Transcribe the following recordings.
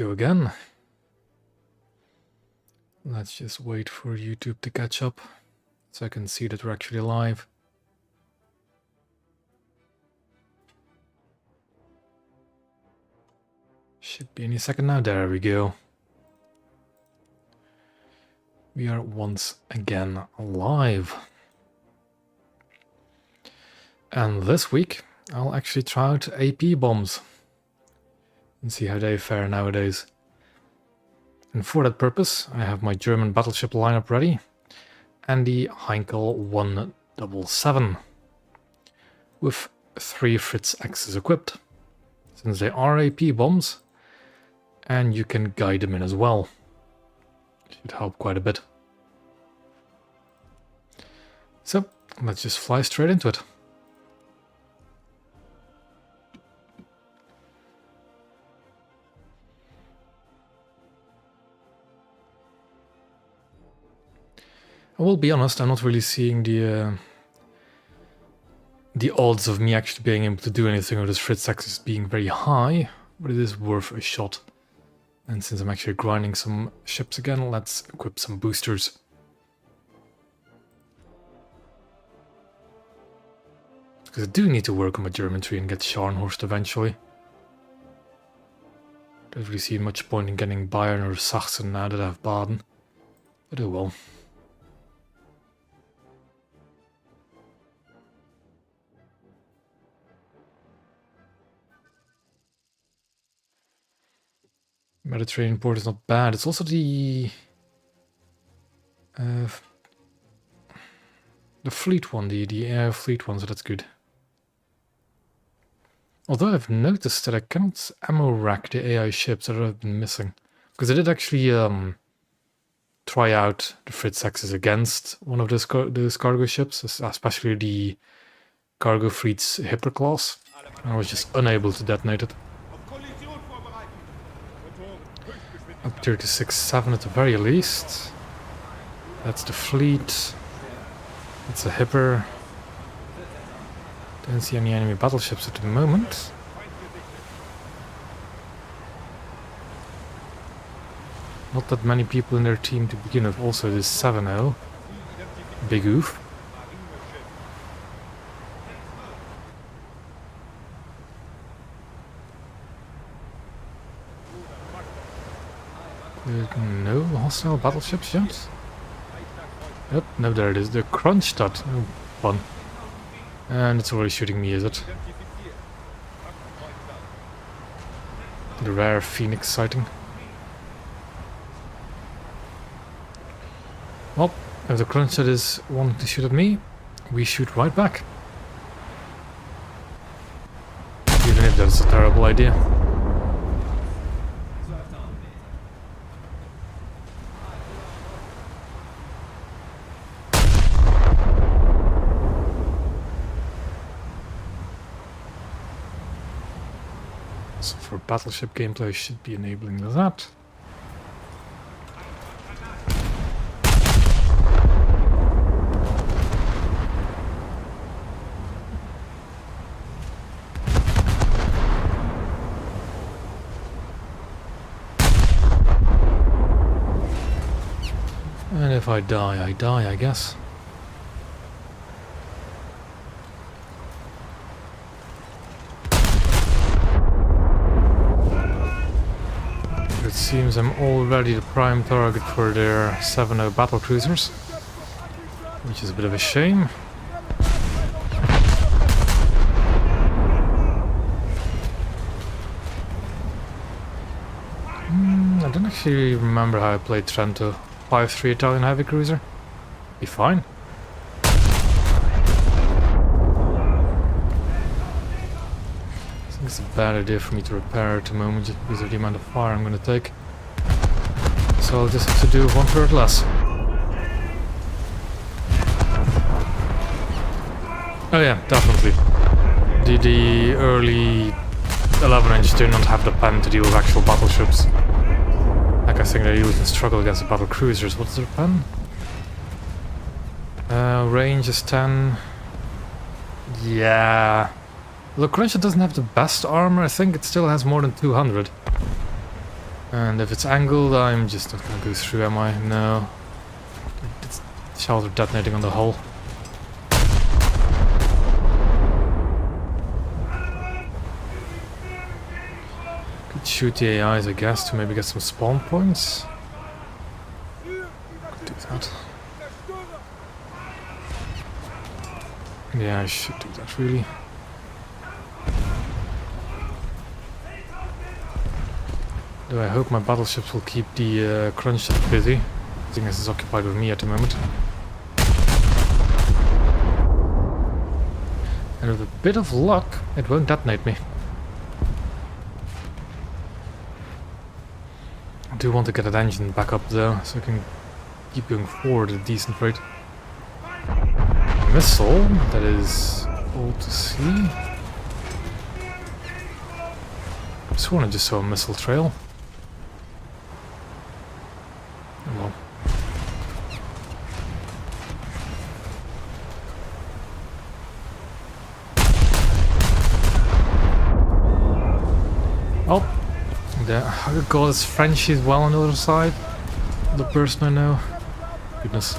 go again. Let's just wait for YouTube to catch up so I can see that we're actually live. Should be any second now. There we go. We are once again live. And this week I'll actually try out AP bombs and see how they fare nowadays. And for that purpose I have my German battleship lineup ready and the Heinkel 177 with 3 Fritz X's equipped, since they are AP bombs and you can guide them in as well. Should help quite a bit. So let's just fly straight into it. I will be honest, I'm not really seeing the odds of me actually being able to do anything with this Fritz X as being very high, but it is worth a shot. And since I'm actually grinding some ships again, let's equip some boosters. Because I do need to work on my Germanry and get Scharnhorst eventually. Don't really see much point in getting Bayern or Sachsen now that I have Baden. But oh well. Mediterranean port is not bad. It's also the fleet one, the air fleet one, so that's good. Although I've noticed that I cannot ammo rack the AI ships that I've been missing, because I did actually try out the Fritz X's against one of those cargo ships, especially the cargo fleet's Hipper class. I was just unable to detonate it. Up 36-7 at the very least. That's the fleet. It's a Hipper. Don't see any enemy battleships at the moment. Not that many people in their team to begin with. Also this 7-0. Big oof. No hostile battleships yet? Yep, no, there it is. The Kronstadt. Oh, fun. And it's already shooting me, is it? The rare Phoenix sighting. Well, if the Kronstadt is wanting to shoot at me, we shoot right back. Even if that's a terrible idea. For battleship gameplay, I should be enabling that. And if I die, I guess. It seems I'm already the prime target for their 7-0 battlecruisers, which is a bit of a shame. I don't actually remember how I played Trento. 5-3 Italian heavy cruiser. Be fine. I think it's a bad idea for me to repair at the moment just because of the amount of fire I'm going to take. So I'll just have to do 1/3 less. Oh yeah, definitely. The early 11-inch do not have the pen to deal with actual battleships. Like I think they even struggle against the battle cruisers. What's their pen? Range is 10. Yeah. Look, Croatia doesn't have the best armor. I think it still has more than 200. And if it's angled, I'm just not gonna go through, am I? No. It's shells are detonating on the hull. Could shoot the AIs, I guess, to maybe get some spawn points. Could do that. Yeah, I should do that, really. Though I hope my battleships will keep the crunch busy, seeing as it's occupied with me at the moment. And with a bit of luck, it won't detonate me. I do want to get that engine back up though, so I can keep going forward at a decent rate. Missile, that is all to see. I sworn I just saw a missile trail. Oh well. Oh, God, it's French as well on the other side. The person I know. Goodness.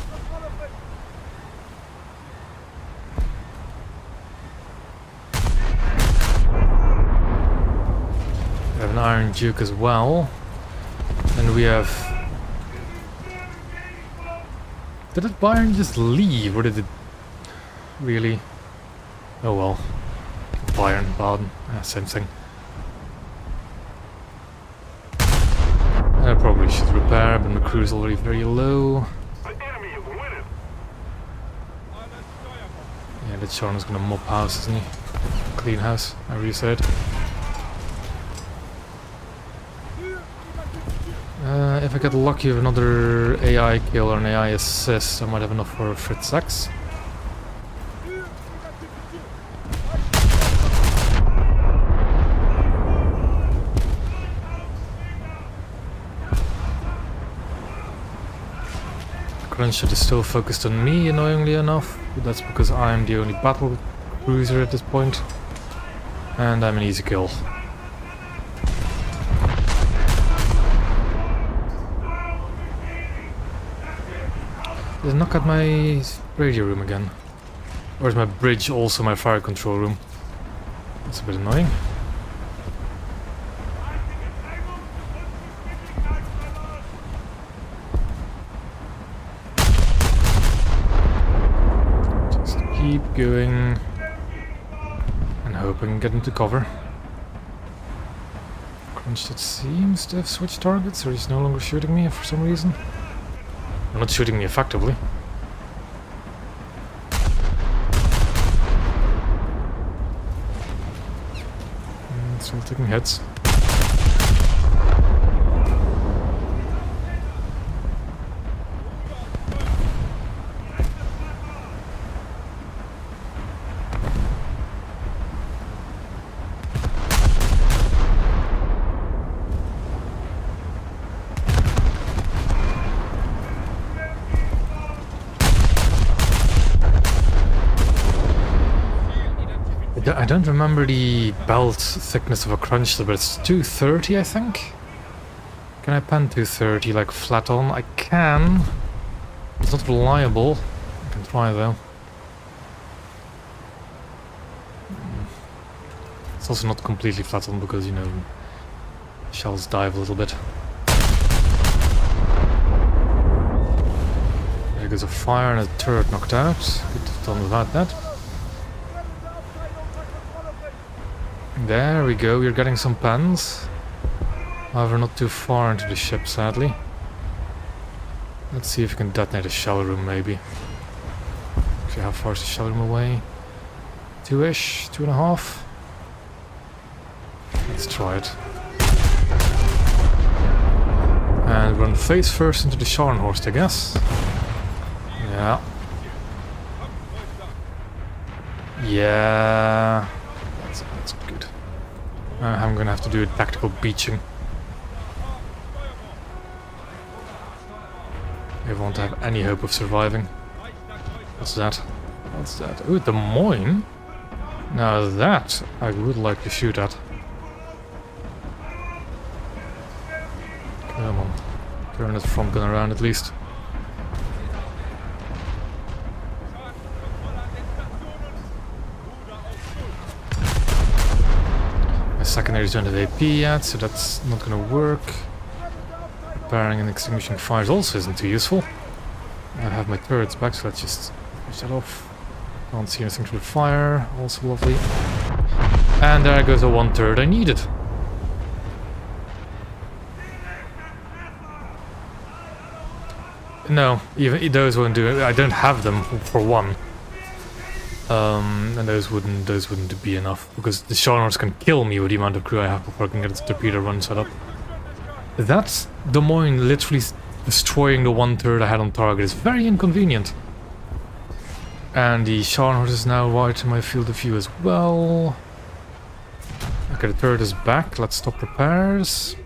We have an Iron Duke as well. And we have... Did that Bayern just leave, or did it really? Oh well. Bayern, Baden, same thing. I probably should repair, but my crew is already very low. Yeah, that Sean is gonna mop house, isn't he? Clean house, I already said. If I get lucky with another AI kill or an AI assist, I might have enough for Fritz X. Crunch is still focused on me, annoyingly enough, but that's because I'm the only battle cruiser at this point, and I'm an easy kill. Did I knock out my radio room again? Or is my bridge also my fire control room? That's a bit annoying. Just keep going and hope I can get into cover. Crunch that seems to have switched targets, or he's no longer shooting me for some reason. Not shooting me effectively. Still taking hits. I don't remember the belt thickness of a crunch, but it's 230, I think. Can I pen 230 like flat on? I can. It's not reliable. I can try though. It's also not completely flat on because, you know, shells dive a little bit. There goes a fire and a turret knocked out. Good to have done without that. There we go, we're getting some pens. However, not too far into the ship, sadly. Let's see if we can detonate a shell room, maybe. Actually, how far is the shell room away? 2-ish? 2.5? Let's try it. And run face first into the Scharnhorst, I guess. Yeah. Yeah. That's good. I'm gonna have to do a tactical beaching. If I want to have any hope of surviving. What's that? What's that? Ooh, Des Moines? Now that I would like to shoot at. Come on. Turn that front gun around at least. My secondaries don't have AP yet, so that's not gonna work. Repairing and extinguishing fires also isn't too useful. I have my turrets back, so let's just push that off. Can't see anything through the fire, also lovely. And there goes the one turret I needed. No, even those won't do it. I don't have them for one. And those wouldn't be enough, because the Sharnors can kill me with the amount of crew I have before I can get its torpedo run set up. That's Des Moines literally destroying the one turret I had on target is very inconvenient. And the Sharnors is now right in my field of view as well. Okay, the turret is back. Let's stop repairs.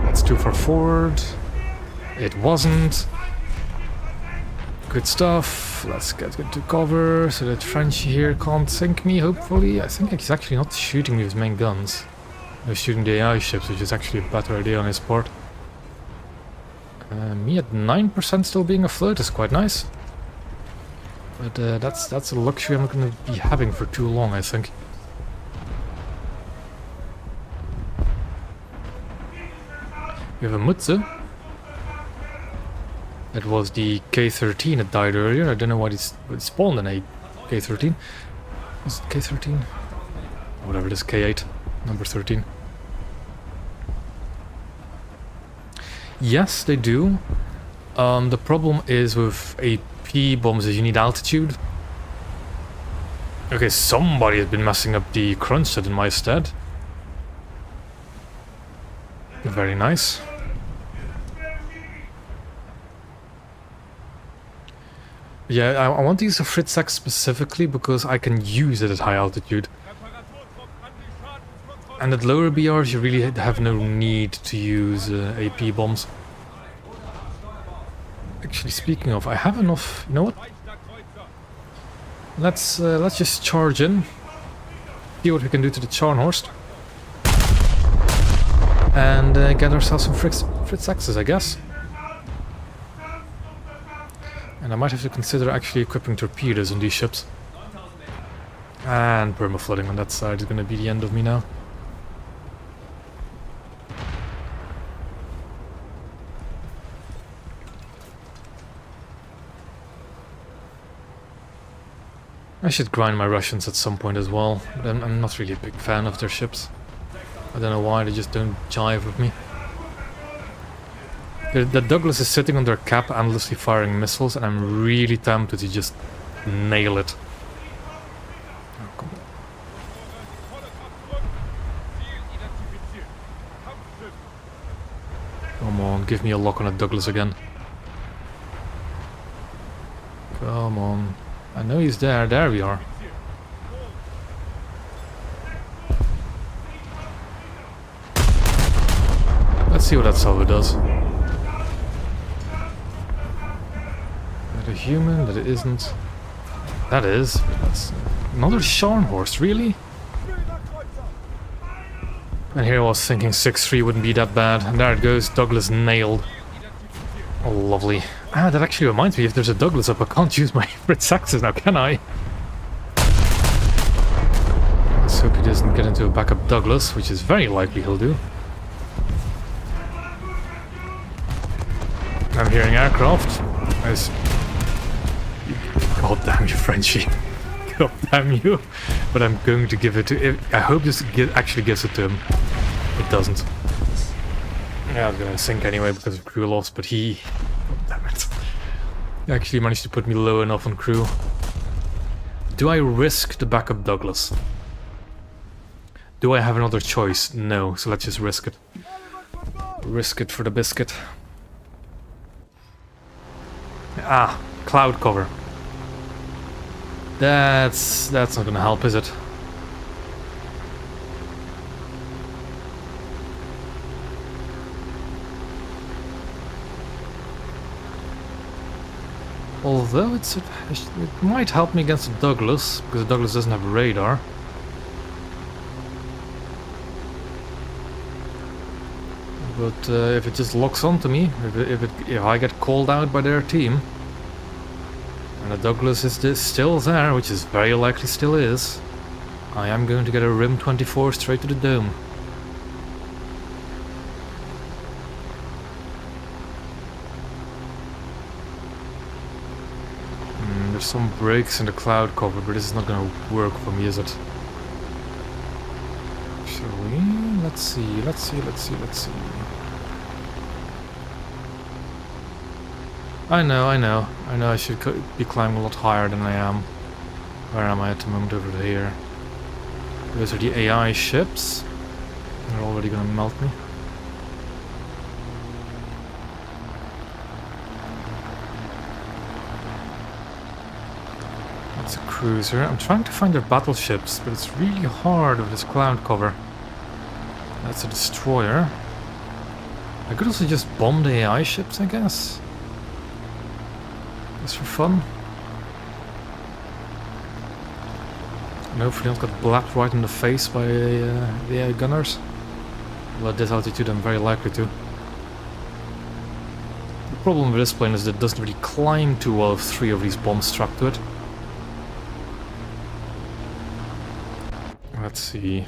That's too far forward. It wasn't. Good stuff. Let's get into cover so that Frenchie here can't sink me, hopefully. I think he's actually not shooting with his main guns. He's shooting the AI ships, which is actually a better idea on his part. Me at 9% still being afloat is quite nice. But that's a luxury I'm not going to be having for too long, I think. We have a Mutze. That was the K-13 that died earlier. I don't know why it spawned in a K-13. Was it K-13? Whatever it is, K-8, number 13. Yes, they do. The problem is with AP bombs is you need altitude. Okay, somebody has been messing up the Kronstadt in my stead. Very nice. Yeah, I want to use the Fritz X specifically because I can use it at high altitude. And at lower BRs you really have no need to use AP bombs. Actually, speaking of, I have enough. You know what? Let's just charge in. See what we can do to the Scharnhorst. And get ourselves some Fritz X's, I guess. And I might have to consider actually equipping torpedoes on these ships. And permaflooding on that side is going to be the end of me now. I should grind my Russians at some point as well, but I'm not really a big fan of their ships. I don't know why, they just don't jive with me. The Douglas is sitting on their cap endlessly firing missiles, and I'm really tempted to just nail it. Oh, come on. Come on, give me a lock on a Douglas again. Come on. I know he's there. There we are. Let's see what that salvo does. That a human? That it isn't. That is. That's another Scharnhorst, really? And here I was thinking 6-3 wouldn't be that bad. And there it goes. Douglas nailed. Oh, lovely. Ah, that actually reminds me, if there's a Douglas up, I can't use my Fritz X's now, can I? Let's hope he doesn't get into a backup Douglas, which is very likely he'll do. I'm hearing aircraft. Nice. God damn you, Frenchie. God damn you. But I'm going to give it to... I hope this actually gives it to him. It doesn't. Yeah, I'm gonna sink anyway because of crew loss, but he... Damn it. He actually managed to put me low enough on crew. Do I risk the backup Douglas? Do I have another choice? No, so let's just risk it. Risk it for the biscuit. Ah, cloud cover. That's not gonna help, is it? Although it might help me against the Douglas, because the Douglas doesn't have radar. But if it just locks onto me, if I get called out by their team, and the Douglas is still there, which is very likely still is, I am going to get a Rim 24 straight to the dome. There's some breaks in the cloud cover, but this is not going to work for me, is it? Shall we? Let's see. I know I should be climbing a lot higher than I am. Where am I at the moment? Over here. Those are the AI ships. They're already gonna melt me. That's a cruiser. I'm trying to find their battleships, but it's really hard with this cloud cover. That's a destroyer. I could also just bomb the AI ships, I guess. Just for fun. And hopefully not got blapped right in the face by the AI gunners. Well, at this altitude I'm very likely to. The problem with this plane is that it doesn't really climb too well if 3 of these bombs struck to it. Let's see.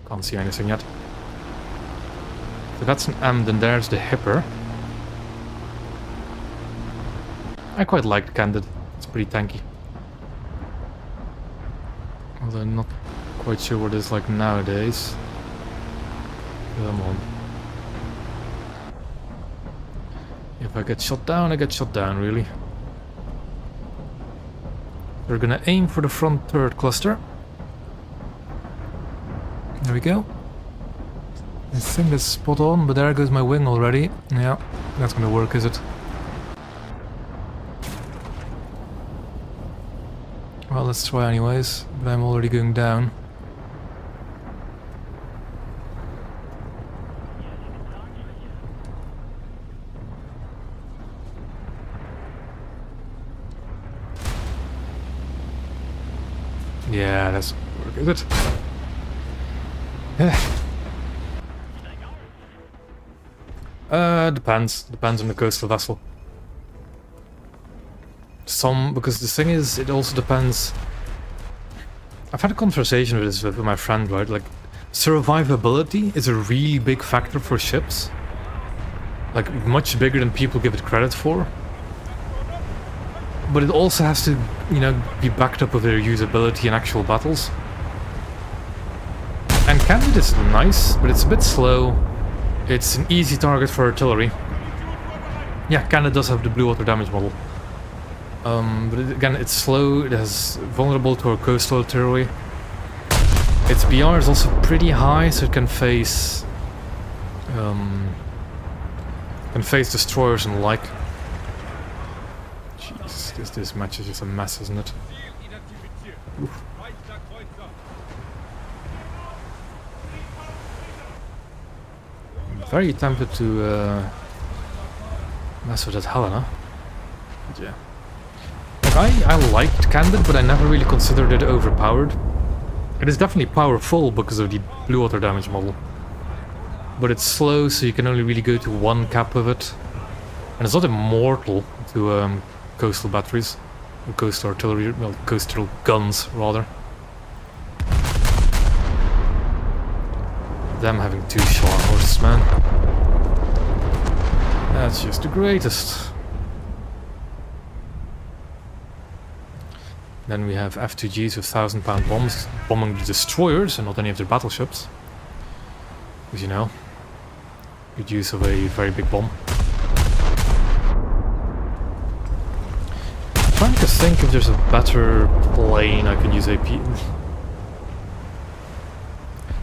Can't see anything yet. So that's an M, then there's the Hipper. I quite like Candid. It's pretty tanky. Although I'm not quite sure what it's like nowadays. Come on. If I get shot down, I get shot down, really. We're gonna aim for the front turret cluster. There we go. I think that's spot on, but there goes my wing already. Yeah, that's gonna work, is it? Well, let's try anyways, but I'm already going down. Yeah, that's work, is it? Depends. Depends on the coastal vessel. Because the thing is, it also depends. I've had a conversation with this with my friend, right? Like, survivability is a really big factor for ships. Like, much bigger than people give it credit for. But it also has to, you know, be backed up with their usability in actual battles. And Candid is nice, but it's a bit slow. It's an easy target for artillery. Yeah, Candid does have the blue water damage model. But again, it's slow, it is vulnerable to our coastal artillery. Its BR is also pretty high, so it can face destroyers and the like. Jeez, this match is just a mess, isn't it? Oof. I'm very tempted to mess with that Helena. But yeah. I liked Candid, but I never really considered it overpowered. It is definitely powerful because of the blue water damage model. But it's slow, so you can only really go to one cap with it. And it's not immortal to coastal batteries. Or coastal artillery, well, coastal guns, rather. Them having 2 shot horses, man. That's just the greatest. Then we have F2Gs with 1,000-pound bombs bombing the destroyers and not any of their battleships. Because, you know, good use of a very big bomb. I'm trying to think if there's a better plane I can use AP.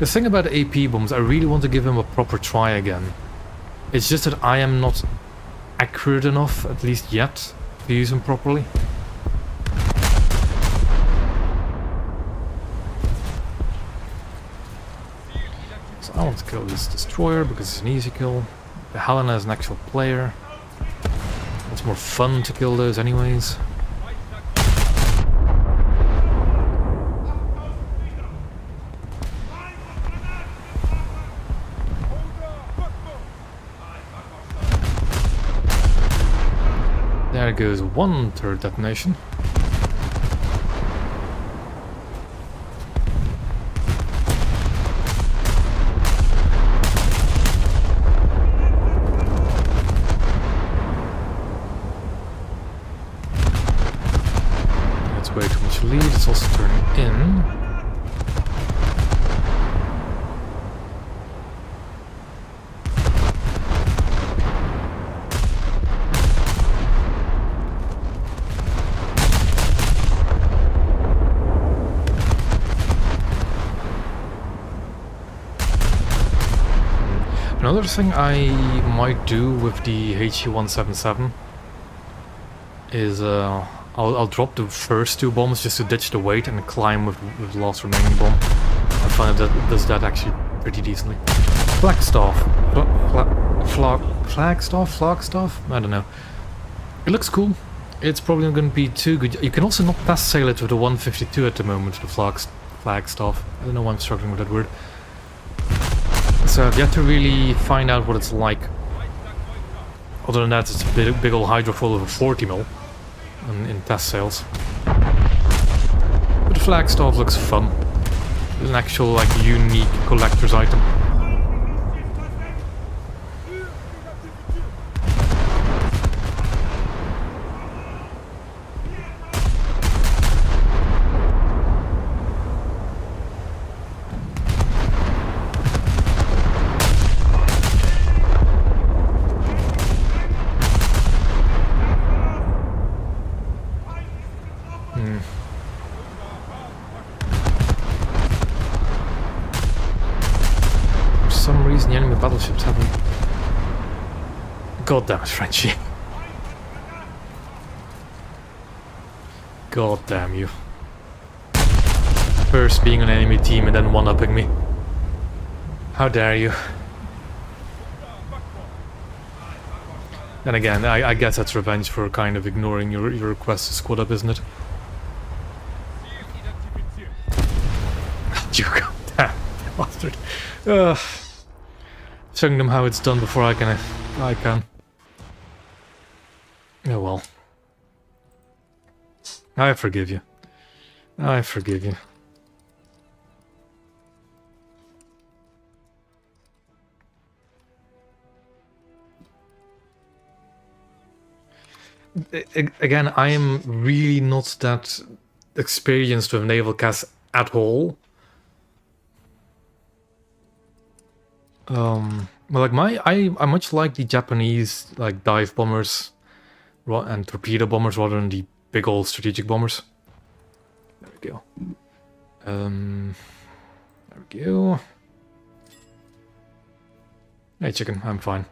The thing about AP bombs, I really want to give them a proper try again. It's just that I am not accurate enough, at least yet, to use them properly. I want to kill this destroyer because it's an easy kill. The Helena is an actual player. It's more fun to kill those anyways. There goes one turret detonation. That's way too much lead. It's also turning in. Another thing I might do with the HE-177 is I'll drop the first two bombs just to ditch the weight and climb with the last remaining bomb. I find that it does that actually pretty decently. Flagstaff. Flagstaff? I don't know. It looks cool. It's probably not going to be too good. You can also not pass sail it with the 152 at the moment, the Flagstaff. I don't know why I'm struggling with that word. So I've yet to really find out what it's like. Other than that, it's a big old hydrofoil of a 40 mil in test sails. But the Flagstaff looks fun. It's an actual like unique collector's item. For some reason the enemy battleships haven't... God damn it, Frenchie. God damn you. First being an enemy team and then one-upping me. How dare you. Then again, I guess that's revenge for kind of ignoring your request to squad up, isn't it? You goddamn bastard. Showing them how it's done before I can. Oh well. I forgive you. I forgive you. Again, I am really not that experienced with naval cast at all. Well, like I much like the Japanese like dive bombers and torpedo bombers rather than the big old strategic bombers. There we go. There we go. Hey chicken, I'm fine.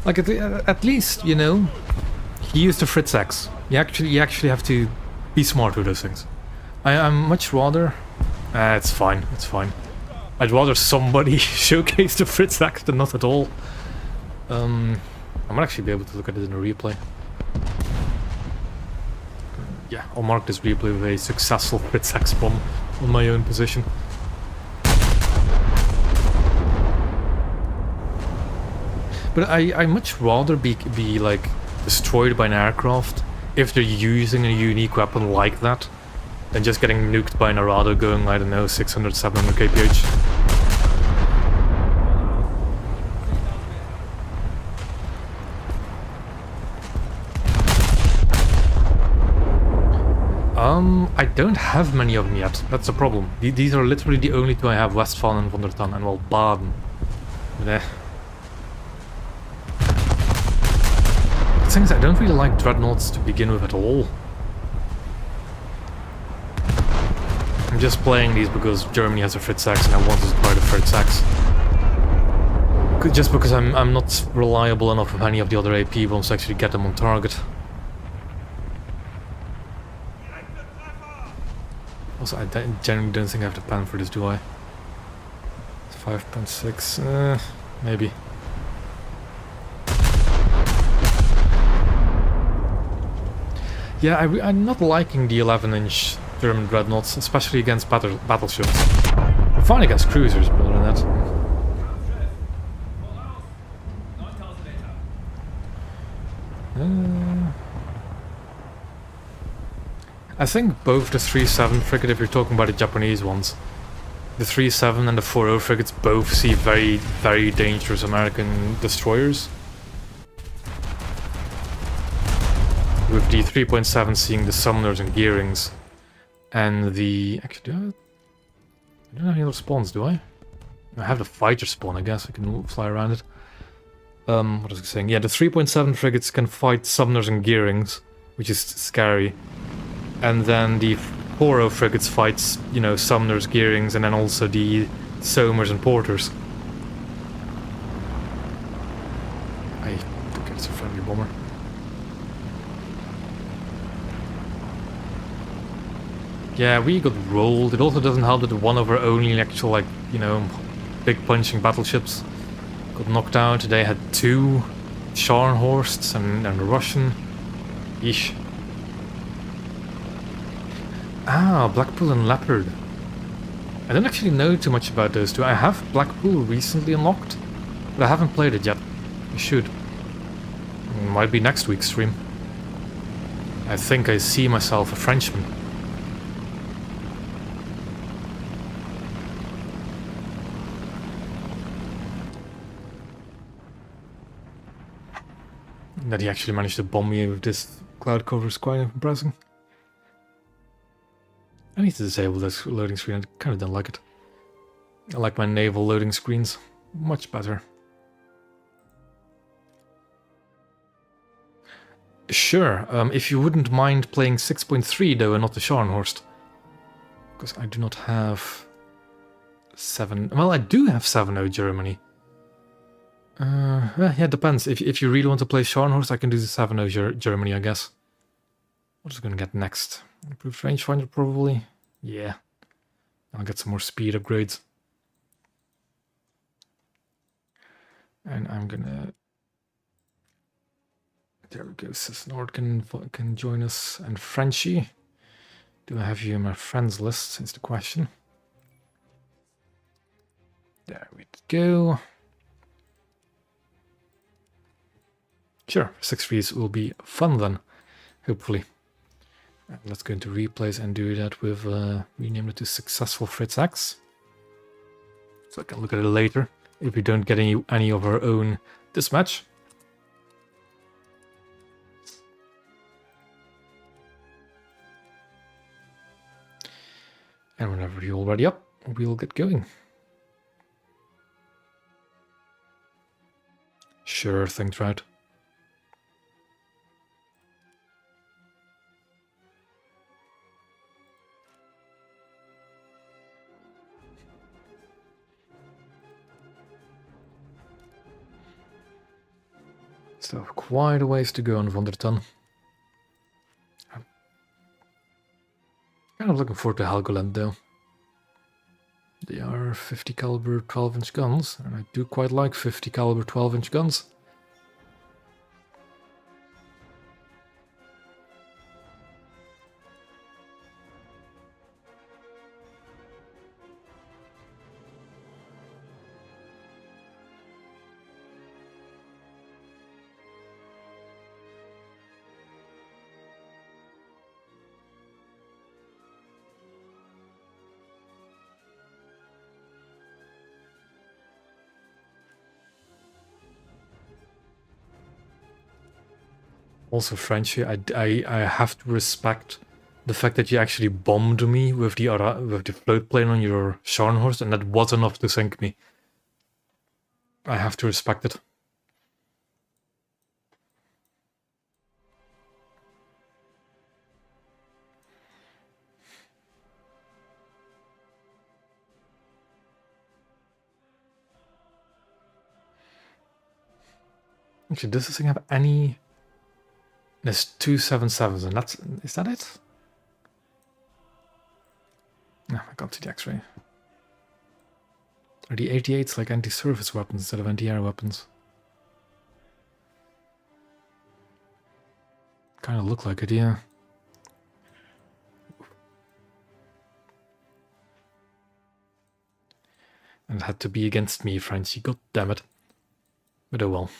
Like at least, you know, he used the Fritz X. You actually have to be smart with those things. I'm much rather... it's fine, it's fine. I'd rather somebody showcase the Fritz X than not at all. I might actually be able to look at it in a replay. Yeah, I'll mark this replay with a successful Fritz X bomb on my own position. But I much rather be like destroyed by an aircraft if they're using a unique weapon like that than just getting nuked by an Arado going, I don't know, 600, 700 kph. I don't have many of them yet. That's the problem. These are literally the only two I have: Westfalen and Von der Tann, and well, Baden. But, the thing is, I don't really like dreadnoughts to begin with at all. I'm just playing these because Germany has a Fritz X and I wanted to try the Fritz X. Just because I'm not reliable enough with any of the other AP bombs to actually get them on target. Also, I generally don't think I have the pen for this, do I? 5.6, maybe. Yeah, I'm not liking the 11-inch German dreadnoughts, especially against battleships. Fine against cruisers, but other than that. I think both the 3-7 frigate, if you're talking about the Japanese ones, the 3-7 and the 4-0 frigates both see very, very dangerous American destroyers. With the 3.7 seeing the summoners and gearings, and the... Actually, I don't have any other spawns, do I? I have the fighter spawn, I guess. I can fly around it. What was I saying? Yeah, the 3.7 frigates can fight summoners and gearings, which is scary. And then the 4.0 frigates fights, you know, summoners, gearings, and then also the soamers and porters. I think it's a friendly bomber. Yeah, we got rolled. It also doesn't help that one of our only actual, like, you know, big punching battleships got knocked out. They had 2 Scharnhorsts and a Russian. Yeesh. Ah, Blackpool and Leopard. I don't actually know too much about those two. I have Blackpool recently unlocked, but I haven't played it yet. I should. Might be next week's stream. I think I see myself a Frenchman. That he actually managed to bomb me with this cloud cover is quite impressive. I need to disable this loading screen. I kind of don't like it. I like my naval loading screens much better. Sure, if you wouldn't mind playing 6.3 though and not the Scharnhorst. Because I do not have 7... Well, I do have 7.0 Germany. Yeah, it depends. If you really want to play Scharnhorst, I can do the 7.0 Germany, I guess. What is it gonna get next? Improved rangefinder, probably. Yeah. I'll get some more speed upgrades. And I'm gonna... There we go. Nord can join us. And Frenchie. Do I have you in my friends list, is the question. There we go. Sure, 6-3s will be fun then, hopefully. And let's go into replays and do that with, rename it to Successful Fritz X. So I can look at it later, if we don't get any of our own this match. And whenever you're already up, we'll get going. Sure thing, Trout. So quite a ways to go on Wonderton. I'm kind of looking forward to Helgoland though. They are 50 caliber 12-inch guns, and I do quite like 50 caliber 12-inch guns. Also, Frenchie, I have to respect the fact that you actually bombed me with the float plane on your Scharnhorst, and that was enough to sink me. I have to respect it. Actually, does this thing have any... There's 2 7.7s, and that's... Is that it? No, I can't see the X-ray. Are the 88s like anti-surface weapons instead of anti-air weapons? Kind of look like it, yeah. And it had to be against me, Frenchie, god damn it. But oh well.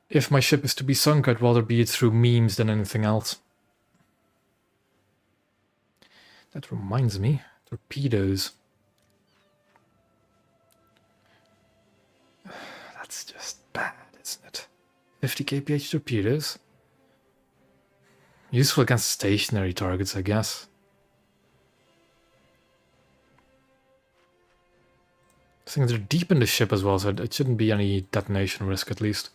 If my ship is to be sunk, I'd rather be it through memes than anything else. That reminds me, torpedoes. That's just bad, isn't it? 50 kph torpedoes? Useful against stationary targets, I guess. I think they're deep in the ship as well, so it shouldn't be any detonation risk at least.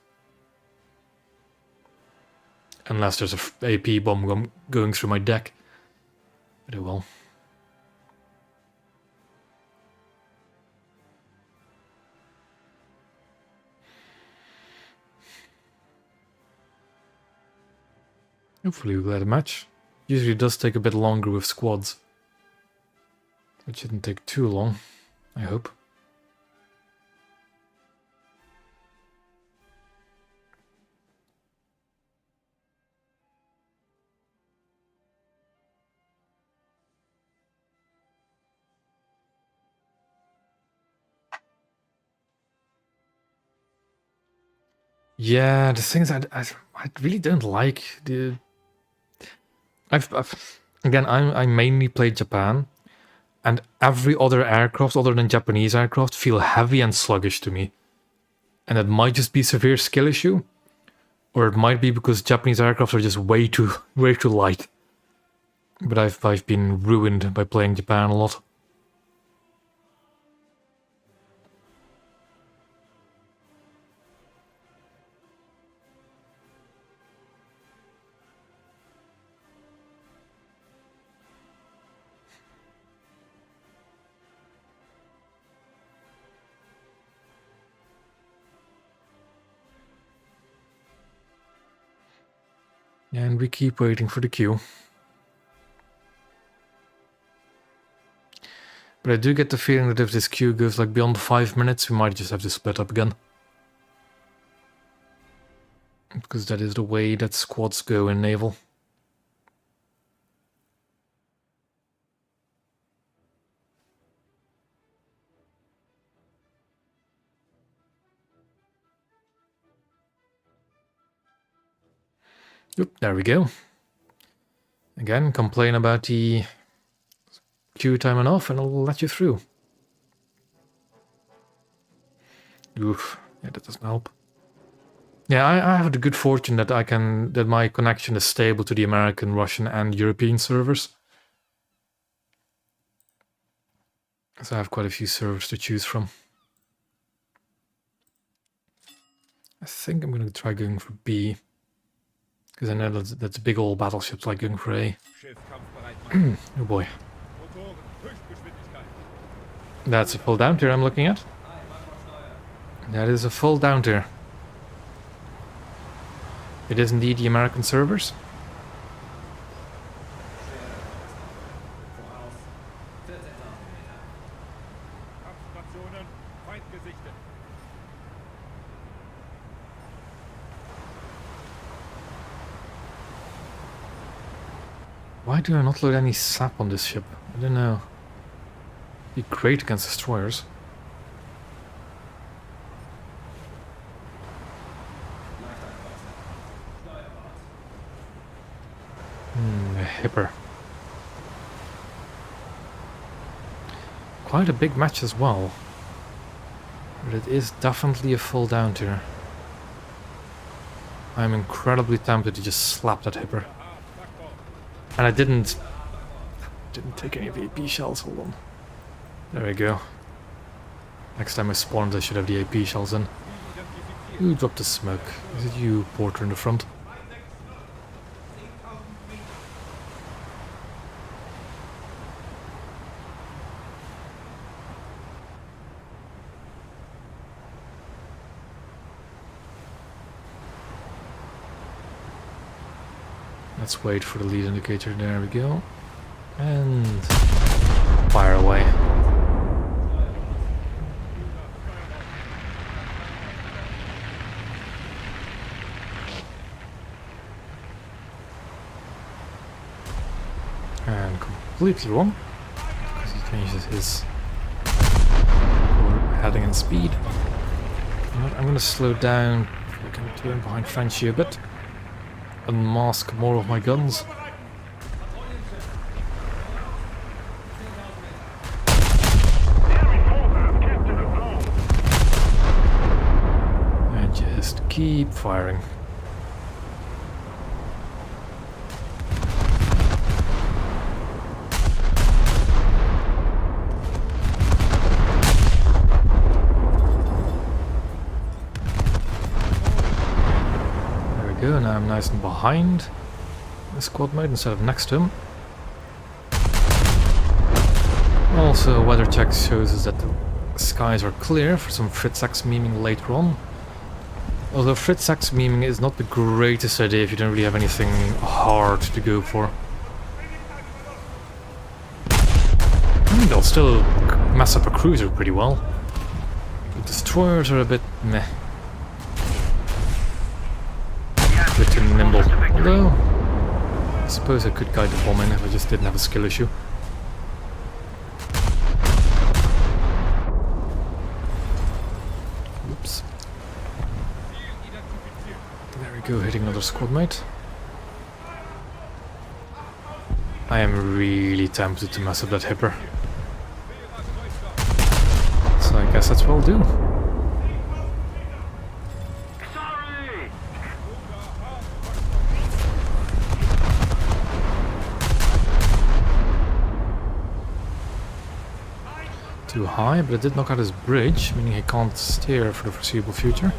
Unless there's a AP bomb going through my deck. But oh well. Hopefully we'll get a match. Usually it does take a bit longer with squads. It shouldn't take too long, I hope. Yeah, the things I really don't like the. Again, I mainly played Japan, and every other aircraft other than Japanese aircraft feel heavy and sluggish to me, and it might just be a severe skill issue, or it might be because Japanese aircraft are just way too light. But I've been ruined by playing Japan a lot. And we keep waiting for the queue. But I do get the feeling that if this queue goes like beyond 5 minutes, we might just have to split up again. Because that is the way that squads go in Naval. Oop, there we go. Again, complain about the queue time and off and I'll let you through. Oof, yeah, that doesn't help. Yeah, I have the good fortune that that my connection is stable to the American, Russian and European servers. So I have quite a few servers to choose from. I think I'm going to try going for B. Because I know that's big old battleships like going for A. Oh boy. That's a full down tier I'm looking at. That is a full down tier. It is indeed the American servers. Why do I not load any sap on this ship? I don't know. Be great against destroyers. A hipper. Quite a big match as well. But it is definitely a full down tier. I'm incredibly tempted to just slap that hipper. And I didn't take any of the AP shells, hold on. There we go. Next time I spawned I should have the AP shells in. Who dropped the smoke? Is it you, Porter, in the front? Let's wait for the lead indicator, there we go. And fire away. And completely wrong, because he Changes his heading and speed. I'm going to slow down. I can turn behind Frenchy a bit. Unmask more of my guns. And just keep firing. Go, now I'm nice and behind the squad mate instead of next to him. Also, weather check shows us that the skies are clear for some Fritz X memeing later on. Although Fritz X memeing is not the greatest idea if you don't really have anything hard to go for. They'll still mess up a cruiser pretty well. The destroyers are a bit meh. A bit too nimble. Although, I suppose I could guide the bombing if I just didn't have a skill issue. Oops. There we go, hitting another squad mate. I am really tempted to mess up that hipper. So I guess that's what I'll do. Too high, but it did knock out his bridge, meaning he can't steer for the foreseeable future.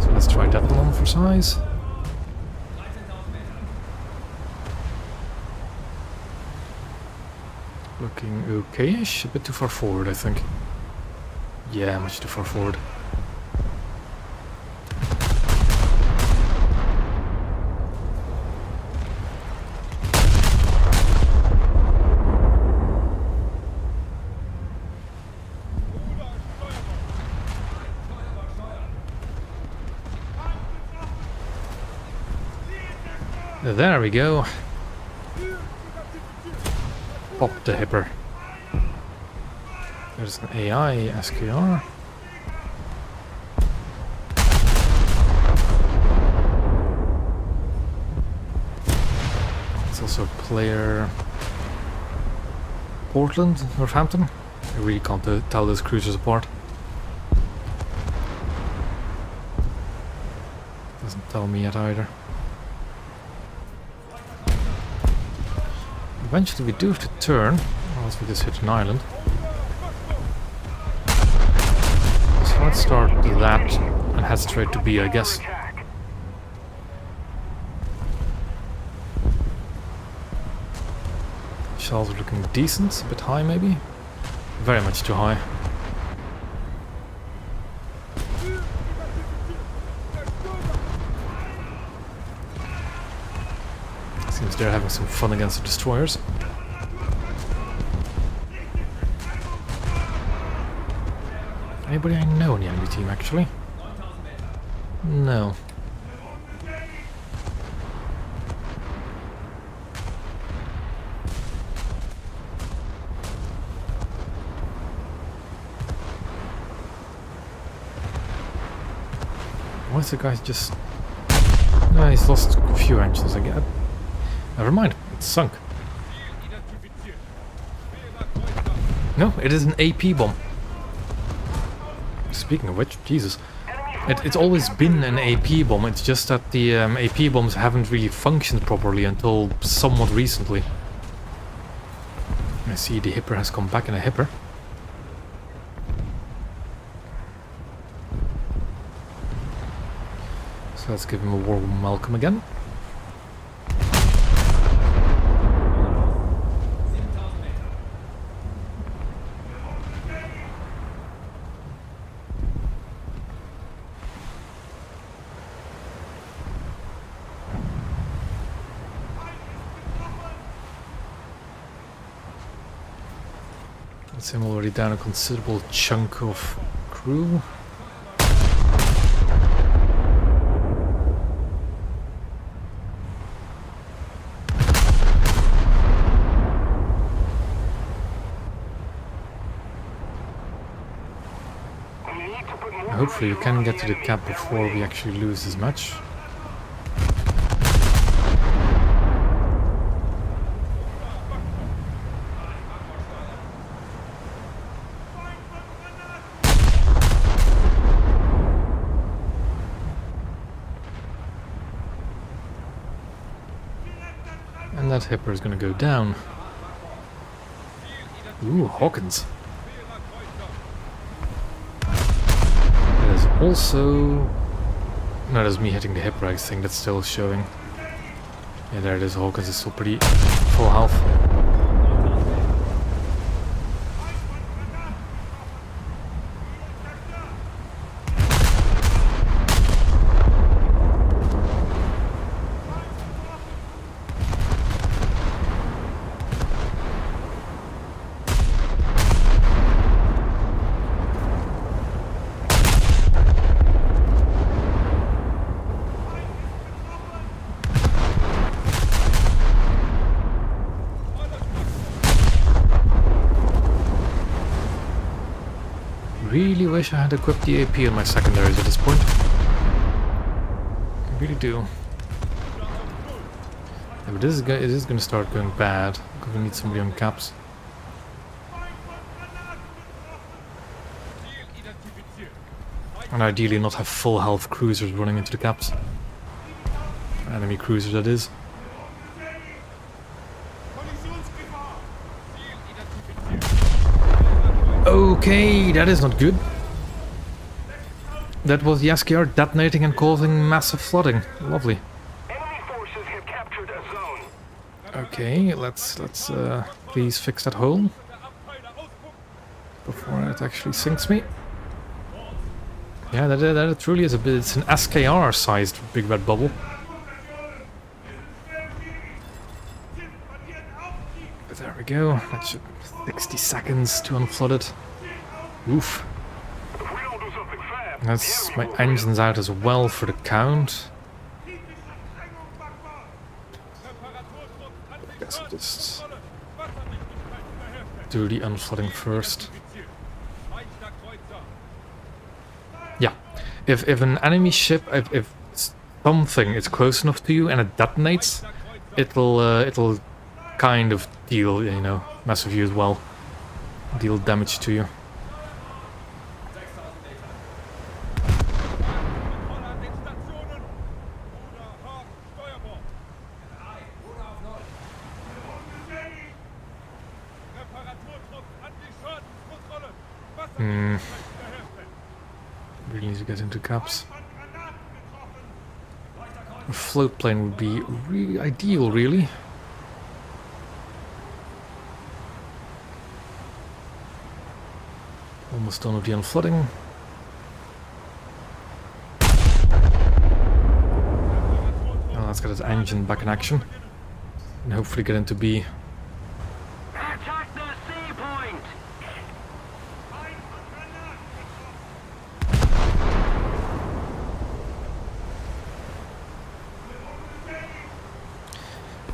So let's try that one on for size. Looking okay-ish, a bit too far forward I think. Yeah, much too far forward. There we go. Pop the hipper. There's an AI SKR. It's also a player. Portland, Northampton. I really can't tell those cruisers apart. Doesn't tell me yet either. Eventually we do have to turn, or else we just hit an island. So let's start that and head straight to B, I guess. Shells are looking decent, a bit high maybe. Very much too high. Seems they're having some fun against the destroyers. Anybody I know in the enemy team, actually? No. Why is the guy just... No, he's lost a few engines, I guess. Never mind, it's sunk. No, it is an AP bomb. Speaking of which, Jesus. It's always been an AP bomb, it's just that the AP bombs haven't really functioned properly until somewhat recently. I see the hipper has come back in a hipper. So let's give him a warm welcome again. That's him already down a considerable chunk of crew. Hopefully we can get to the cap before we actually lose this match. And that hipper is going to go down. Ooh, Hawkins. That is also... No, that's me hitting the hipper, I think that's still showing. Yeah, there it is. Hawkins is still pretty full health. Really wish I had equipped the AP in my secondaries at this point. I really do. Yeah, but it is going to start going bad because we need somebody on caps. And ideally not have full health cruisers running into the caps. Enemy cruisers, that is. Okay, that is not good. That was the SKR detonating and causing massive flooding. Lovely. Enemy forces have captured a zone. Okay, let's please fix that hole before it actually sinks me. Yeah, that truly is a bit. It's an SKR-sized big red bubble. But there we go. That should 60 seconds to unflood it. Oof. That's my engines out as well for the count. I guess I'll just do the unflooding first. Yeah, if an enemy ship, if something is close enough to you and it detonates, it'll kind of deal, you know, mess with you as well, deal damage to you. Really need to get into caps. A float plane would be really ideal, really. Almost done with the unflooding. Now let's get his engine back in action. And hopefully get into B. Attack the sea point.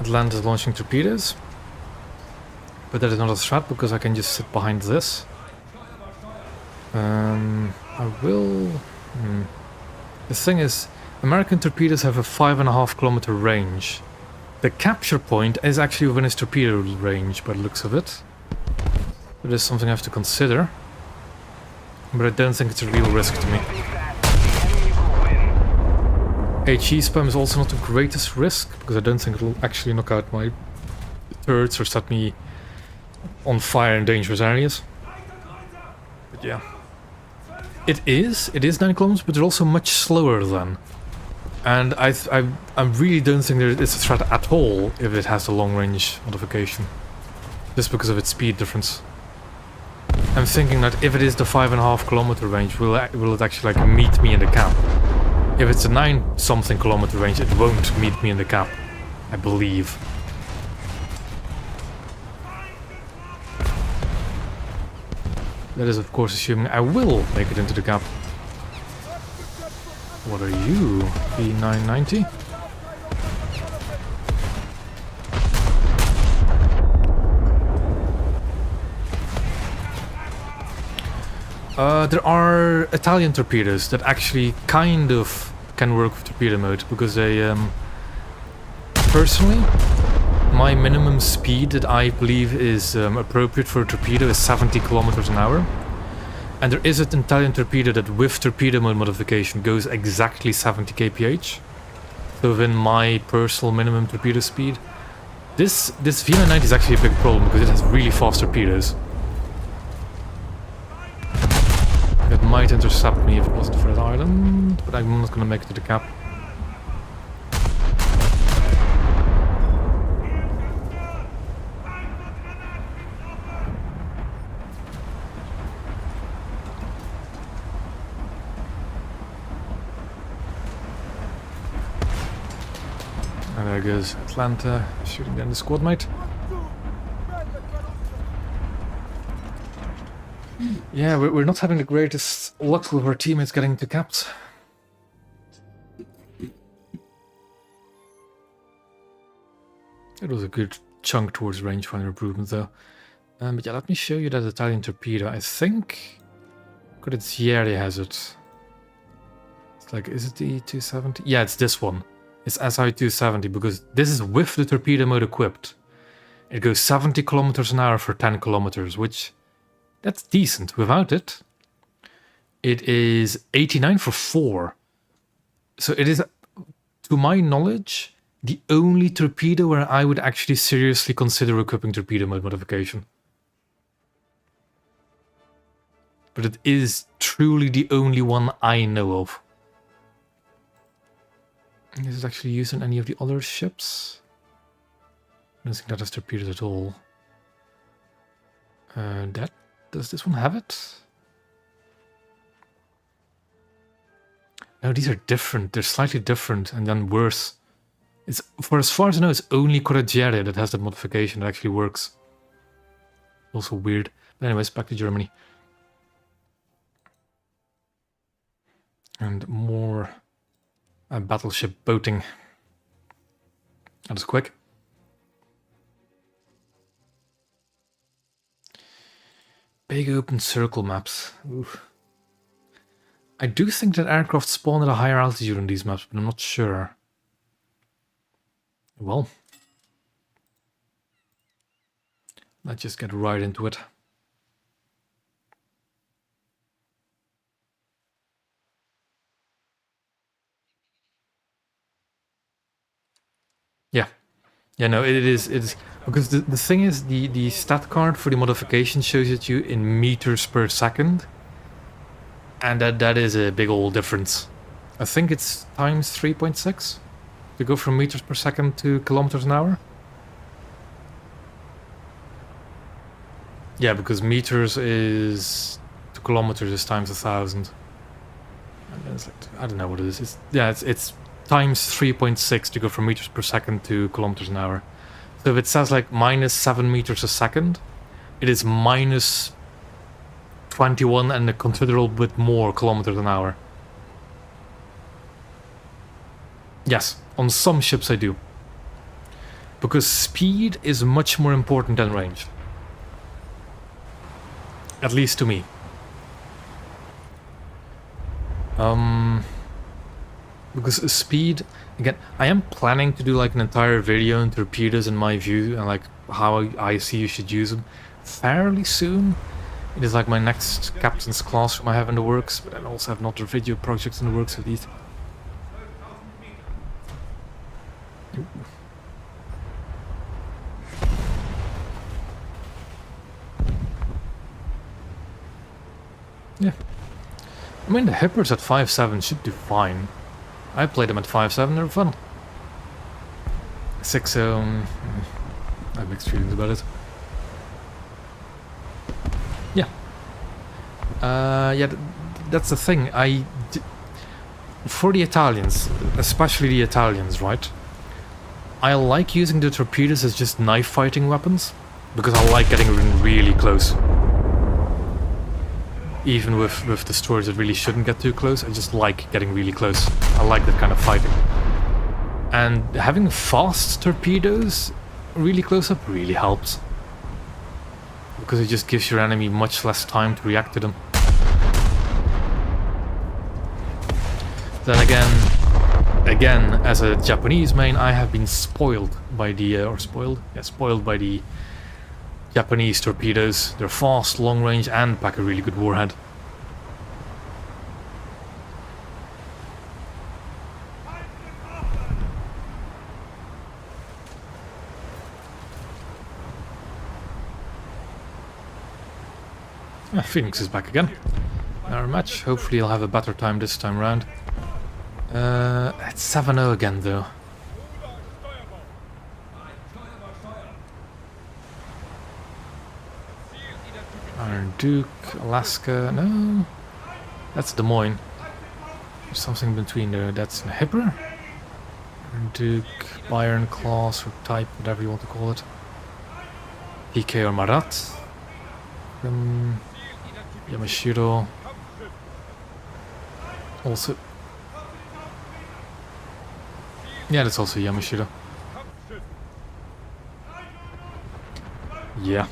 Atlanta is launching torpedoes. But that is not a threat because I can just sit behind this. I will... The thing is, American torpedoes have a 5.5 kilometer range. The capture point is actually within its torpedo range by the looks of it. That is something I have to consider. But I don't think it's a real risk to me. HE spam is also not the greatest risk, because I don't think it'll actually knock out my turrets or set me on fire in dangerous areas. But yeah. It is 9 kilometers, but they're also much slower than. And I really don't think there is a threat at all if it has a long range modification. Just because of its speed difference. I'm thinking that if it is the 5.5 kilometer range, will it actually like meet me in the cap? If it's a 9 something kilometer range, it won't meet me in the cap, I believe. That is of course assuming I will make it into the cap. What are you? B990? There are Italian torpedoes that actually kind of can work with torpedo mode, because they, personally, my minimum speed that I believe is appropriate for a torpedo is 70 kilometers an hour. And there is an Italian torpedo that with torpedo mode modification goes exactly 70 kph. So within my personal minimum torpedo speed. This V990 is actually a big problem because it has really fast torpedoes. That might intercept me if it wasn't for that island, but I'm not gonna make it to the cap. And there goes Atlanta shooting down the squad mate. Yeah, we're not having the greatest luck with our teammates getting to caps. It was a good chunk towards rangefinder improvement though. But yeah, let me show you that Italian torpedo. I think Cordiglieri has it. It's like, is it the 270? Yeah, it's this one. It's SI-270 because this is with the torpedo mode equipped. It goes 70 kilometers an hour for 10 kilometers, which that's decent. Without it, it is 89 for 4. So it is, to my knowledge, the only torpedo where I would actually seriously consider equipping torpedo mode modification. But it is truly the only one I know of. Is it actually used in any of the other ships? I don't think that has torpedoes at all. Does this one have it? No, these are different. They're slightly different and then worse. It's, for as far as I know, it's only Cordiglieri that has that modification that actually works. Also weird. But anyways, back to Germany. And more battleship boating. That was quick. Big open circle maps. Oof. I do think that aircraft spawn at a higher altitude on these maps, but I'm not sure. Well, let's just get right into it. Yeah, no, it is because the thing is the stat card for the modification shows it you in meters per second, and that is a big old difference. I think it's times 3.6 to go from meters per second to kilometers an hour. Yeah, because meters is to kilometers is times 1,000. And it's like, I don't know what it is. It's times 3.6 to go from meters per second to kilometers an hour. So if it says like minus 7 meters a second, it is minus 21 and a considerable bit more kilometers an hour. Yes, on some ships I do. Because speed is much more important than range. At least to me. Because speed, again, I am planning to do like an entire video on torpedoes in my view and like how I see you should use them fairly soon. It is like my next captain's classroom I have in the works, but I also have another video projects in the works with these. Yeah. I mean, the hippers at 5.7 should do fine. I played them at 5.7, they're fun. 6.0, I have mixed feelings about it. Yeah. That's the thing. For the Italians, especially the Italians, right? I like using the torpedoes as just knife fighting weapons, because I like getting really close. Even with destroyers that really shouldn't get too close, I just like getting really close. I like that kind of fighting. And having fast torpedoes really close up really helps. Because it just gives your enemy much less time to react to them. Then again, as a Japanese main, I have been spoiled by the, spoiled by the Japanese torpedoes. They're fast, long range, and pack a really good warhead. Phoenix is back again. Our match. Hopefully I'll have a better time this time round. It's 7-0 again though. Iron Duke, Alaska, no. That's Des Moines. There's something between there. That's a Hipper. Iron Duke, Byron, Class, or Type, whatever you want to call it. PK or Marat. Yamashiro. Also. Yeah, that's also Yamashiro. Yeah.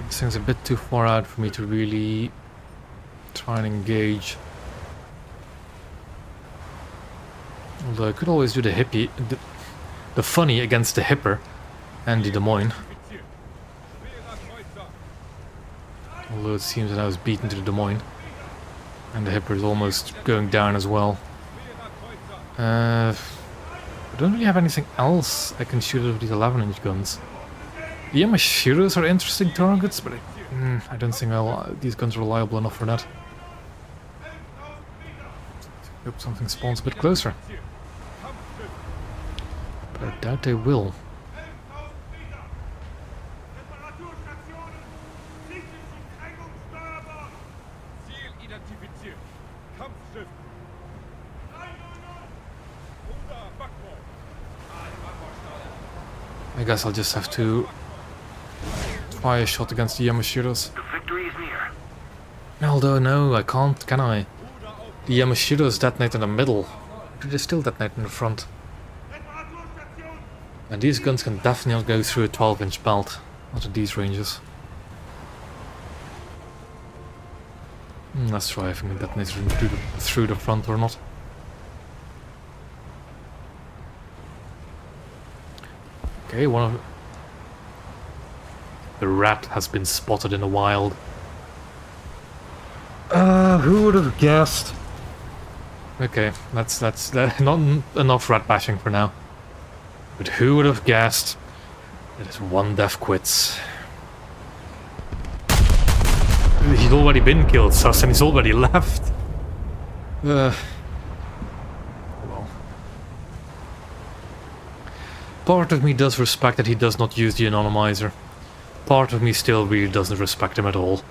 This thing's a bit too far out for me to really try and engage. Although I could always do the hippie, the funny against the Hipper and the Des Moines. Although it seems that I was beaten to the Des Moines. And the Hipper is almost going down as well. I don't really have anything else I can shoot with these 11-inch guns. The Yamashiros are interesting targets, but I don't think these guns are reliable enough for that. Hope something spawns a bit closer. But I doubt they will. I guess I'll just have to try a shot against the Yamashiros. The victory is near. Although no, I can't, can I? The Yamashiros detonate in the middle. But they still detonate in the front. And these guns can definitely not go through a 12-inch belt. Not at these ranges. Let's try if I can detonate through the front or not. Okay, one of the rat has been spotted in the wild. Who would have guessed? Okay, that's not enough rat bashing for now. But who would have guessed? It is one death quits. He's already been killed, sus, and he's already left. Well. Part of me does respect that he does not use the anonymizer. Part of me still really doesn't respect him at all.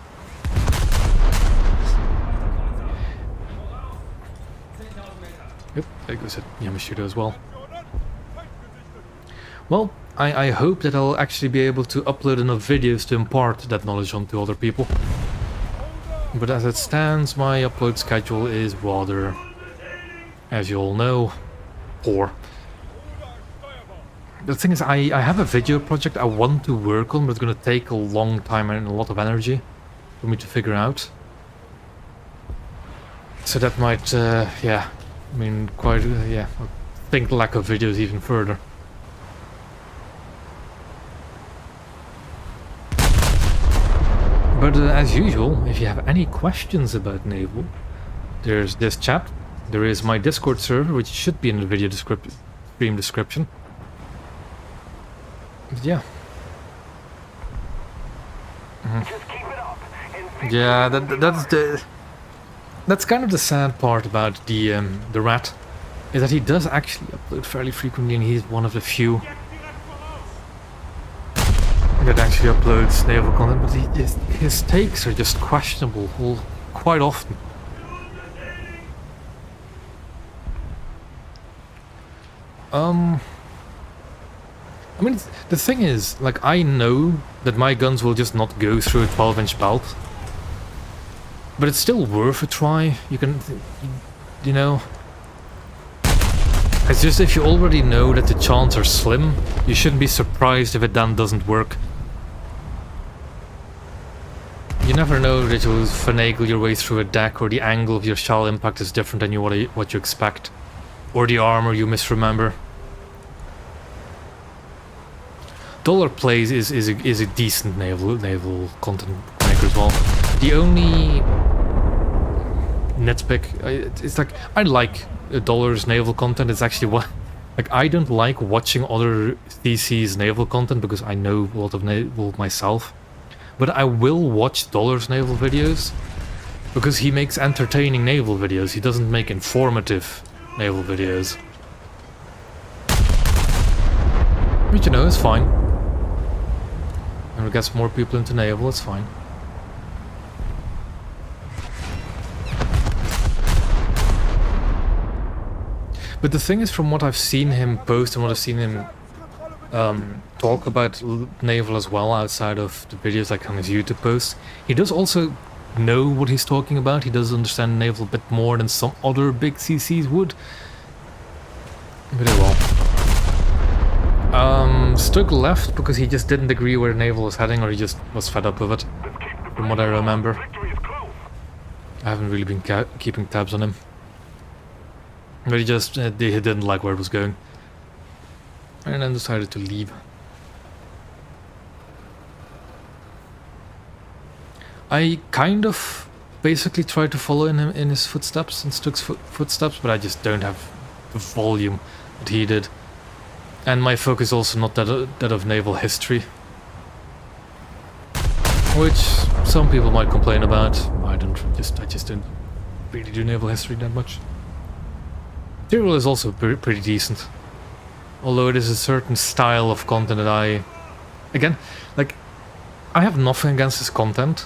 Yep, there goes Yamashiro as well. Well, I hope that I'll actually be able to upload enough videos to impart that knowledge onto other people. But as it stands, my upload schedule is rather, as you all know, poor. The thing is, I have a video project I want to work on, but it's going to take a long time and a lot of energy for me to figure out. So that might, yeah, I mean, quite, yeah, I'll think the lack of videos even further. But as usual, if you have any questions about Naval, there's this chat, there is my Discord server, which should be in the video stream description. But yeah. Just keep it up. And Yeah, that's kind of the sad part about the rat, is that he does actually upload fairly frequently, and he's one of the few that actually uploads naval content, but his takes are just questionable quite often. I mean, the thing is, like, I know that my guns will just not go through a 12-inch belt, but it's still worth a try. You can, you know, It's just if you already know that the chances are slim, you shouldn't be surprised if it then doesn't work. You never know that you'll finagle your way through a deck, or the angle of your shell impact is different than what you expect. Or the armor you misremember. Dollar plays is a decent naval content maker as well. The only nitpick, it's like, I like Dollar's naval content. It's actually what, like, I don't like watching other DC's naval content because I know a lot of naval myself. But I will watch Dollar's naval videos because he makes entertaining naval videos. He doesn't make informative naval videos. But you know, it's fine. And it gets more people into naval, it's fine. But the thing is, from what I've seen him post and what I've seen him talk about naval as well, outside of the videos like on his YouTube posts, he does also know what he's talking about. He does understand naval a bit more than some other big CCs would. But oh well. Stug left because he just didn't agree where naval was heading, or he just was fed up with it, from what I remember. I haven't really been keeping tabs on him. But he just he didn't like where it was going. And then decided to leave. I kind of basically tried to follow in his footsteps, in Stug's footsteps, but I just don't have the volume that he did. And my focus is also not that of naval history, which some people might complain about. I just don't really do naval history that much. Material is also pretty decent, although it is a certain style of content that I have nothing against his content,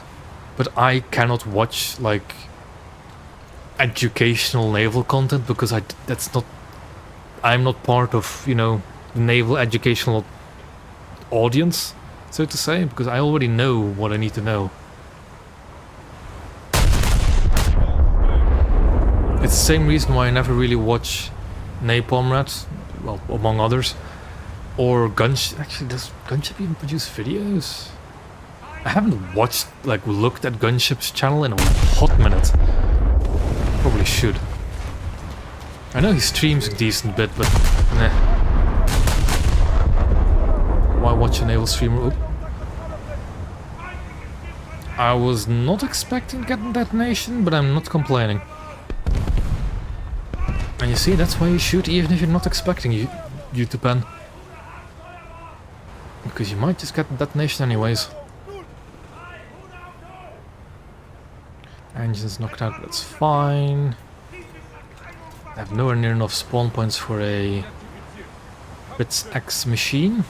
but I cannot watch like educational naval content because I'm not part of, you know, the naval educational audience, so to say, because I already know what I need to know. It's the same reason why I never really watch Napalm Rat, well, among others, or Gunship. Actually, does Gunship even produce videos? I haven't watched, like, looked at Gunship's channel in a hot minute. Probably should. I know he streams a decent bit, but nah. Why watch a naval streamer? Oh. I was not expecting getting detonation, but I'm not complaining. And you see, that's why you shoot even if you're not expecting you to pen. Because you might just get the detonation anyways. Engines knocked out, that's fine. I have nowhere near enough spawn points for a Fritz X machine.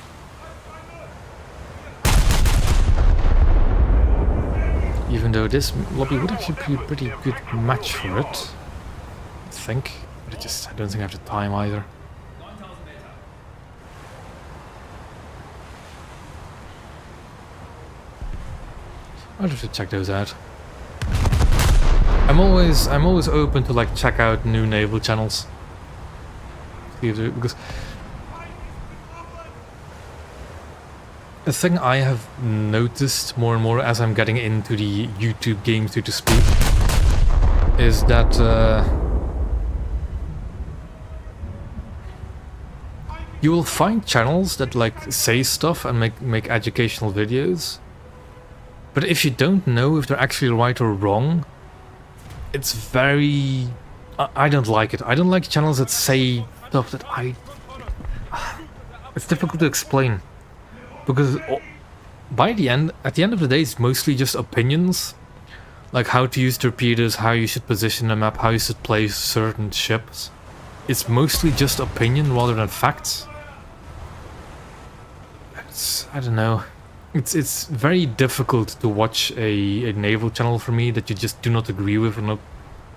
Even though this lobby would actually be a pretty good match for it, I think. But I don't think I have the time either. I'll have to check those out. I'm always open to like check out new naval channels. Because the thing I have noticed more and more as I'm getting into the YouTube game, so to speak, is that you will find channels that like say stuff and make educational videos, but if you don't know if they're actually right or wrong, it's very... I don't like it. I don't like channels that say stuff that it's difficult to explain. Because at the end of the day, it's mostly just opinions. Like how to use torpedoes, how you should position a map, how you should place certain ships. It's mostly just opinion rather than facts. I don't know. It's very difficult to watch a naval channel for me that you just do not agree with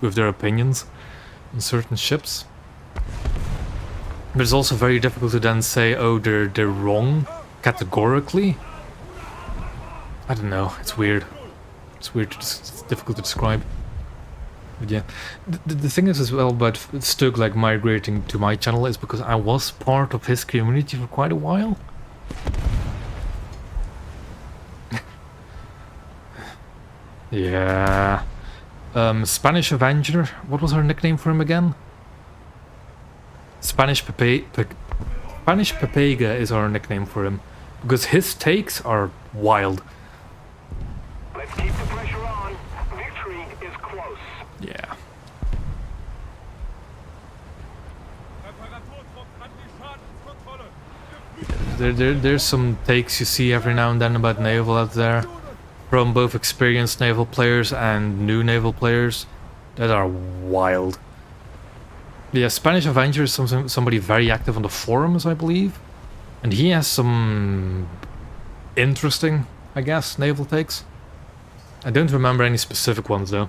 their opinions on certain ships. But it's also very difficult to then say, oh, they're wrong categorically. I don't know. It's weird. It's weird. It's difficult to describe. But yeah, the thing is as well about Stug like migrating to my channel is because I was part of his community for quite a while. Yeah. Spanish Avenger, what was her nickname for him again? Spanish Pepega is our nickname for him. Because his takes are wild. Let's keep the pressure on. Victory is close. Yeah. There's some takes you see every now and then about naval out there. From both experienced naval players and new naval players. That are wild. Yeah, Spanish Avenger is somebody very active on the forums, I believe. And he has some interesting, I guess, naval takes. I don't remember any specific ones though.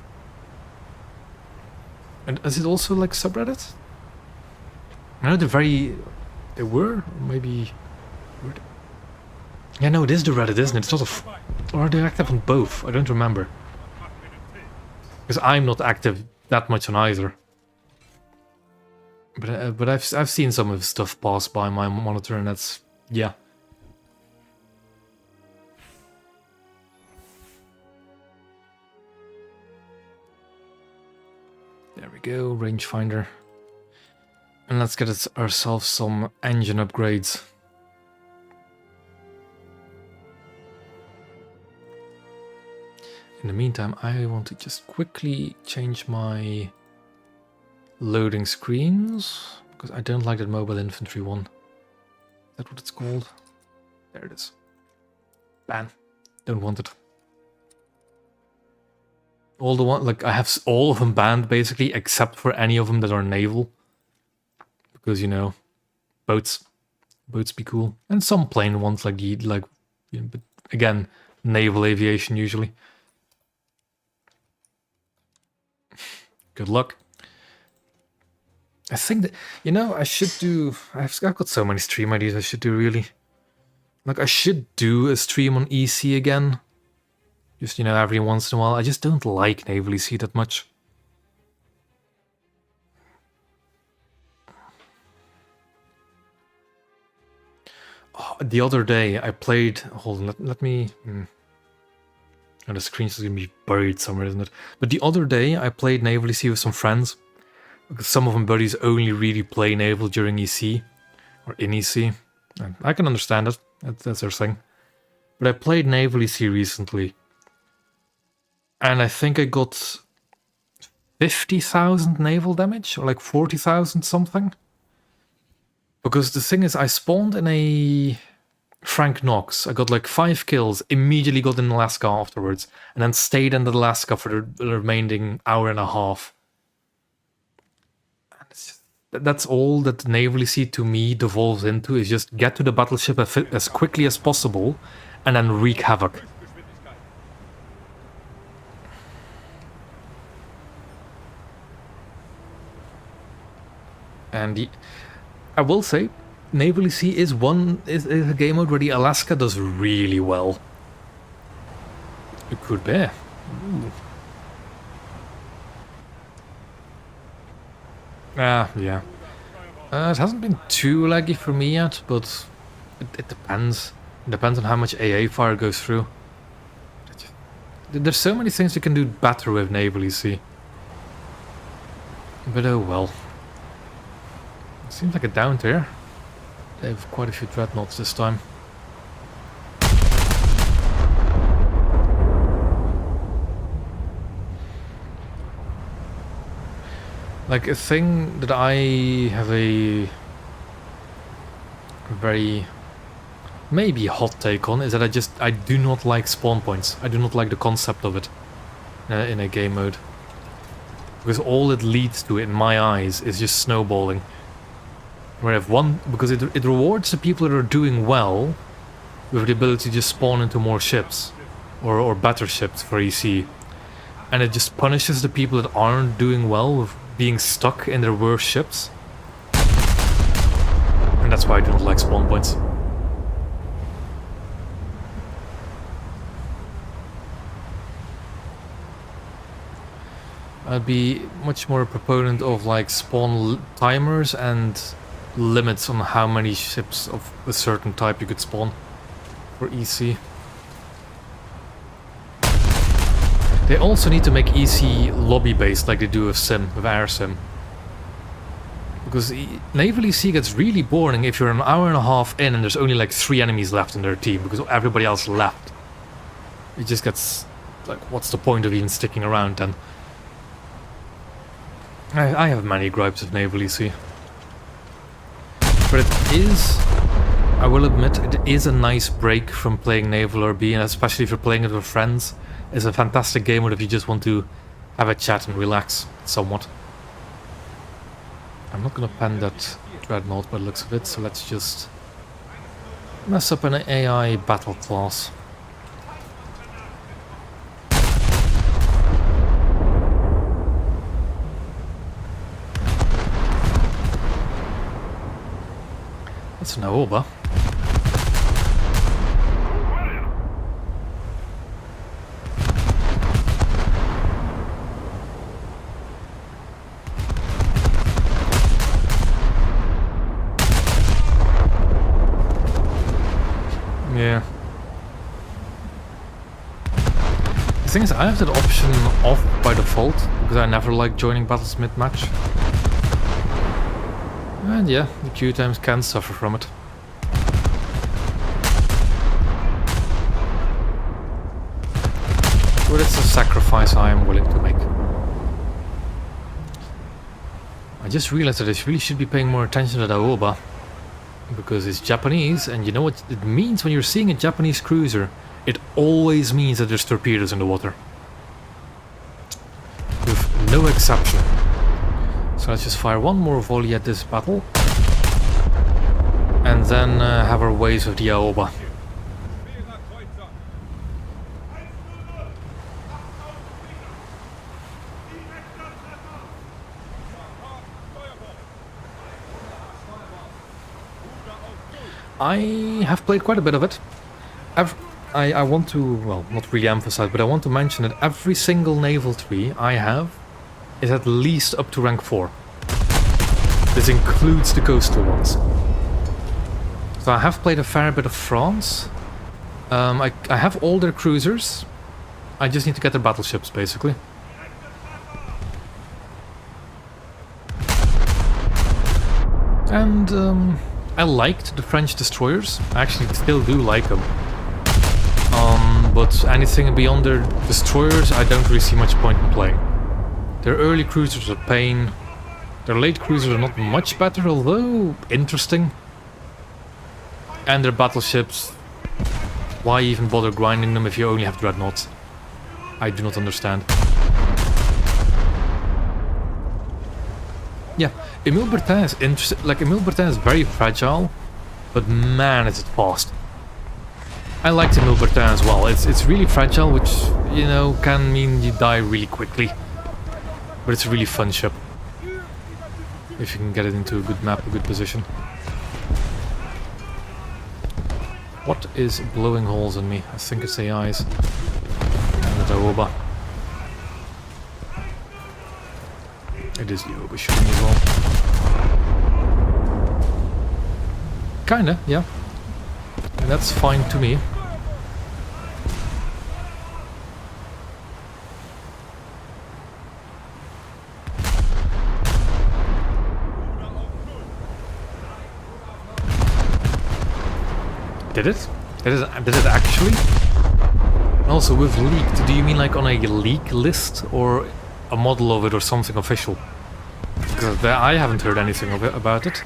And is it also like subreddit? I know they were, maybe... Yeah, no, it is the Reddit, isn't it? It's not a... Or are they active on both? I don't remember. Because I'm not active that much on either. But I've seen some of the stuff pass by my monitor, and that's... yeah. There we go, rangefinder. And let's get ourselves some engine upgrades. In the meantime, I want to just quickly change my loading screens, because I don't like that mobile infantry one. Is that what it's called? There it is. Ban. Don't want it. All the one, like I have all of them banned basically, except for any of them that are naval. Because, you know, boats be cool. And some plain ones like you know, but again, naval aviation usually. Good luck. I think that, you know, I should do... I've got so many stream ideas I should do, really. Like, I should do a stream on EC again. Just, you know, every once in a while. I just don't like Naval EC that much. Oh, the other day, I played... Hold on, let me... And the screen's going to be buried somewhere, isn't it? But the other day, I played Naval EC with some friends. Because some of my buddies only really play Naval during EC. Or in EC. And I can understand it. That's their thing. But I played Naval EC recently. And I think I got 50,000 naval damage. Or like 40,000 something. Because the thing is, I spawned in a... Frank Knox. I got like 5 kills, immediately got in Alaska afterwards, and then stayed in Alaska for the remaining hour and a half. And it's just, that's all that Naval EC to me devolves into, is just get to the battleship as quickly as possible, and then wreak havoc. And I will say, Naval EC is a game mode where the Alaska does really well. It could be. Ooh. Ah, yeah. It hasn't been too laggy for me yet, but it depends. It depends on how much AA fire goes through. There's so many things you can do better with Naval EC. But oh well. Seems like a down tier. They have quite a few dreadnoughts this time. Like, a thing that I have a very maybe hot take on is that I do not like spawn points. I do not like the concept of it in a game mode. Because all it leads to, in my eyes, is just snowballing. Where if one, because it rewards the people that are doing well with the ability to just spawn into more ships or better ships for EC, and it just punishes the people that aren't doing well with being stuck in their worst ships. And that's why I don't like spawn points. I'd be much more a proponent of like spawn timers and limits on how many ships of a certain type you could spawn for EC. They also need to make EC lobby-based like they do with Sim, with Air Sim. Because Naval EC gets really boring if you're an hour and a half in and there's only like 3 enemies left in their team because everybody else left. It just gets like, what's the point of even sticking around then? I have many gripes with Naval EC. But it is, I will admit, it is a nice break from playing Naval RB, and especially if you're playing it with friends. It's a fantastic game if you just want to have a chat and relax somewhat. I'm not gonna pen that Dreadnought by the looks of it, so let's just mess up an AI battle class. That's an Aoba. Yeah. The thing is, I have that option off by default, because I never like joining battles mid-match. And yeah, the queue times can suffer from it. But it's a sacrifice I am willing to make. I just realized that I really should be paying more attention to the Aoba. Because it's Japanese, and you know what it means when you're seeing a Japanese cruiser? It always means that there's torpedoes in the water. With no exception. So let's just fire one more volley at this battle. And then have our ways with the Aoba. I have played quite a bit of it. I want to, well, not really emphasize, but I want to mention that every single naval tree I have is at least up to rank 4. This includes the coastal ones. So I have played a fair bit of France. I have all their cruisers. I just need to get their battleships, basically. And I liked the French destroyers. I actually still do like them. But anything beyond their destroyers, I don't really see much point in playing. Their early cruisers are pain. Their late cruisers are not much better, although interesting. And their battleships, why even bother grinding them if you only have dreadnoughts? I do not understand. Yeah, Emile Bertin is interesting. Like, Emile Bertin is very fragile, but man, is it fast. I liked Emile Bertin as well. It's really fragile, which, you know, can mean you die really quickly. But it's a really fun ship. If you can get it into a good map, a good position. What is blowing holes in me? I think it's AIs. And the Aoba. It is the Aoba shooting as well. Kinda, yeah. And that's fine to me. Did it? Did it actually? Also, with leaked, do you mean like on a leak list or a model of it or something official? Because I haven't heard anything of it, about it.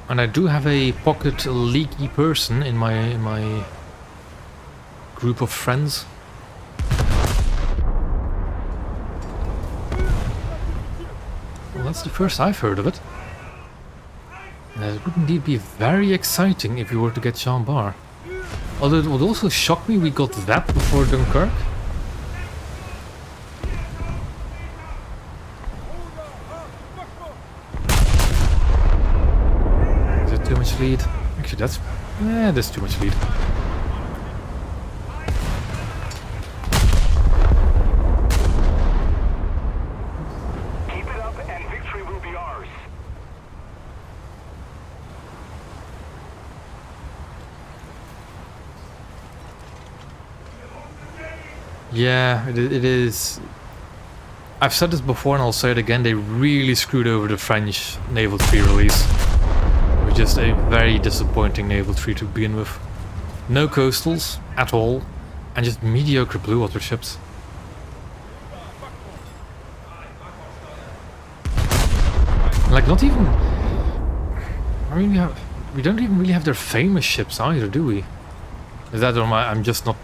And I do have a pocket leaky person in my group of friends. Well, that's the first I've heard of it. And it would indeed be very exciting if we were to get Jean Bar. Although it would also shock me we got that before Dunkirk. Is it too much lead? Actually, that's... yeah, there's too much lead. Yeah, it is. I've said this before and I'll say it again, they really screwed over the French naval tree release. It was just a very disappointing naval tree to begin with. No coastals at all, and just mediocre blue water ships. Like, not even... I mean, we don't even really have their famous ships either, do we? Is that, or I'm just not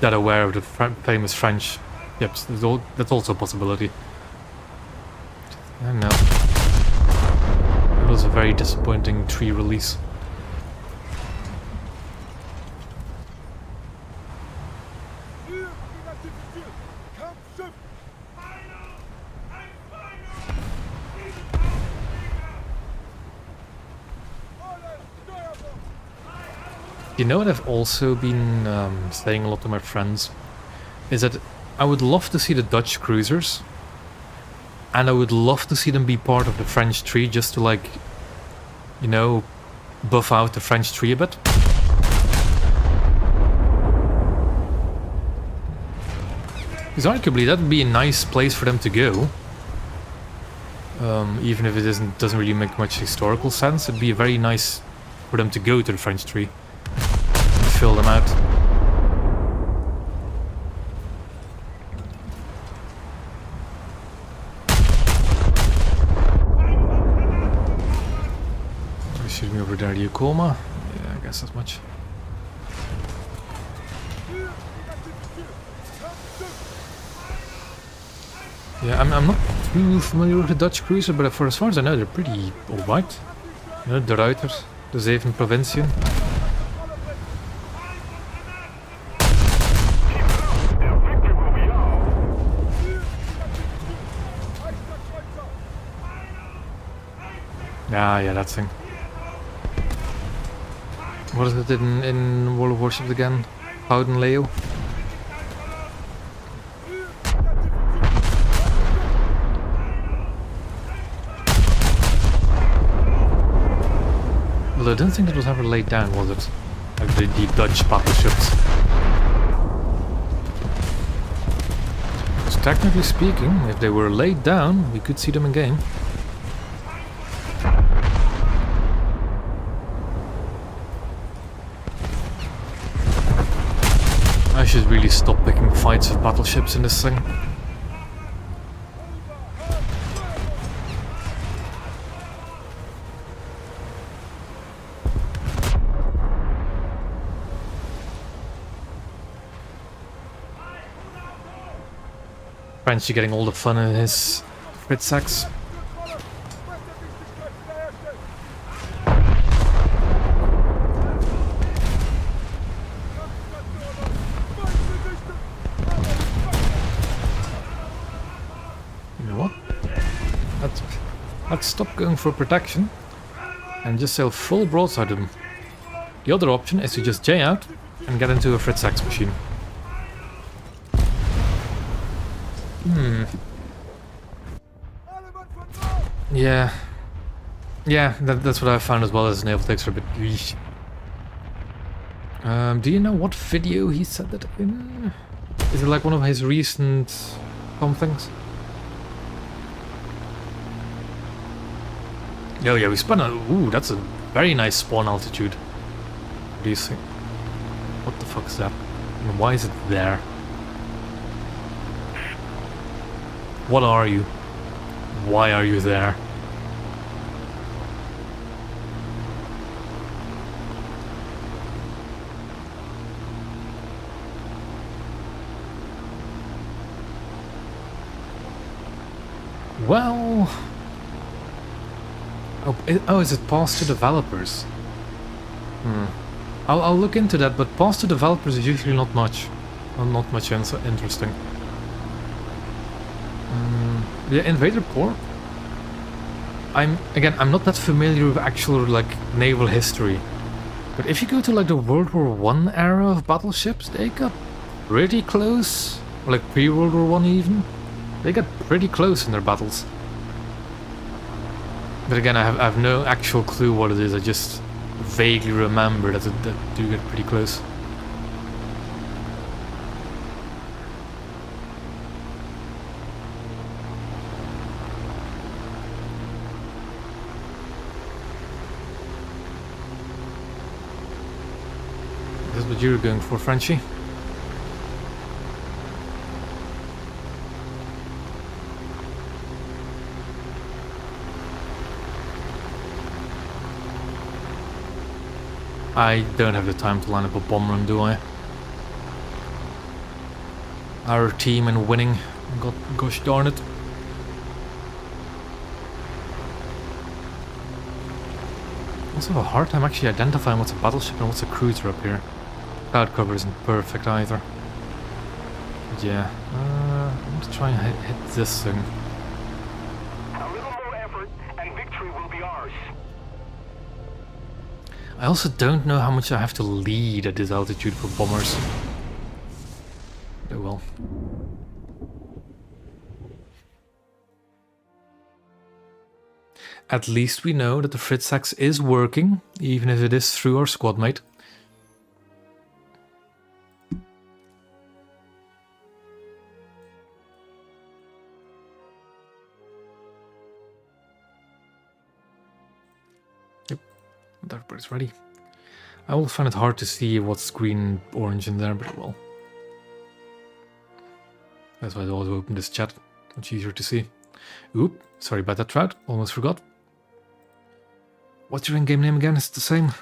that aware of the famous French ships? That's also a possibility. I don't know. It was a very disappointing tree release. You know what I've also been saying a lot to my friends? Is that I would love to see the Dutch cruisers. And I would love to see them be part of the French tree, just to, like, you know, buff out the French tree a bit. Because arguably that would be a nice place for them to go. Even if it doesn't really make much historical sense, it'd be very nice for them to go to the French tree. Fill them out. Shoot me over there, the Yokohama. Yeah, I guess as much. Yeah, I'm not too familiar with the Dutch cruiser, but for as far as I know, they're pretty alright. You know, de Ruiter, de Zeven Provinciën. Yeah, that thing. What is it in World of Warships again? Houden Leo? Although I don't think it was ever laid down, was it? Like the Dutch battleships. So technically speaking, if they were laid down, we could see them in game. I should really stop picking fights with battleships in this thing. Frenchy getting all the fun in his Fritz X. Let's stop going for protection and just sail full broadside of them. The other option is to just J out and get into a Fritz X machine. Yeah. Yeah, that's what I found as well, as naval takes are a bit weak. Do you know what video he said that in? Is it like one of his recent things? Oh yeah, we spun a... Ooh, that's a very nice spawn altitude. What do you think? What the fuck is that? And why is it there? What are you? Why are you there? Well... Oh, is it past to developers? I'll look into that, but past to developers is usually not much. Not much interesting. Yeah, Invader Corps. I'm not that familiar with actual like naval history, but if you go to like the World War I era of battleships, they got pretty close. Like pre-World War I even, they got pretty close in their battles. But again, I have no actual clue what it is. I just vaguely remember that do get pretty close. what you're going for, Frenchie. I don't have the time to line up a bomb run, do I? Our team and winning. God, gosh darn it. I also have a hard time actually identifying what's a battleship and what's a cruiser up here. Cloud cover isn't perfect either. But yeah, I'm going to try and hit this thing. A little more effort, and victory will be ours. I also don't know how much I have to lead at this altitude for bombers. But oh well. At least we know that the Fritz X is working, even if it is through our squad mate. Yep, everybody's ready. I will find it hard to see what's green and orange in there, but well. That's why I always open this chat. Much easier to see. Oop, sorry about that, Trout. Almost forgot. What's your in-game name again? Is it the same?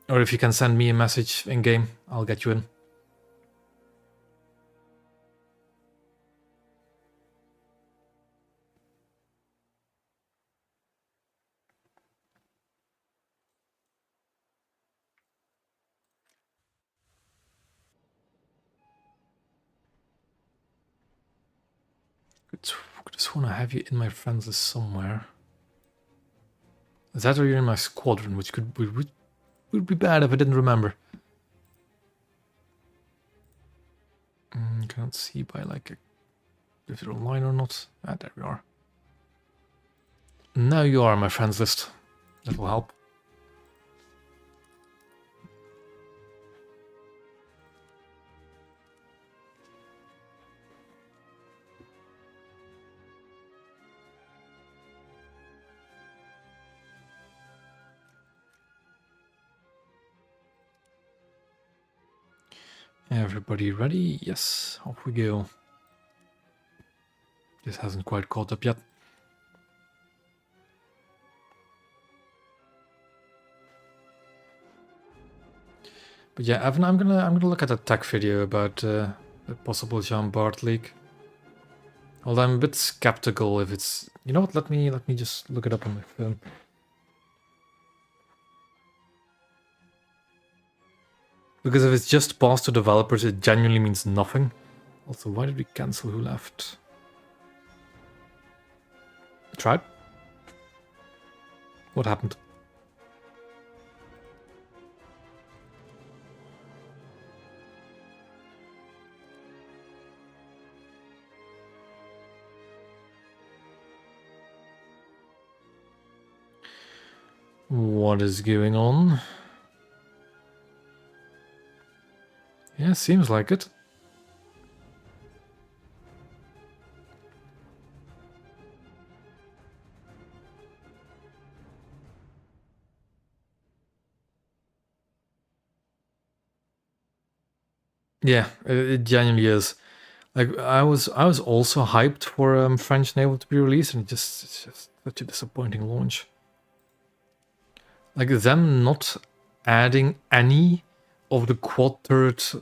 Or if you can send me a message in-game, I'll get you in. I just want to have you in my friends list somewhere. Is that or you're in my squadron, which would be bad if I didn't remember. Can't see by like if you're online or not. Ah, there we are. Now you are on my friends list. That will help. Everybody ready? Yes, off we go. This hasn't quite caught up yet. But yeah, Evan, I'm gonna look at a tech video about the possible Jean Bart leak. Although I'm a bit skeptical if it's, you know what? Let me just look it up on my phone. Because if it's just passed to developers, it genuinely means nothing. Also, why did we cancel who left? Tried? What happened? What is going on? Yeah, seems like it. Yeah, it genuinely is. Like I was also hyped for French Naval to be released, and it's just such a disappointing launch. Like them not adding any of the quad turret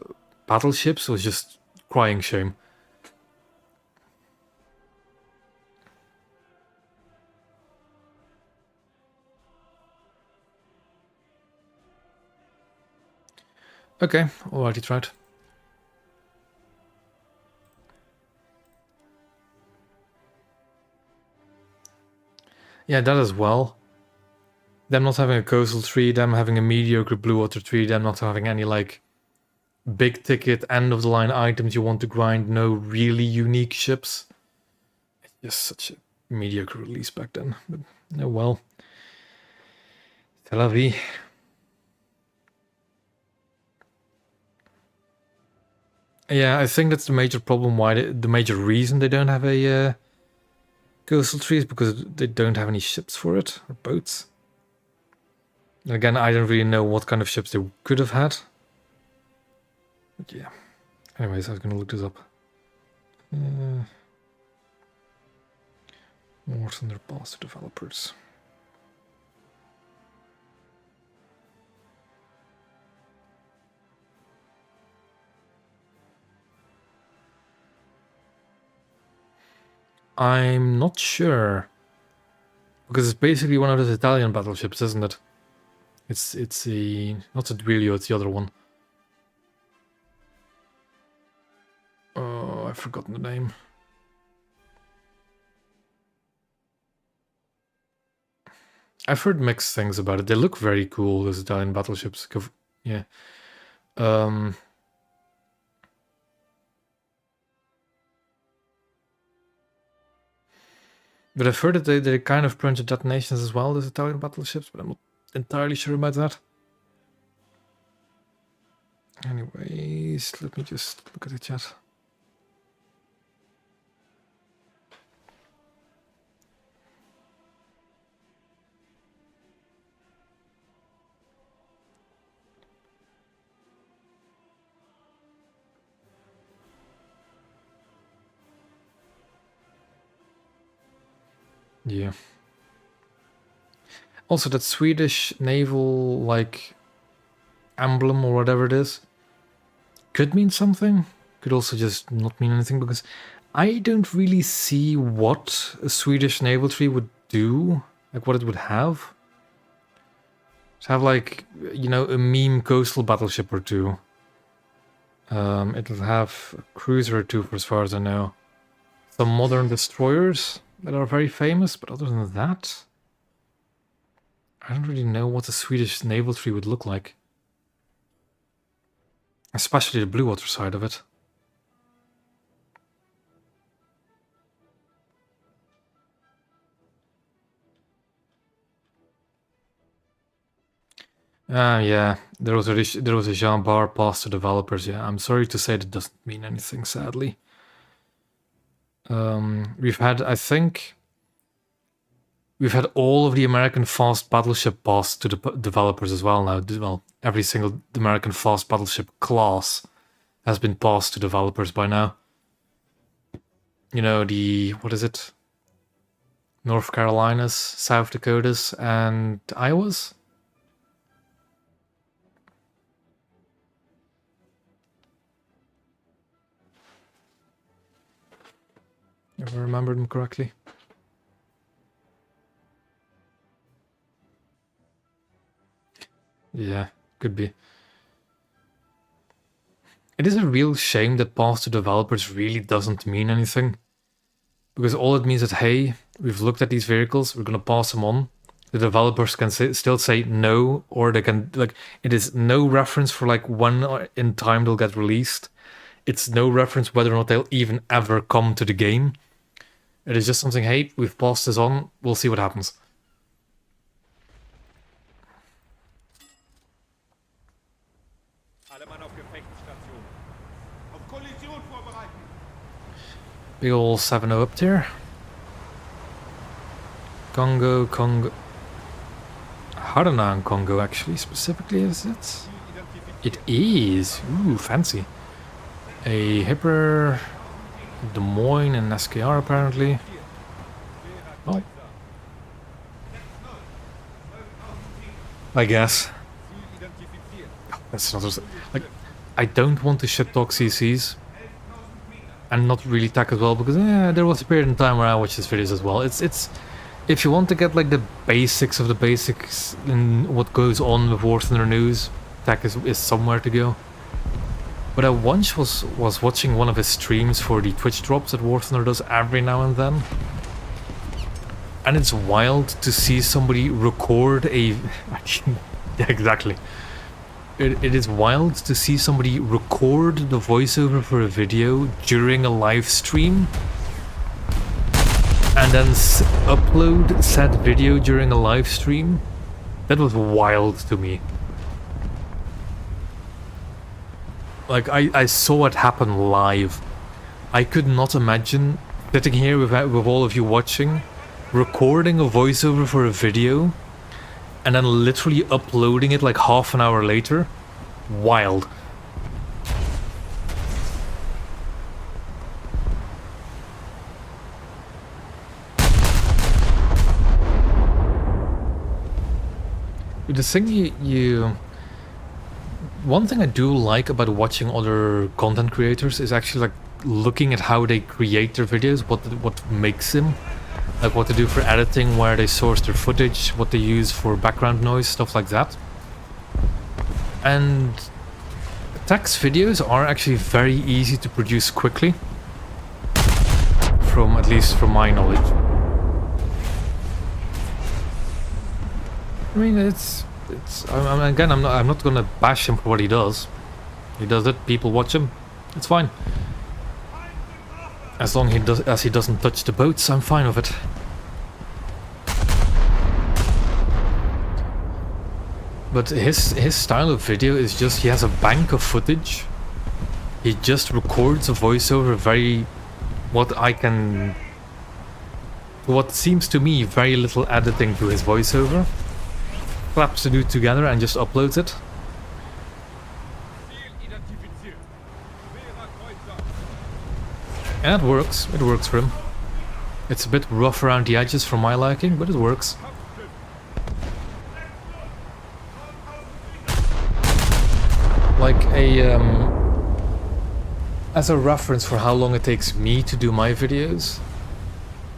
battleships was just crying shame. Okay, alrighty, tried. Yeah, that as well. Them not having a coastal tree, them having a mediocre blue water tree, them not having any like big ticket end of the line items you want to grind, no really unique ships. It's just such a mediocre release back then. But oh well. C'est la vie. Yeah, I think that's the major problem why the major reason they don't have a coastal tree is because they don't have any ships for it, or boats. And again, I don't really know what kind of ships they could have had. But yeah. Anyways, I was going to look this up. More Thunder Pass to developers. I'm not sure. Because it's basically one of those Italian battleships, isn't it? It's a... not a Duilio, it's the other one. Oh, I've forgotten the name. I've heard mixed things about it. They look very cool, those Italian battleships. Yeah. But I've heard that they kind of prone to detonations as well, those Italian battleships, but I'm not entirely sure about that. Anyways, let me just look at the chat. Yeah. Also, that Swedish naval, like, emblem or whatever it is, could mean something. Could also just not mean anything, because I don't really see what a Swedish naval tree would do. Like, what it would have. To have, like, you know, a meme coastal battleship or two. It'll have a cruiser or two, for as far as I know. Some modern destroyers that are very famous, but other than that, I don't really know what a Swedish naval tree would look like. Especially the blue water side of it. Yeah, there was a Jean Bar pass to developers. Yeah, I'm sorry to say that doesn't mean anything, sadly. We've had, I think, we've had all of the American fast battleship pass to the developers as well now. Well, every single American fast battleship class has been passed to developers by now. You know, the, what is it? North Carolinas, South Dakotas, and Iowas? If I remember them correctly. Yeah, could be. It is a real shame that pass to developers really doesn't mean anything. Because all it means is, hey, we've looked at these vehicles, we're gonna pass them on. The developers can still say no, or they can, like, it is no reference for, like, when in time they'll get released. It's no reference whether or not they'll even ever come to the game. It is just something, hey, we've passed this on, we'll see what happens. Big ol' 7-0 up there. Congo. Harana and Congo, actually, specifically, is it? It is. Ooh, fancy. A Hipper, Des Moines, and SKR, apparently. Oh. I guess. That's not... Like, I don't want to shit talk CCs. And not really tech as well, because there was a period in time where I watched these videos as well. It's if you want to get like the basics of the basics in what goes on with War Thunder news, tech is somewhere to go. But I once was watching one of his streams for the Twitch drops that War Thunder does every now and then. And it's wild to see somebody record a... yeah, exactly. It is wild to see somebody record the voiceover for a video during a live stream and then upload said video during a live stream. That was wild to me. Like, I saw it happen live. I could not imagine sitting here with all of you watching, recording a voiceover for a video, and then literally uploading it like half an hour later. Wild. The thing one thing I do like about watching other content creators is actually like looking at how they create their videos, what makes them, like what they do for editing, where they source their footage, what they use for background noise, stuff like that. And text videos are actually very easy to produce quickly, at least from my knowledge. I mean, I'm not gonna bash him for what he does. He does it, people watch him, it's fine. As long as he doesn't touch the boats, I'm fine with it. But his style of video is just, he has a bank of footage. He just records a voiceover, what seems to me very little editing to his voiceover. Claps the dude together and just uploads it. And it works for him. It's a bit rough around the edges for my liking, but it works. Like as a reference for how long it takes me to do my videos.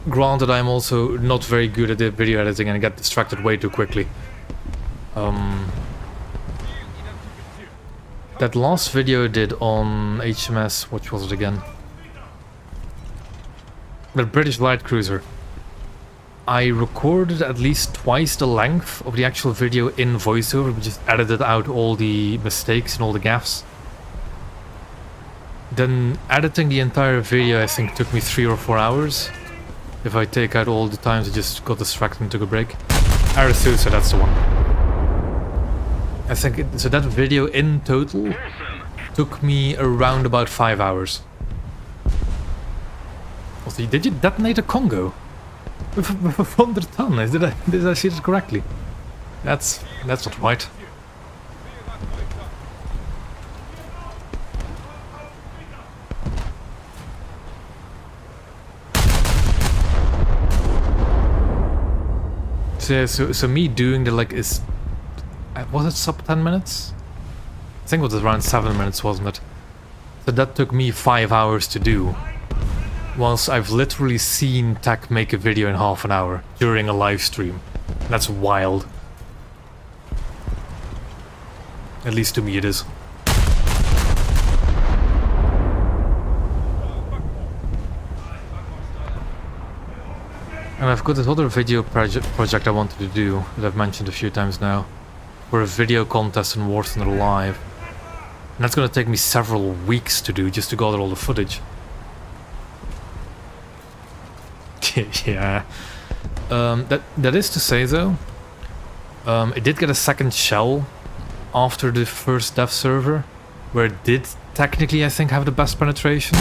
Granted, I'm also not very good at the video editing and I get distracted way too quickly. That last video I did on HMS, what was it again? The British light cruiser. I recorded at least twice the length of the actual video in voiceover, but just edited out all the mistakes and all the gaffes. Then editing the entire video I think took me 3 or 4 hours. If I take out all the times I just got distracted and took a break. Arethusa, that's the one. I think so that video in total took me around about 5 hours. Also, did you detonate a Congo? With 100 tons? Did I see it correctly? That's not right. So me doing the like is... was it sub 10 minutes? I think it was around 7 minutes, wasn't it? So that took me 5 hours to do. Whilst I've literally seen Tech make a video in half an hour during a live stream. That's wild. At least to me it is. And I've got this other video project I wanted to do that I've mentioned a few times now. For a video contest in War Thunder Live. And that's gonna take me several weeks to do just to gather all the footage. Yeah. That is to say though, it did get a second shell after the first dev server, where it did technically I think have the best penetration,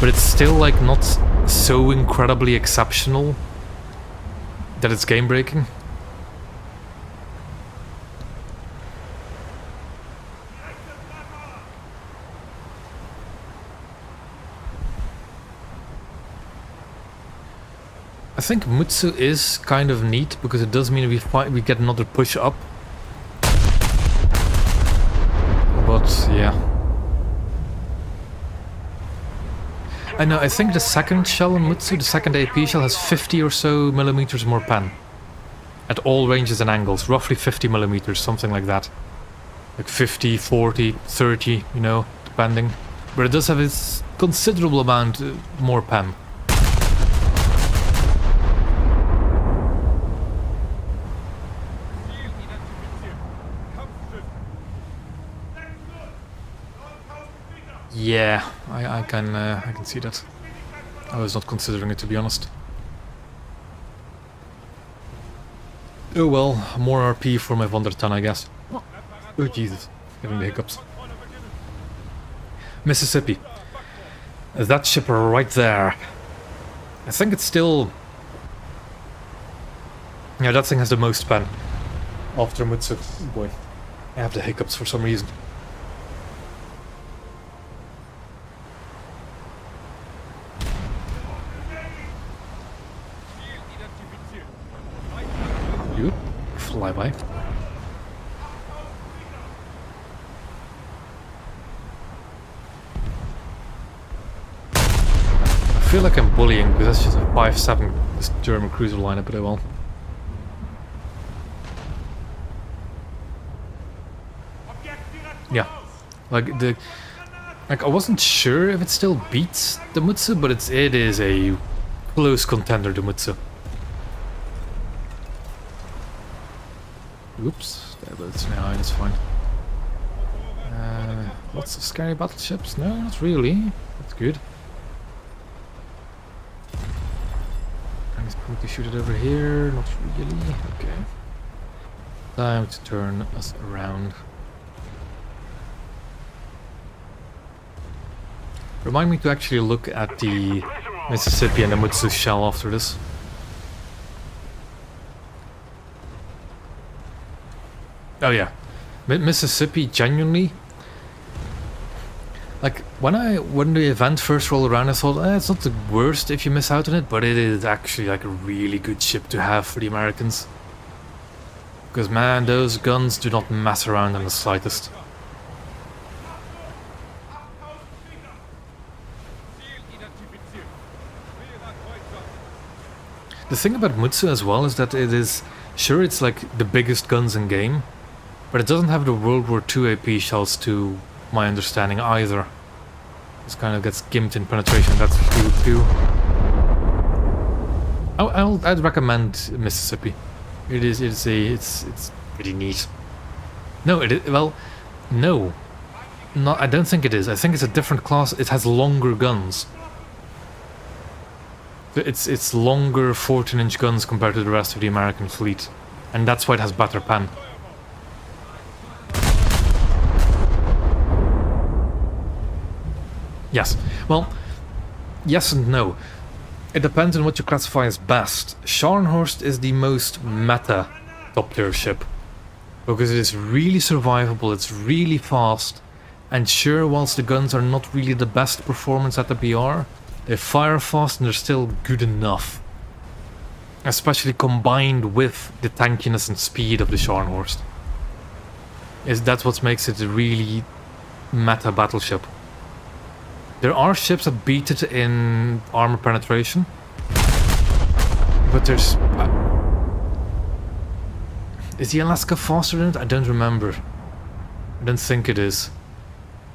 but it's still like not so incredibly exceptional that it's game breaking. I think Mutsu is kind of neat because it does mean we get another push up. But yeah. I know, I think the second shell in Mutsu, the second AP shell, has 50 or so millimeters more pen. At all ranges and angles, roughly 50 millimeters, something like that. Like 50, 40, 30, you know, depending. But it does have its considerable amount more pen. Yeah, I can see that. I was not considering it, to be honest. Oh well, more RP for my Wonderton, I guess. Oh Jesus, getting the hiccups. Mississippi. That ship right there. I think it's still... Yeah, that thing has the most pen. after Mutsu. Boy, I have the hiccups for some reason. You fly by. I feel like I'm bullying because that's just a 5-7 this German cruiser lineup, but oh well. Yeah, like I wasn't sure if it still beats the Mutsu, but it is a close contender to Mutsu. Oops, that's fine. Lots of scary battleships? No, not really. That's good. I'm supposed to shoot it over here. Not really. Okay. Time to turn us around. Remind me to actually look at the Mississippi and the Mutsu shell after this. Oh yeah, Mississippi genuinely. Like when the event first rolled around, I thought it's not the worst if you miss out on it, but it is actually like a really good ship to have for the Americans. Because man, those guns do not mess around in the slightest. The thing about Mutsu as well is that it is, sure it's like the biggest guns in game, but it doesn't have the World War II AP shells to my understanding either. This kind of gets gimped in penetration, that's true too. I'd recommend Mississippi. It's pretty neat. No, no. I don't think it is. I think it's a different class. It has longer guns. It's longer 14-inch guns compared to the rest of the American fleet, and that's why it has better pen. Yes. Well, yes and no. It depends on what you classify as best. Scharnhorst is the most meta top-tier ship, because it is really survivable, it's really fast, and sure, whilst the guns are not really the best performance at the BR, they fire fast and they're still good enough. Especially combined with the tankiness and speed of the Scharnhorst. That's what makes it a really meta battleship. There are ships that beat it in armor penetration, but there's... is the Alaska faster than it? I don't remember. I don't think it is.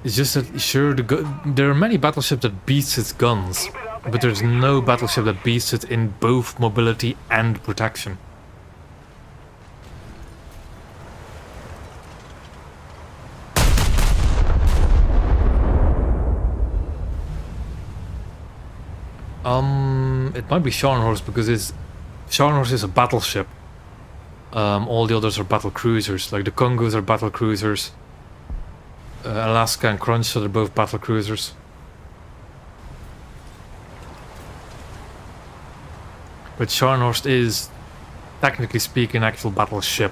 It's just that, sure, there are many battleships that beats its guns, but there's no battleship that beats it in both mobility and protection. It might be Scharnhorst because Scharnhorst is a battleship. All the others are battle cruisers, like the Congos are battle cruisers. Alaska and Crunch, they're both battle cruisers. But Scharnhorst is, technically speaking, an actual battleship.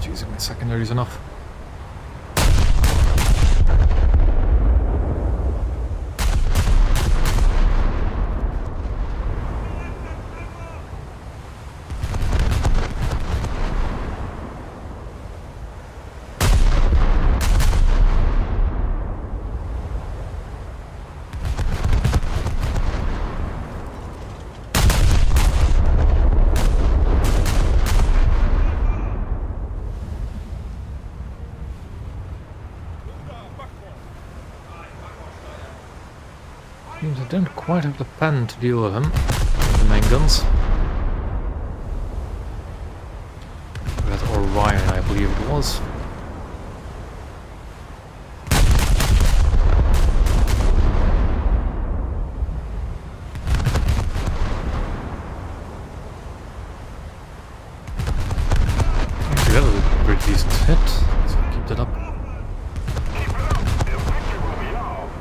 Using my secondaries enough. I don't quite have the pen to deal with him, the main guns. That Orion, I believe it was. decent hit. Let's keep that up. Keep it up, and victory will be ours.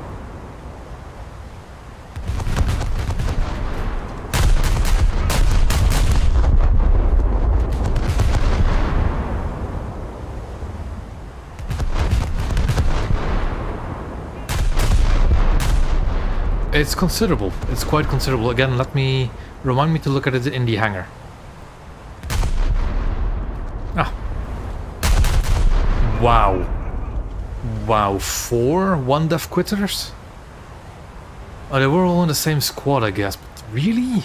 It's considerable. It's quite considerable. Again, remind me to look at it in the hangar. Ah. Wow. Wow, 4 one-death quitters? Oh, they were all in the same squad, I guess. But really?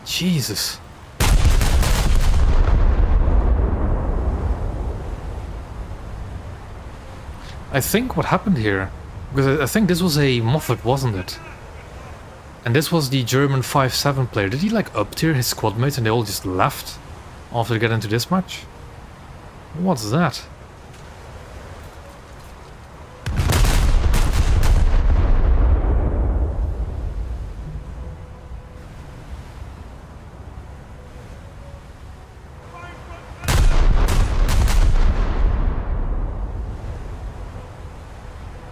Jesus. I think what happened here, because I think this was a Moffat, wasn't it? And this was the German 5-7 player. Did he like up-tier his squad mates and they all just left after they get into this match? What's that?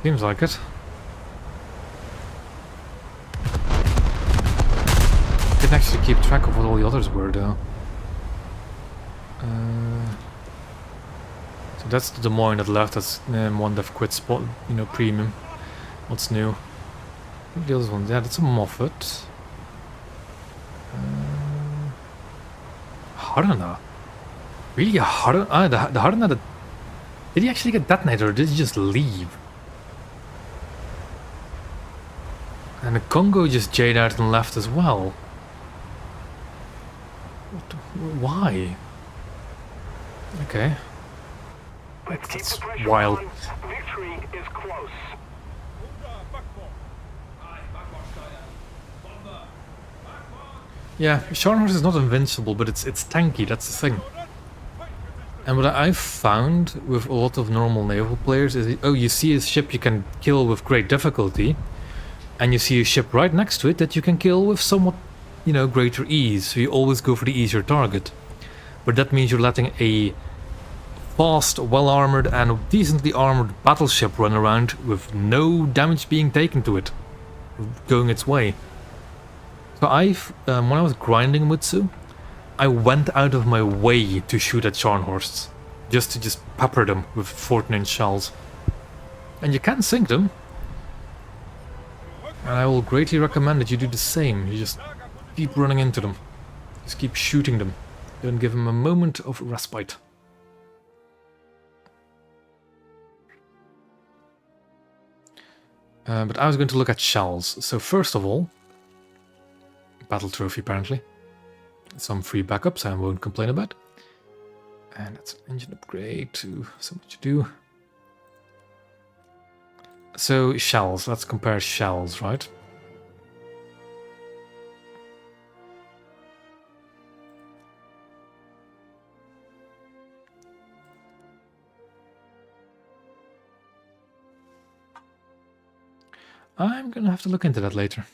Seems like it. Didn't actually keep track of what all the others were, though. So that's the Des Moines that left. That's one that quit spot, you know, premium. What's new? What are the other ones? Yeah, that's a Moffat. Harana. Really, a Harana? Ah, the Harana that. Did he actually get detonated, or did he just leave? And the Congo just Jade out and left as well. Why? Okay. Let's keep the pressure wild. on. Victory is close. Yeah, Scharnhorst is not invincible, but it's tanky, that's the thing. And what I've found with a lot of normal naval players is, oh, you see a ship you can kill with great difficulty, and you see a ship right next to it that you can kill with somewhat, you know, greater ease, so you always go for the easier target. But that means you're letting a fast, well-armored and decently armored battleship run around with no damage being taken to it, going its way. So when I was grinding Mutsu, I went out of my way to shoot at Scharnhorsts, just to pepper them with 14-inch shells. And you can sink them. And I will greatly recommend that you do the same. You just keep running into them. Just keep shooting them. Don't give them a moment of respite. But I was going to look at shells. So first of all, battle trophy apparently. Some free backups I won't complain about. And that's an engine upgrade to so much to do. So shells, let's compare shells, right? I'm gonna have to look into that later.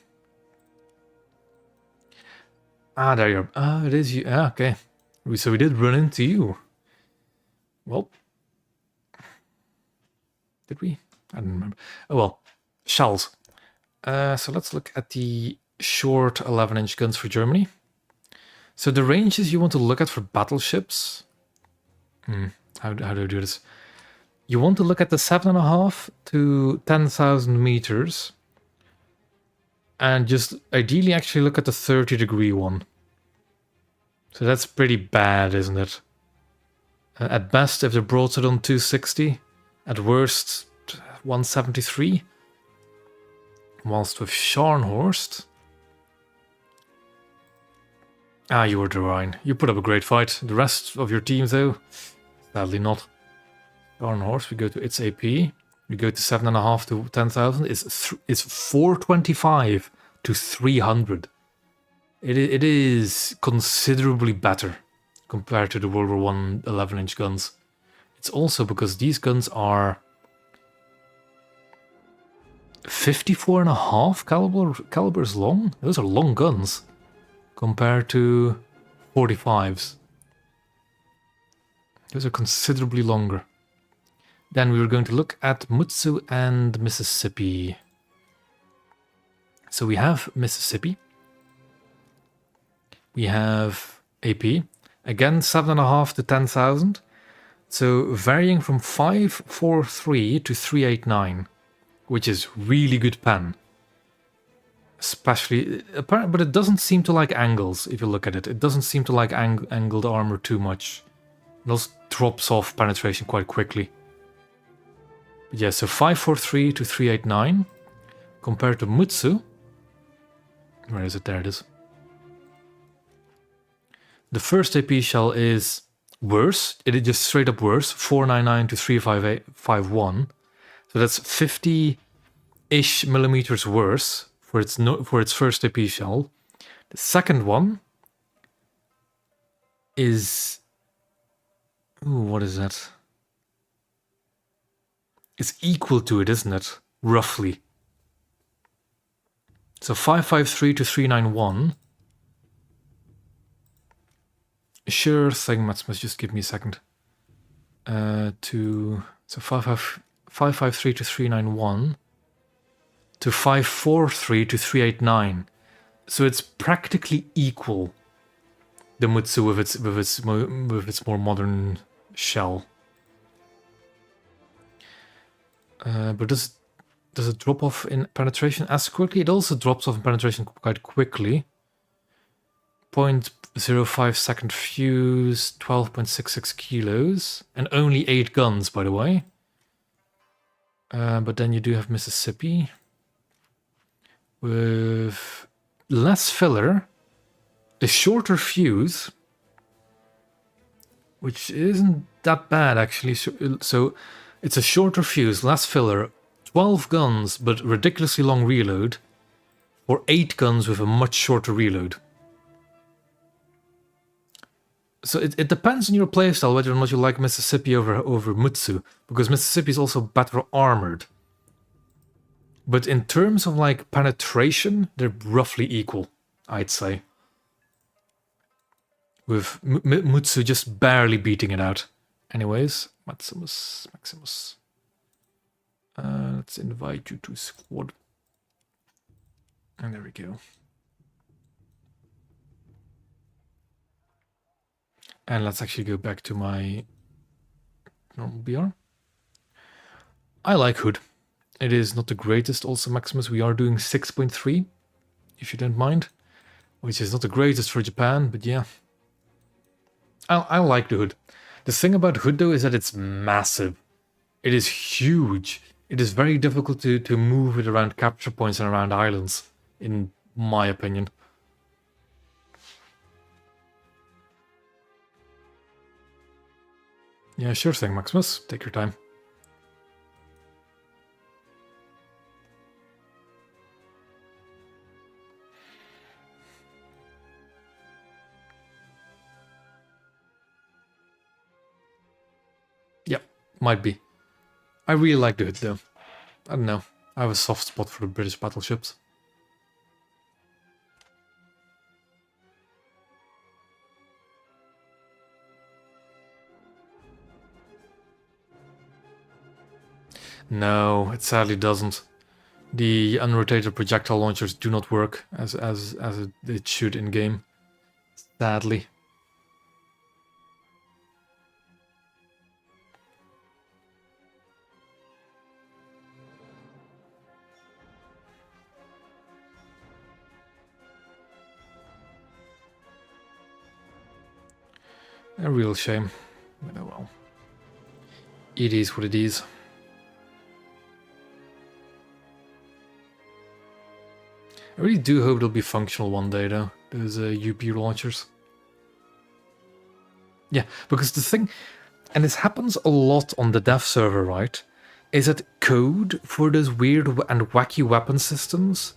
Ah, there you are. Ah, it is you. Ah, okay. So we did run into you. Well, did we? I don't remember. Oh well, shells. So let's look at the short 11-inch guns for Germany. So the ranges you want to look at for battleships. How do I do this? You want to look at the 7.5 to 10,000 meters. And just ideally actually look at the 30-degree one. So that's pretty bad, isn't it? At best, if they're broadside on 260. At worst, 173. Whilst with Scharnhorst... Ah, you were the Rhine. You put up a great fight. The rest of your team, though, sadly not. Scharnhorst, we go to its AP. We go to 7.5 to 10,000. It's 425 to 300. It is considerably better compared to the World War I 11-inch guns. It's also because these guns are 54.5 calibers long. Those are long guns compared to 45s. Those are considerably longer. Then we were going to look at Mutsu and Mississippi. So we have Mississippi. We have AP. Again, 7.5 to 10,000. So varying from 543 to 389, which is really good pen. Especially, but it doesn't seem to like angles if you look at it. It doesn't seem to like angled armor too much. It also drops off penetration quite quickly. But yeah, so 543 to 389 compared to Mutsu. Where is it? There it is. The first AP shell is worse. It is just straight up worse. 499 to 351. So that's 50-ish millimeters worse for its first AP shell. The second one is... Ooh, what is that? It's equal to it, isn't it? Roughly. So 553 to 391. Sure thing, Maximus, just give me a second. So 553 to 391 to 543 to 389. So it's practically equal. The Mutsu with its more modern shell. But does it drop off in penetration as quickly? It also drops off in penetration quite quickly. 0.05 second fuse, 12.66 kilos, and only 8 guns, by the way. But then you do have Mississippi with less filler, a shorter fuse, which isn't that bad actually. So it's a shorter fuse, less filler, 12 guns, but ridiculously long reload, or 8 guns with a much shorter reload. So it depends on your playstyle whether or not you like Mississippi over Mutsu, because Mississippi is also better armored. But in terms of like penetration, they're roughly equal, I'd say. With Mutsu just barely beating it out. Anyways, Maximus. Let's invite you to squad. And there we go. And let's actually go back to my normal BR. I like Hood. It is not the greatest also, Maximus. We are doing 6.3, if you don't mind. Which is not the greatest for Japan, but yeah. I like the Hood. The thing about Hood, though, is that it's massive. It is huge. It is very difficult to move it around capture points and around islands, in my opinion. Yeah, sure thing, Maximus. Take your time. Yep, might be. I really like the Hood, though. I don't know. I have a soft spot for the British battleships. No, it sadly doesn't. The unrotated projectile launchers do not work as it should in game. Sadly. A real shame. But oh well. It is what it is. I really do hope they'll be functional one day, though, those UP launchers. Yeah, because the thing, and this happens a lot on the dev server, right, is that code for those weird and wacky weapon systems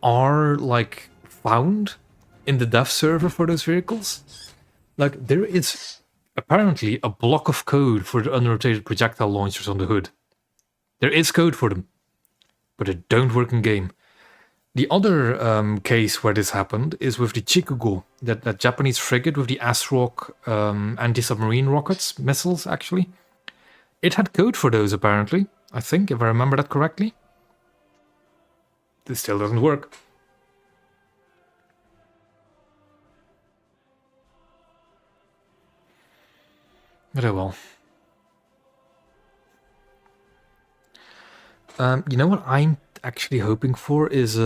are, like, found in the dev server for those vehicles. Like, there is apparently a block of code for the unrotated projectile launchers on the Hood. There is code for them, but they don't work in game. The other case where this happened is with the Chikugo, that Japanese frigate with the ASROC anti-submarine rockets, missiles actually. It had code for those apparently, I think, if I remember that correctly. This still doesn't work. But oh well. You know what I'm actually hoping for is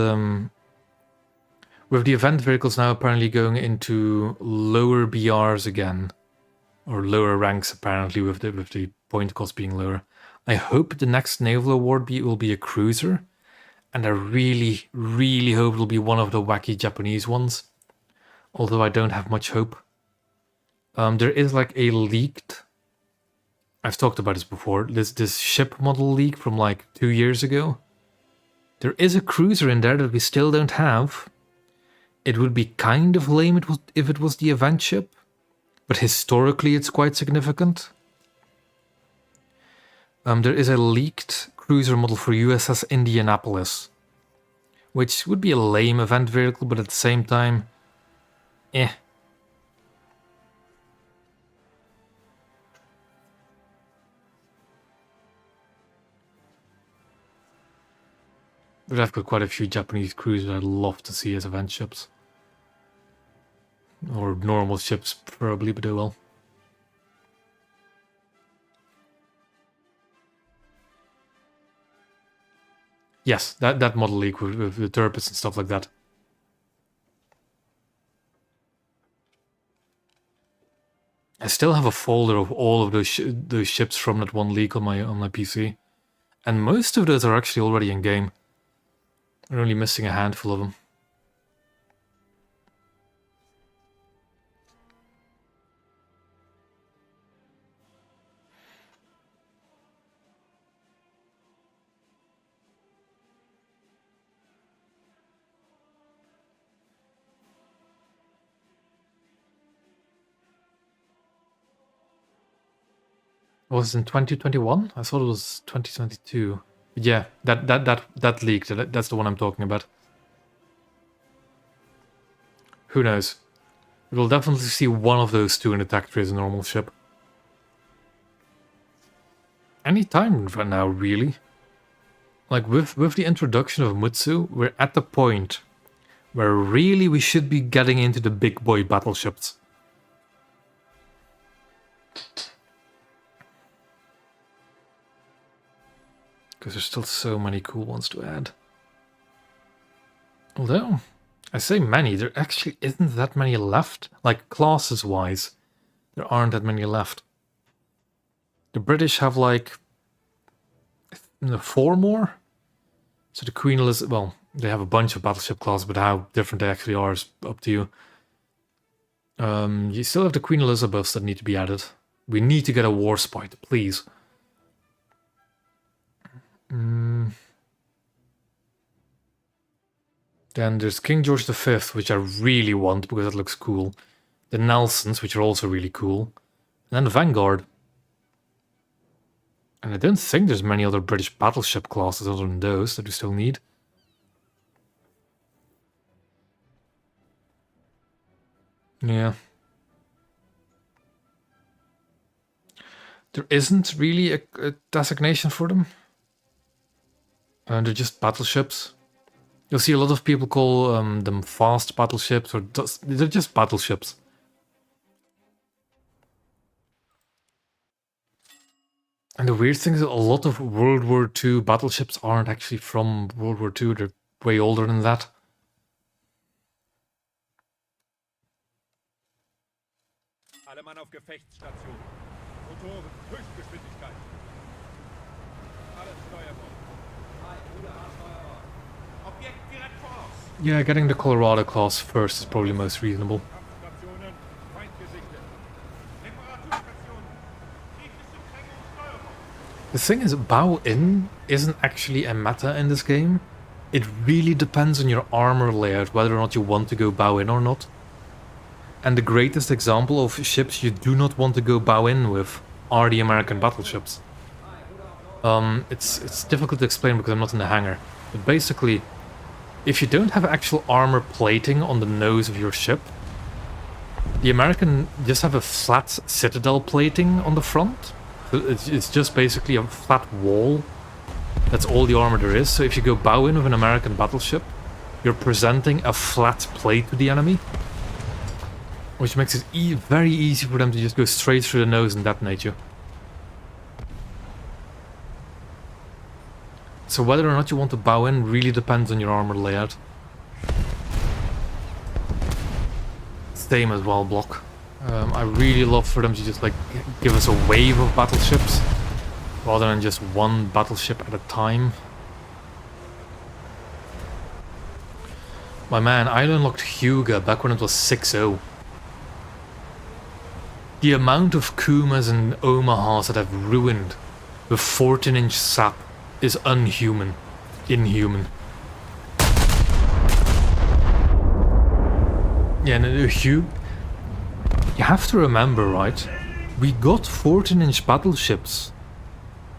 with the event vehicles now apparently going into lower BRs again, or lower ranks apparently with the point cost being lower. I hope the next naval award will be a cruiser, and I really, really hope it'll be one of the wacky Japanese ones. Although I don't have much hope. There is like a leaked. I've talked about this before. This ship model leak from like 2 years ago. There is a cruiser in there that we still don't have. It would be kind of lame if it was the event ship, but historically it's quite significant. There is a leaked cruiser model for USS Indianapolis, which would be a lame event vehicle, but at the same time, eh. But I've got quite a few Japanese cruisers I'd love to see as event ships. Or normal ships, preferably, but oh well. Yes, that model leak with the turrets and stuff like that. I still have a folder of all of those ships from that one leak on my PC. And most of those are actually already in game. We're only missing a handful of them. Was it in 2021? I thought it was 2022. But yeah, that leaked. That's the one I'm talking about. Who knows? We'll definitely see one of those two in attack as a normal ship. Any time right now, really. Like with the introduction of Mutsu, we're at the point where really we should be getting into the big boy battleships. Because there's still so many cool ones to add. Although, I say many, there actually isn't that many left. Like, classes-wise, there aren't that many left. The British have, like, 4 more? So the Queen Elizabeth... Well, they have a bunch of battleship classes, but how different they actually are is up to you. You still have the Queen Elizabeths that need to be added. We need to get a Warspite, please. Then there's King George V, which I really want because it looks cool. The Nelsons, which are also really cool. And then the Vanguard. And I don't think there's many other British battleship classes other than those that we still need. Yeah. There isn't really a designation for them. They're just battleships. You'll see a lot of people call them fast battleships, or they're just battleships. And the weird thing is that a lot of World War II battleships aren't actually from World War II, they're way older than that. Alle Mann auf Gefechtsstation. Motoren, Höchstgeschwindigkeit. Alles Steuerbord. Objekt direkt voraus. Yeah, getting the Colorado class first is probably most reasonable. Kampfstationen, Feind gesichtet. Reparaturstation. Kritische Trennung, Steuerbord. The thing is, bow-in isn't actually a meta in this game. It really depends on your armor layout, whether or not you want to go bow-in or not. And the greatest example of ships you do not want to go bow-in with are the American battleships. It's difficult to explain because I'm not in the hangar. But basically, if you don't have actual armor plating on the nose of your ship, the American just have a flat citadel plating on the front. So it's just basically a flat wall. That's all the armor there is. So if you go bow in with an American battleship, you're presenting a flat plate to the enemy, which makes it very easy for them to just go straight through the nose and detonate you. So whether or not you want to bow in really depends on your armor layout. Same as well block. I really love for them to just like give us a wave of battleships rather than just one battleship at a time. My man, I unlocked Hyuga back when it was 6.0. The amount of Kumas and Omahas that I've ruined with 14-inch sap is inhuman. Yeah, and you have to remember, right? We got 14-inch battleships.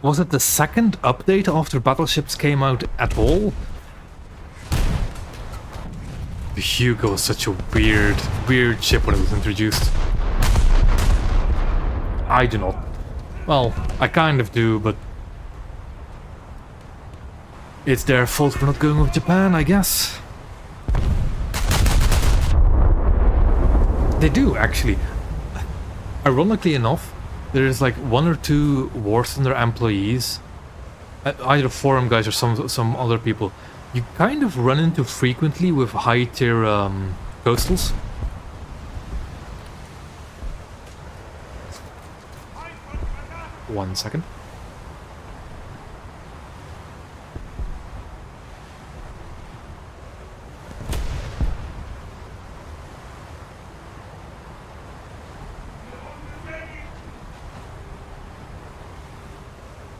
Was it the second update after battleships came out at all? The Hyuga was such a weird ship when it was introduced. I do not. Well, I kind of do, but it's their fault for not going with Japan, I guess. They do, actually. Ironically enough, there's like 1 or 2 War Thunder employees, either forum guys or some other people, you kind of run into frequently with high tier coastals. One second.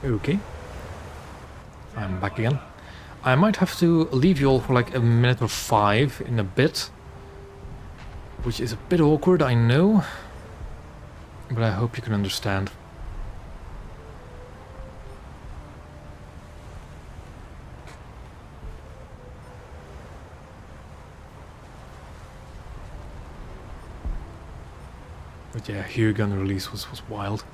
Okay. I'm back again. I might have to leave you all for like a minute or 5 in a bit. Which is a bit awkward, I know. But I hope you can understand. But yeah, Hyuga release was wild.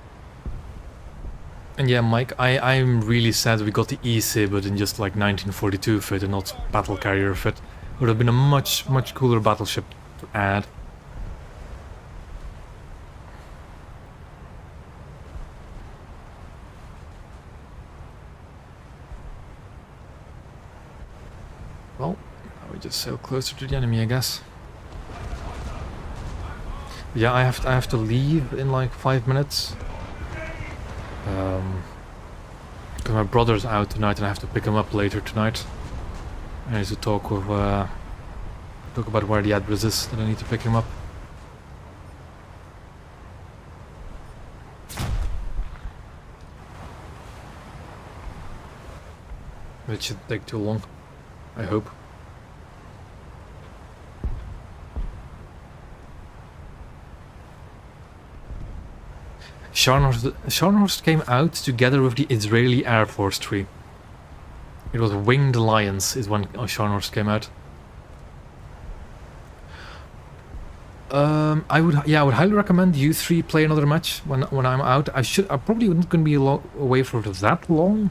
And yeah, Mike, I'm really sad we got the EC, but in just like 1942 fit and not battle carrier fit. Would have been a much cooler battleship to add. Well, now we just sail closer to the enemy, I guess. Yeah, I have to leave in like 5 minutes. Because my brother's out tonight and I have to pick him up later tonight. I need to talk with talk about where the address is that I need to pick him up. It shouldn't take too long, I hope. Scharnhorst came out together with the Israeli Air Force tree. It was Winged Lions is when Scharnhorst came out. I would highly recommend you 3 play another match when I'm out. I probably not going to be away for that long,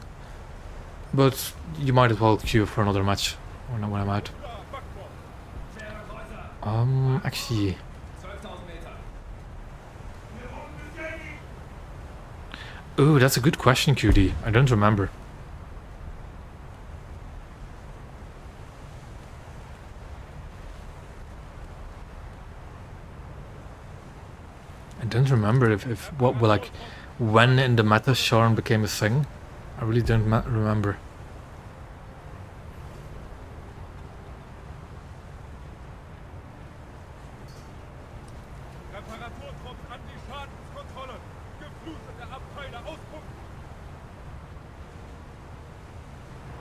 but you might as well queue for another match when I'm out. Actually. Oh, that's a good question, QD. I don't remember. I don't remember if what like when in the meta Sharn became a thing. I really don't remember.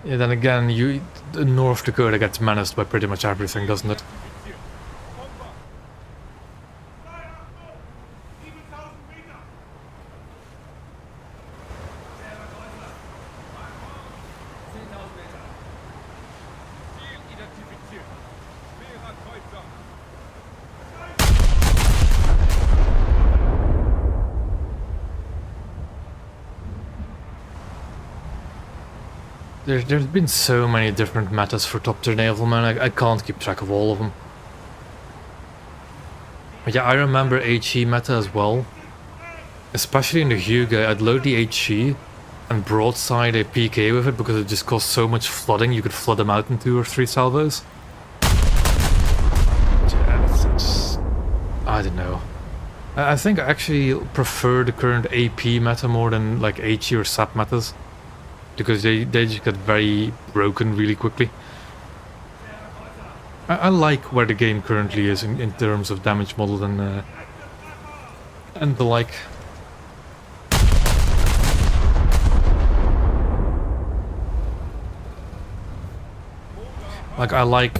Yeah, then again, North Dakota gets menaced by pretty much everything, doesn't it? There's been so many different metas for top tier navalman, I can't keep track of all of them. But yeah, I remember HE meta as well. Especially in the Hyuga, I'd load the HE and broadside a PK with it because it just cost so much flooding, you could flood them out in 2 or 3 salvos. Yeah, it's I don't know. I think I actually prefer the current AP meta more than like HE or SAP metas. Because they just get very broken really quickly. I like where the game currently is in terms of damage model and the like. Like I like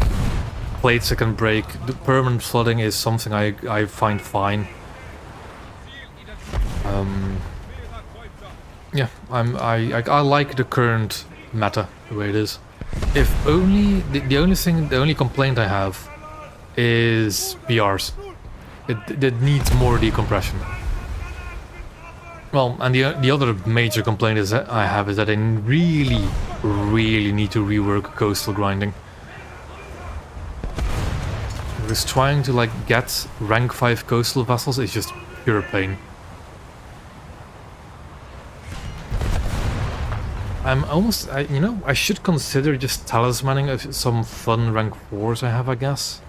plates that can break. The permanent flooding is something I find fine. Yeah, I like the current meta the way it is. If only the only complaint I have is PRs. It needs more decompression. Well, and the other major complaint is that I have is that I really need to rework coastal grinding. Because trying to like get rank 5 coastal vessels is just pure pain. I'm almost, you know, I should consider just talismaning of some fun rank 4s I have, I guess.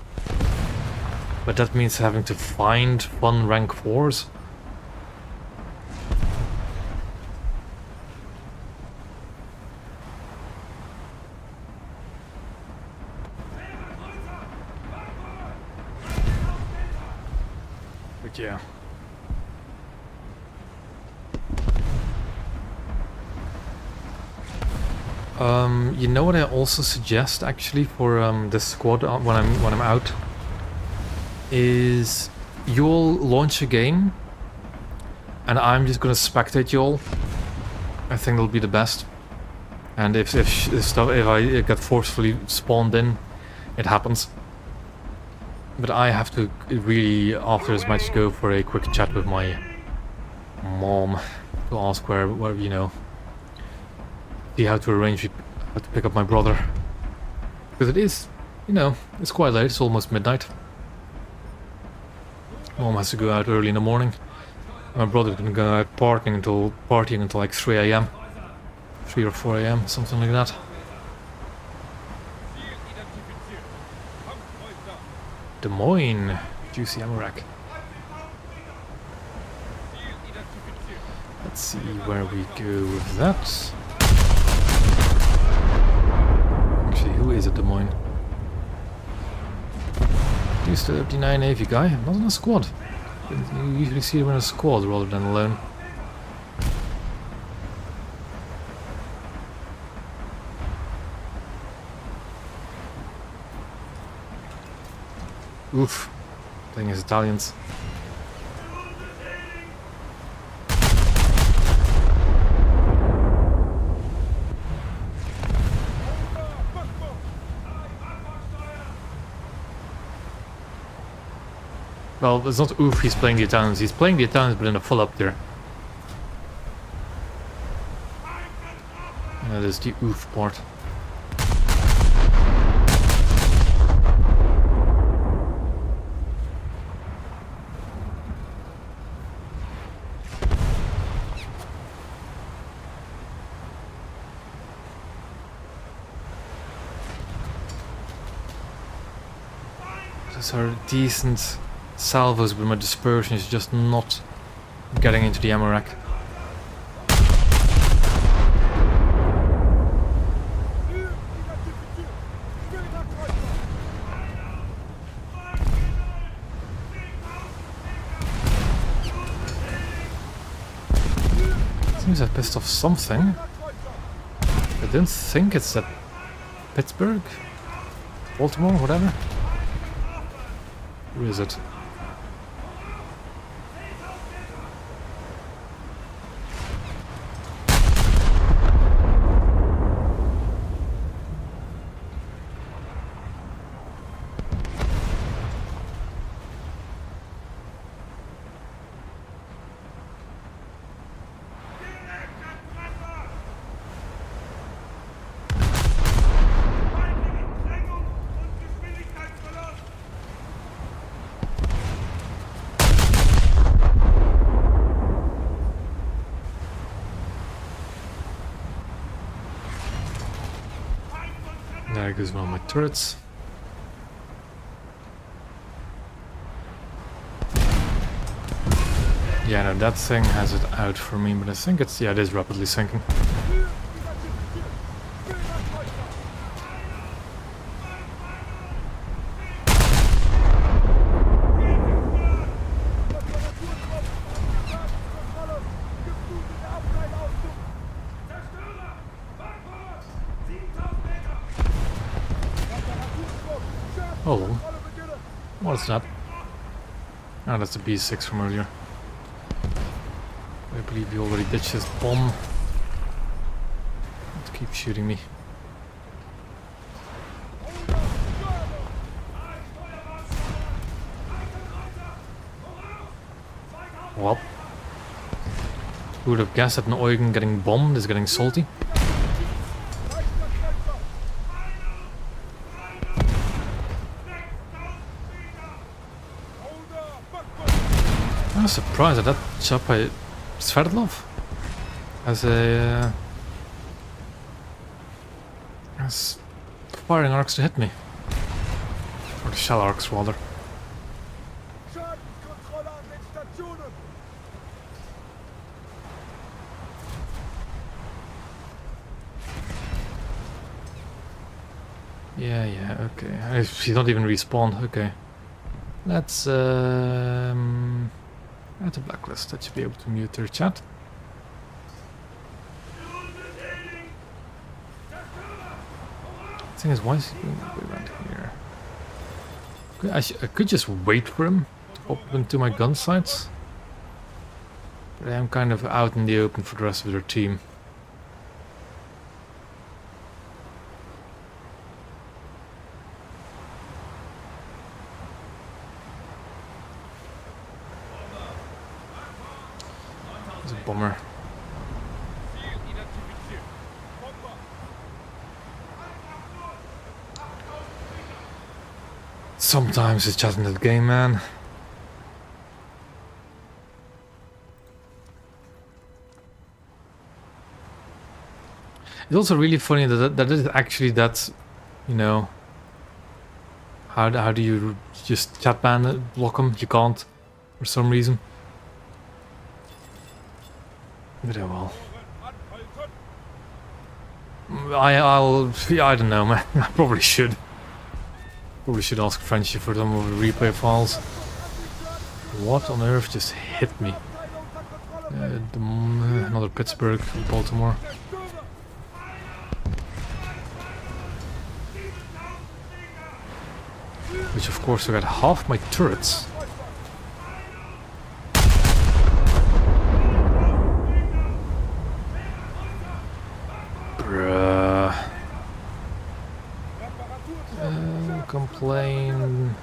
But that means having to find fun rank 4s. But yeah. You know what I also suggest actually for this squad when I'm out is you'll launch a game and I'm just gonna spectate you all. I think that'll be the best. And if I get forcefully spawned in, it happens. But I have to really after this match go for a quick chat with my mom to ask where you know. See how to arrange how to pick up my brother. Because it is, you know, it's quite late, it's almost midnight. Mom has to go out early in the morning. My brother's gonna go out partying until like 3 AM. 3 or 4 AM, something like that. Des Moines, juicy ammo rack. Let's see where we go with that. Actually, who is it, Des Moines? Used to 59 Navy guy, not in a squad. You usually see him in a squad rather than alone. Oof, playing as Italians. Well, it's not oof he's playing the Italians, he's playing the Italians but in a full up there. And that is the oof part. Those are decent salvos, but my dispersion is just not getting into the ammo rack. Seems I pissed off something. I don't think it's at Pittsburgh, Baltimore, whatever. Where is it? goes one of my turrets. Yeah, no, that thing has it out for me, but I think it's, yeah, it is rapidly sinking. Oh, what is that? Oh, that's the B6 from earlier. I believe he already ditched his bomb. Don't keep shooting me. Well, who would have guessed that an Eugen getting bombed is getting salty? I was surprised at that shot by Sverdlov as a as firing arcs to hit me, or the shell arcs rather. Yeah, okay. He's not even respawned. Okay, let's add a blacklist. That should be able to mute their chat. The thing is, why is he going all the way around here? I could just wait for him to pop up into my gun sights, but I am kind of out in the open for the rest of their team. It's a bummer. Sometimes it's just in the game, man. It's also really funny that is actually that, you know. How do you just chat ban block them? You can't, for some reason. But oh well. I don't know, man. I probably should. Probably should ask Frenchie for some of the replay files. What on earth just hit me? Another Pittsburgh, Baltimore. Which of course I got half my turrets. Bruh. Complain.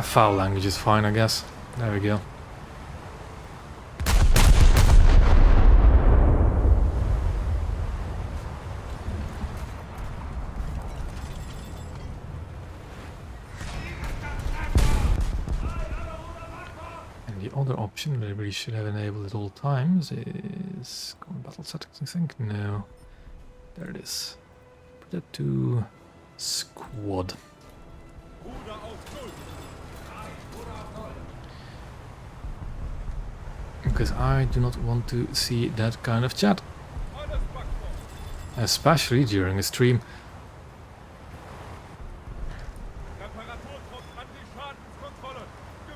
Foul language is fine, I guess. There we go. And the other option that I really should have enabled at all times is common battle settings, I think. No. There it is. Put that to squad. Because I do not want to see that kind of chat. Especially during a stream.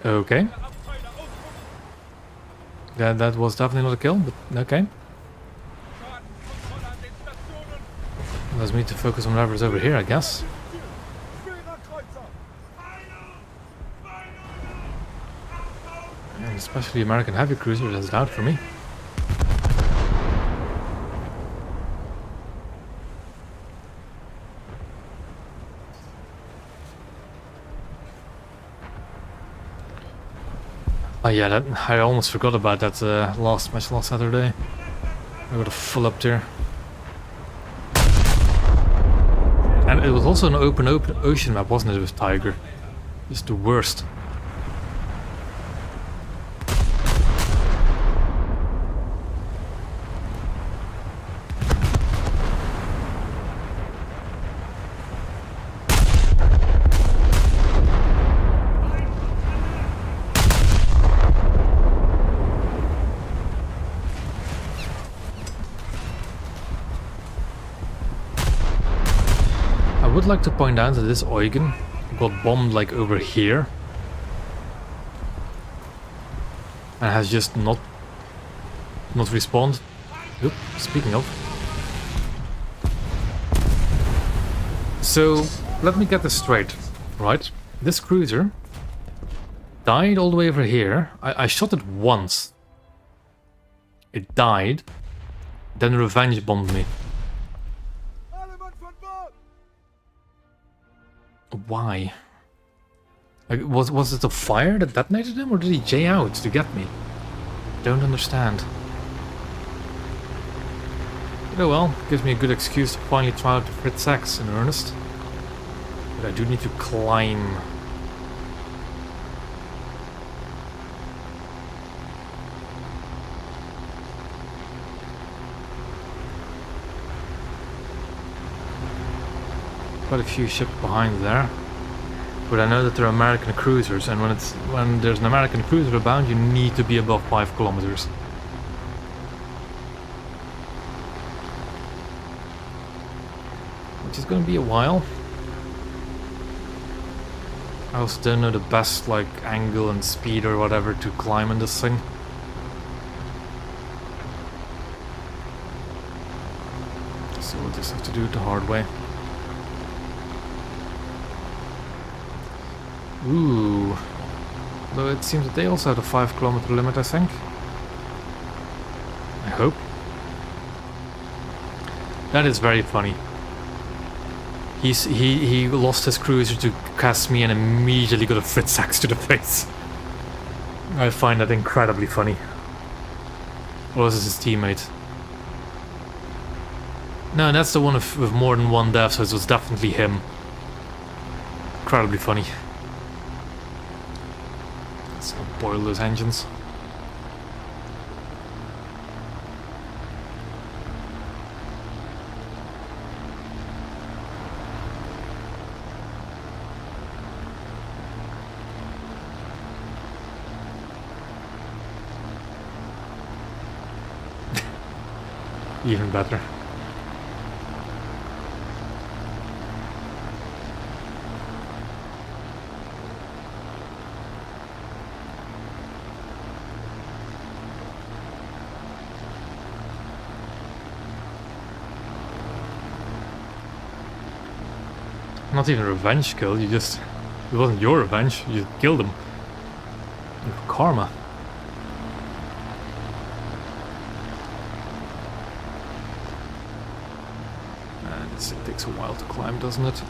Okay. That was definitely not a kill, but okay. Allows me to focus on whatever's over here, I guess. And especially American heavy cruiser, that's it out for me. Oh yeah, I almost forgot about that last match last Saturday. I got a full up there. And it was also an open ocean map, wasn't it, with Tiger? Just the worst. would like to point out that this Eugen got bombed like over here. And has just not respawned. Oop, speaking of. So, let me get this straight, right? This cruiser died all the way over here. I shot it once. It died. Then revenge bombed me. Why? Like, was it a fire that detonated him, or did he J out to get me? Don't understand. But oh well, gives me a good excuse to finally try out the Fritz X in earnest. But I do need to climb. Quite a few ships behind there. But I know that they're American cruisers, and when there's an American cruiser abound, you need to be above 5 kilometers. Which is going to be a while. I also don't know the best like angle and speed or whatever to climb in this thing. So we'll just have to do it the hard way. Ooh. Though it seems that they also have a 5 kilometer limit, I think. I hope. That is very funny. He lost his cruiser to cast me and immediately got a Fritz X to the face. I find that incredibly funny. Or was it his teammate? No, that's the one with more than one death, so it was definitely him. Incredibly funny. Let's not boil those engines. Even better. Not even a revenge kill, it wasn't your revenge, you just killed him. With karma. It takes a while to climb, doesn't it?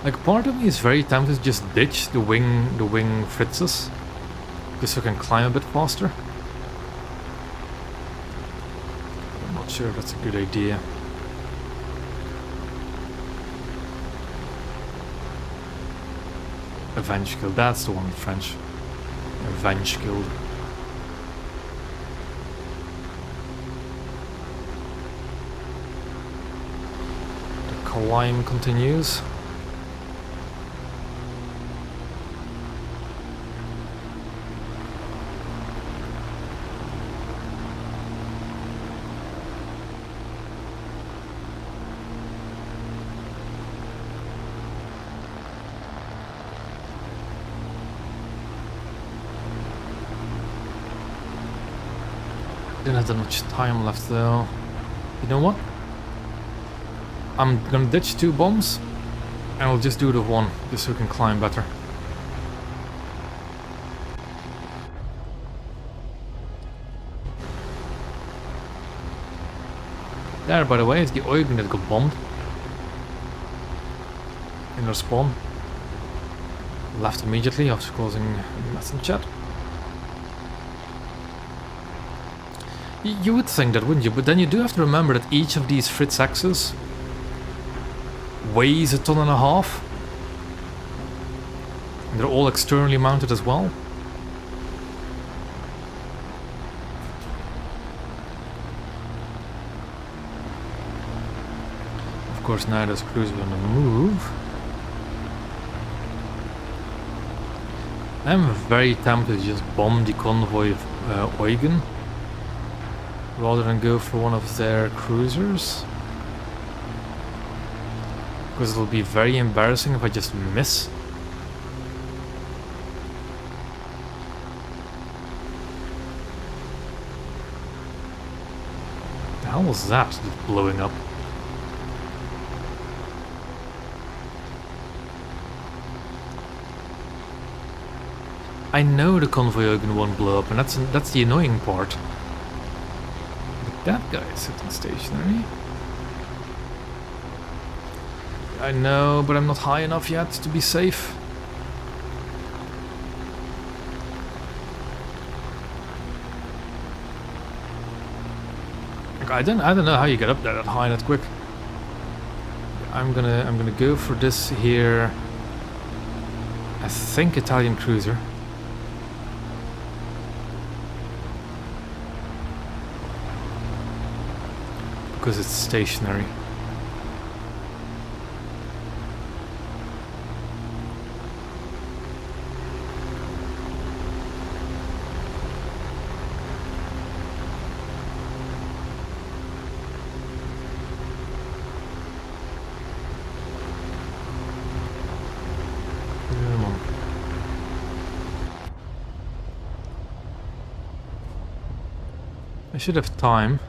Like, part of me is very tempted to just ditch the wing Fritzes, just so I can climb a bit faster. I'm not sure if that's a good idea. Avenge Guild, that's the one in French. Avenge Guild. Climb continues. Didn't have that much time left though. You know what? I'm gonna ditch 2 bombs, and I'll just do the 1, just so we can climb better. There, by the way, is the Eugen that got bombed. In their spawn. Left immediately after causing a mess in chat. You would think that, wouldn't you? But then you do have to remember that each of these Fritz X's weighs 1.5 tons. And they're all externally mounted as well. Of course, now there's cruiser on the move. I'm very tempted to just bomb the convoy of Eugen rather than go for one of their cruisers. Because it'll be very embarrassing if I just miss. The hell was that just blowing up? I know the convoy wagon won't blow up, and that's the annoying part. But that guy is sitting stationary. I know, but I'm not high enough yet to be safe. Like, I don't know how you get up there that high that quick. I'm gonna go for this here. I think Italian cruiser. Because it's stationary. Come on. I should have time.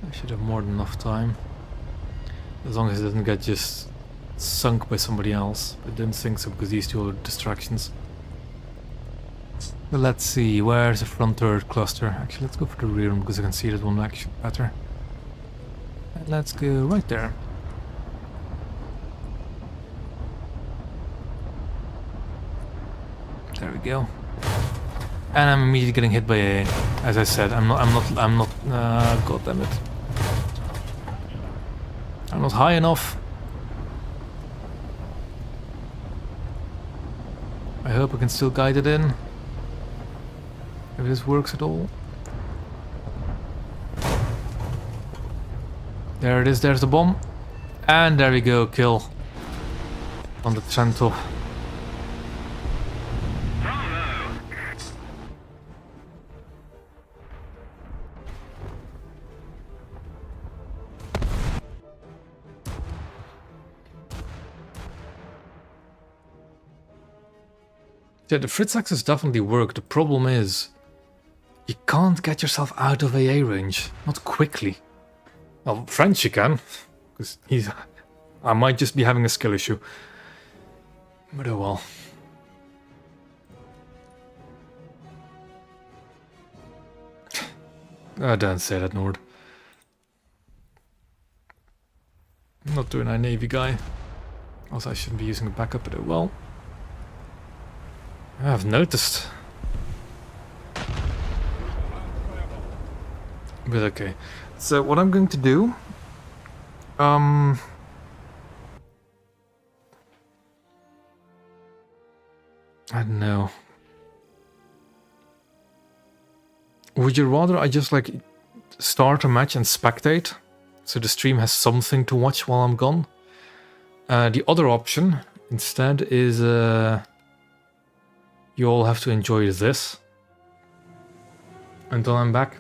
I should have more than enough time. As long as it doesn't get just sunk by somebody else. I don't think so because these two are distractions. But let's see, where's the front turret cluster? Actually, let's go for the rear one because I can see that one actually better. And let's go right there. There we go. And I'm immediately getting hit by a, as I said, I'm not, god damn it. I'm not high enough. I hope I can still guide it in. If this works at all. There it is, there's the bomb. And there we go, kill. On the Trento. Yeah, the Fritz X has definitely worked. The problem is, you can't get yourself out of AA range. Not quickly. Well, French you can. Because I might just be having a skill issue. But oh well. Oh, don't say that, Nord. I'm not doing a Navy guy. Also, I shouldn't be using a backup, but oh well. I've noticed. But okay. So what I'm going to do... I don't know. Would you rather I just like start a match and spectate? So the stream has something to watch while I'm gone? The other option instead is... you all have to enjoy this until I'm back.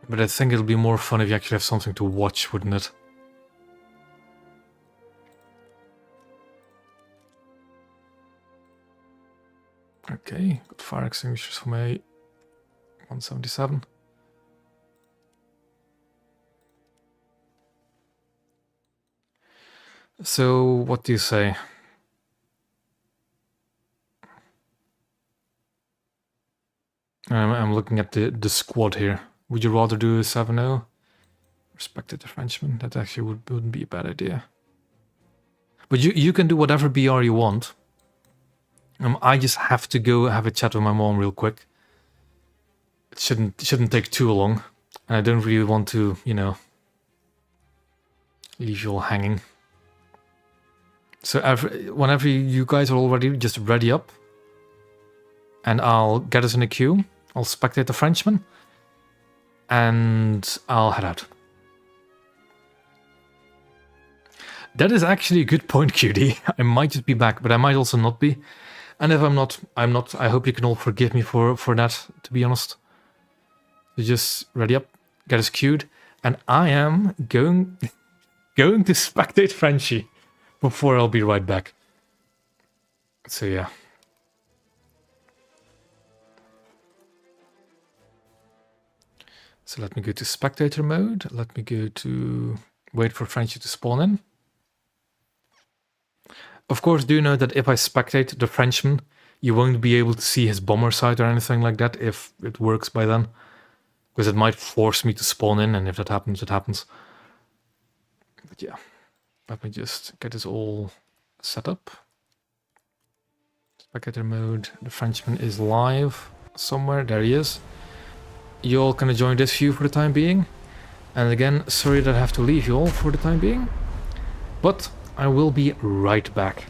But I think it'll be more fun if you actually have something to watch, wouldn't it? Okay, got fire extinguishers for my 177. So, what do you say? I'm looking at the squad here. Would you rather do a 7-0? Respected the Frenchman. That actually wouldn't be a bad idea. But you can do whatever BR you want. I just have to go have a chat with my mom real quick. It shouldn't take too long. And I don't really want to, you know, leave you all hanging. So whenever you guys are all ready, just ready up. And I'll get us in a queue. I'll spectate the Frenchman. And I'll head out. That is actually a good point, QD. I might just be back, but I might also not be. And if I'm not, I'm not. I hope you can all forgive me for that, to be honest. So just ready up. get us queued, and I am going to spectate Frenchie before I'll be right back. So yeah. So let me go to spectator mode. Let me go to wait for Frenchie to spawn in. Of course, do know that if I spectate the Frenchman, you won't be able to see his bomber site or anything like that if it works by then. Because it might force me to spawn in, and if that happens, it happens. But yeah, let me just get this all set up. Spectator mode, the Frenchman is live somewhere, there he is. You all can join this view for the time being. And again, sorry that I have to leave you all for the time being. But I will be right back.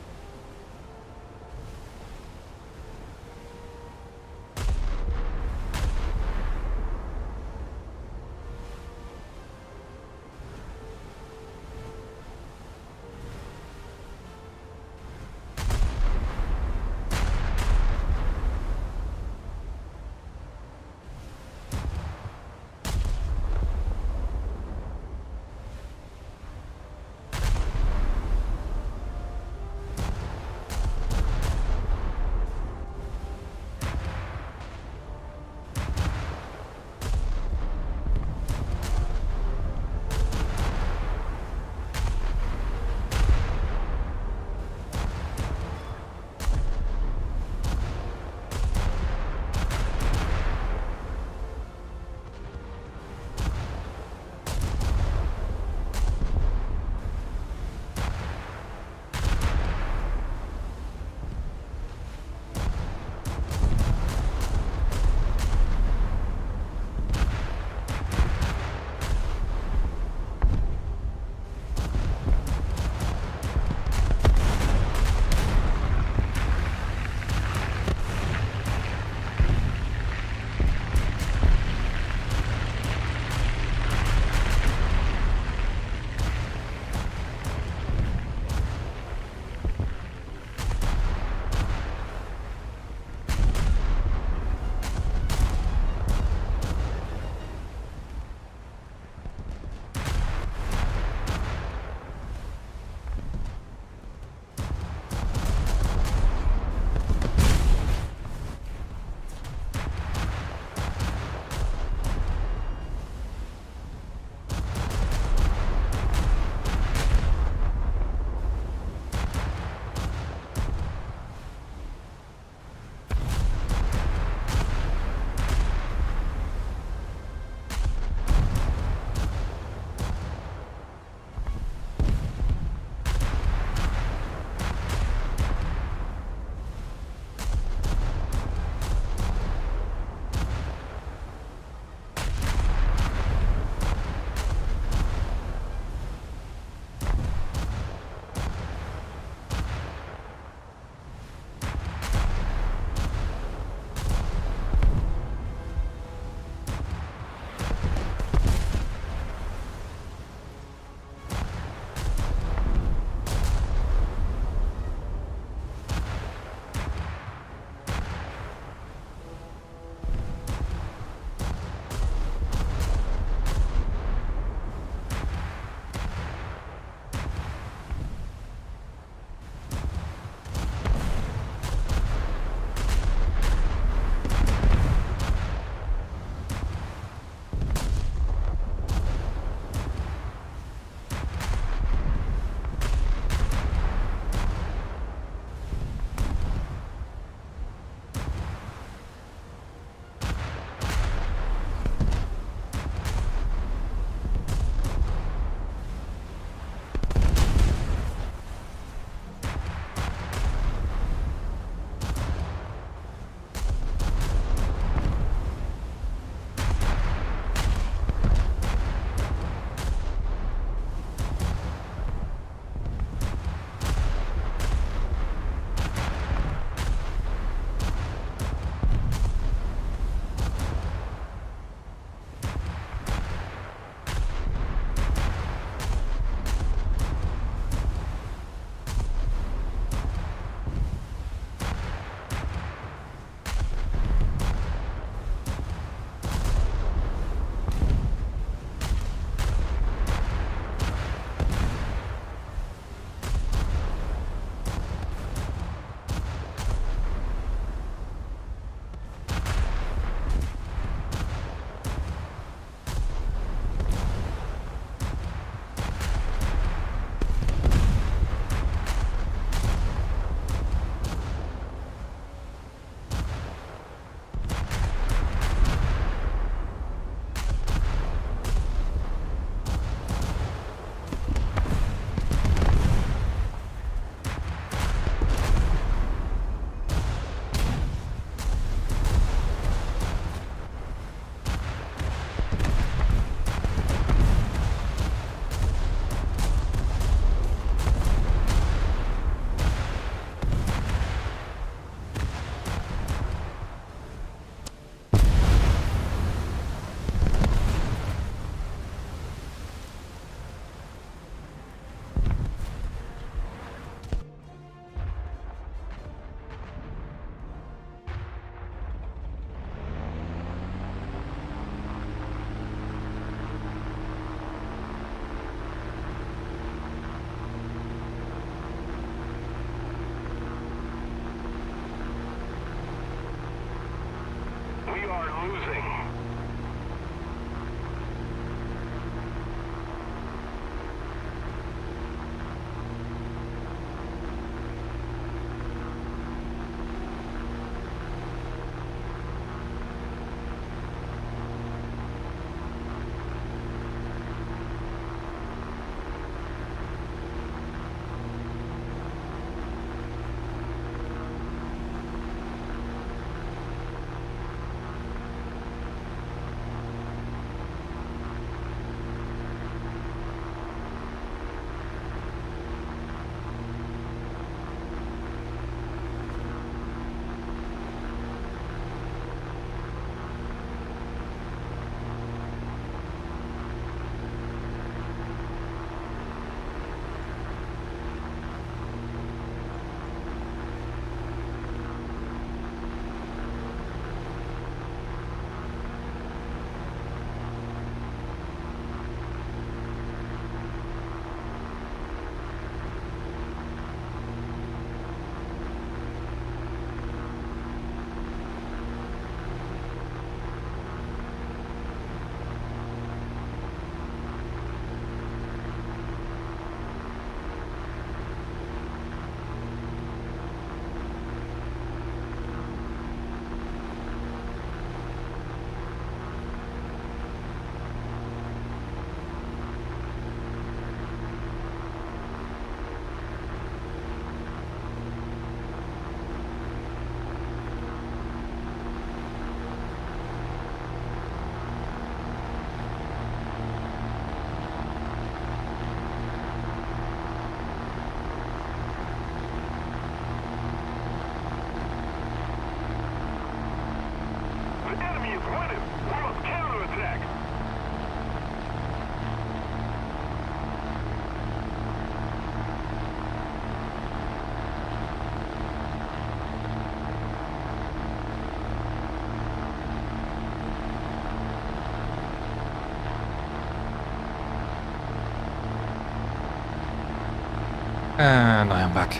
And I am back.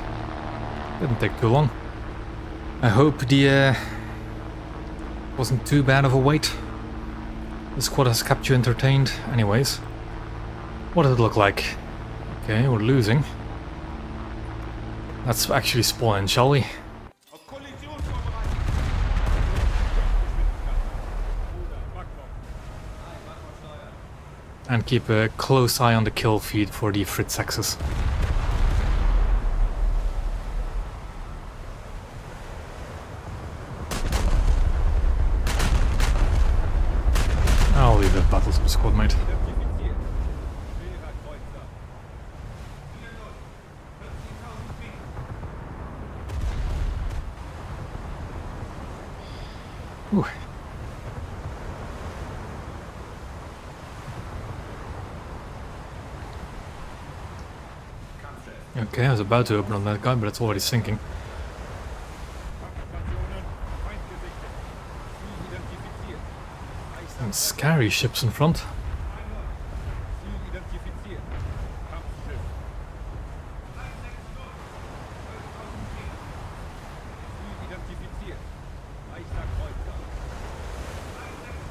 Didn't take too long. I hope the wasn't too bad of a wait. The squad has kept you entertained. Anyways, what does it look like? Okay, we're losing. Let's actually spawn in, shall we? Auf Kollision vorbereitet. And keep a close eye on the kill feed for the Fritz X's. I'll leave the battles to the squad mate. Identifiziert. Schwerer Kreuzer. 14.000 Feet. Ooh. Okay, I was about to open on that guy, but it's already sinking. Kampfstationen. Feind gesichtet. Ziel identifiziert. And scary ships in front. Ziel identifiziert. Kampfschiff. 12.000 Feet. Ziel identifiziert. Leichter Kreuzer.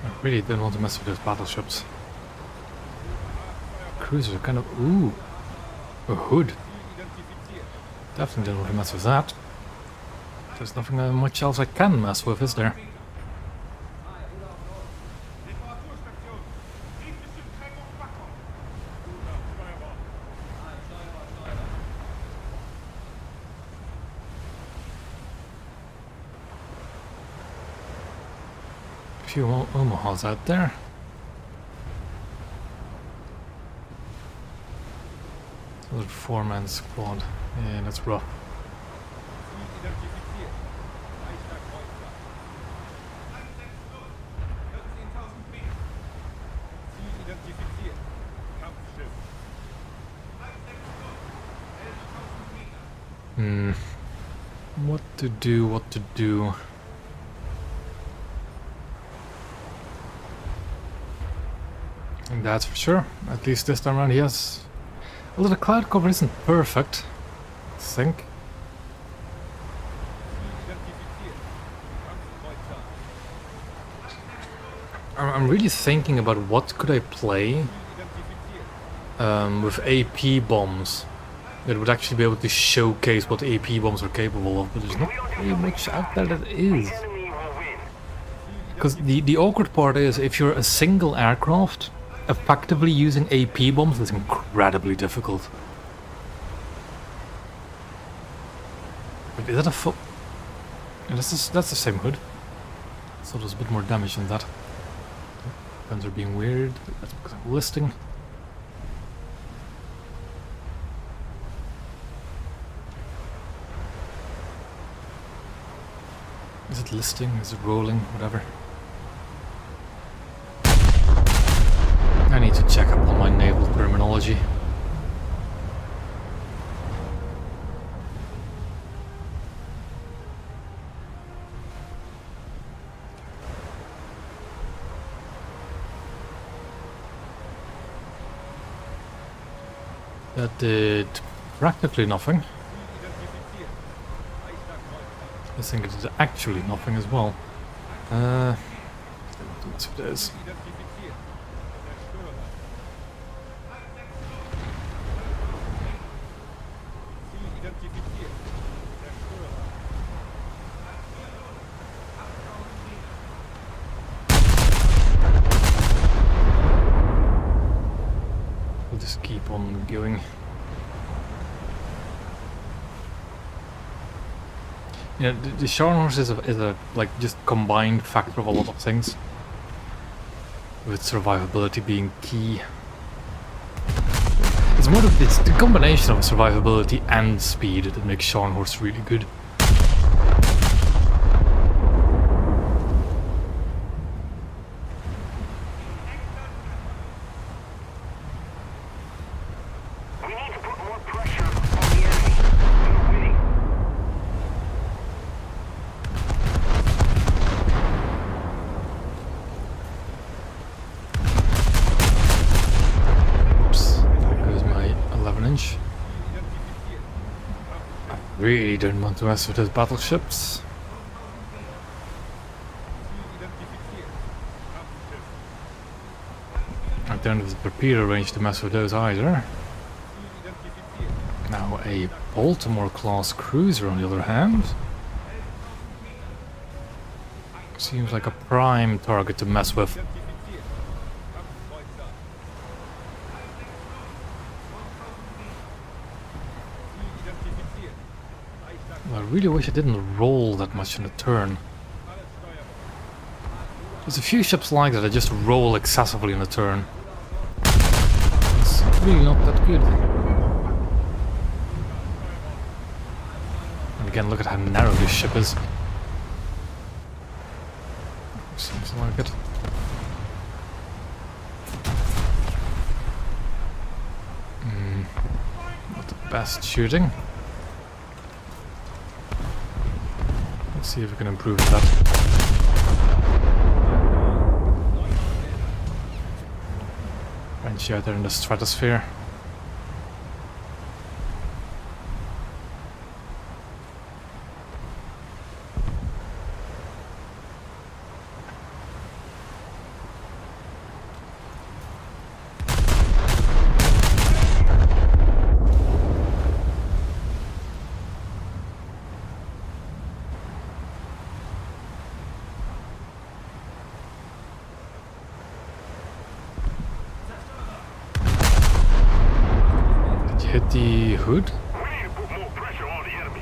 I really didn't want to mess with those battleships. Cruisers are kind of... Ooh! A hood. Ziel identifiziert. Definitely didn't want to mess with that. There's nothing much else I can mess with, is there? Reparaturstation. Kritische Trennung Wachung. Guter Steuerbord. A few Omahas out there. Another 4-man squad. Yeah, that's rough. Ziel identifiziert. Leichter Kreuzer. 14.000 Feet. Ziel identifiziert. Kampfschiff. 11.000 Meter. What to do, what to do. And that's for sure. At least this time around he has... Although the cloud cover isn't perfect, I think. Ziel identifiziert. Kampfkreuzer. I'm really thinking about what could I play Ziel identifiziert. with AP bombs that would actually be able to showcase what AP bombs are capable of, but there's not really much out there that is. Enemy will win. Because the awkward part is, if you're a single aircraft, effectively using AP bombs is incredibly difficult. Wait, is that a foot? Yeah, that's the same hood. So there's a bit more damage than that. Guns are being weird, but that's because I'm listing. Is it listing? Is it rolling? Whatever. I need to check up on my naval terminology. That did practically nothing. I think it did actually nothing as well. That's what it is. Identifiziert. Zerstörer. Ziel identifiziert. Zerstörer. We'll just keep on going. Yeah, the Scharnhorst is a like just combined factor of a lot of things, with survivability being key. It's the combination of survivability and speed that makes Scharnhorst really good. We need to put more pressure on the enemy. We're winning. Oops, there goes my 11-inch. really don't want to mess with those battleships. I don't have the torpedo range to mess with those either. Now a Baltimore-class cruiser on the other hand. Seems like a prime target to mess with. I really wish I didn't roll that much in the turn. There's a few ships like that just roll excessively in the turn. It's really not that good. And again, look at how narrow this ship is. Seems like it. Not the best shooting. Let's see if we can improve that. French out there in the stratosphere. Hit the hood? We need to put more pressure on the enemy.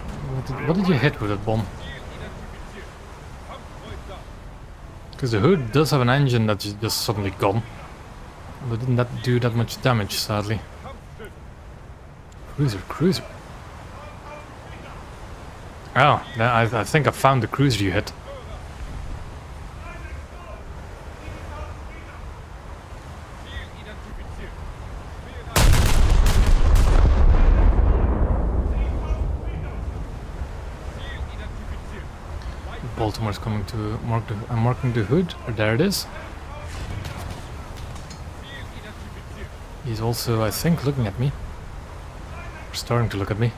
What did you hit with that bomb? Because the hood does have an engine that's just suddenly gone. But didn't that do that much damage, sadly. Cruiser. Oh, I think I found the cruiser you hit. Baltimore's coming to mark the... I'm marking the hood. There it is. He's also, I think, looking at me. Or starting to look at me.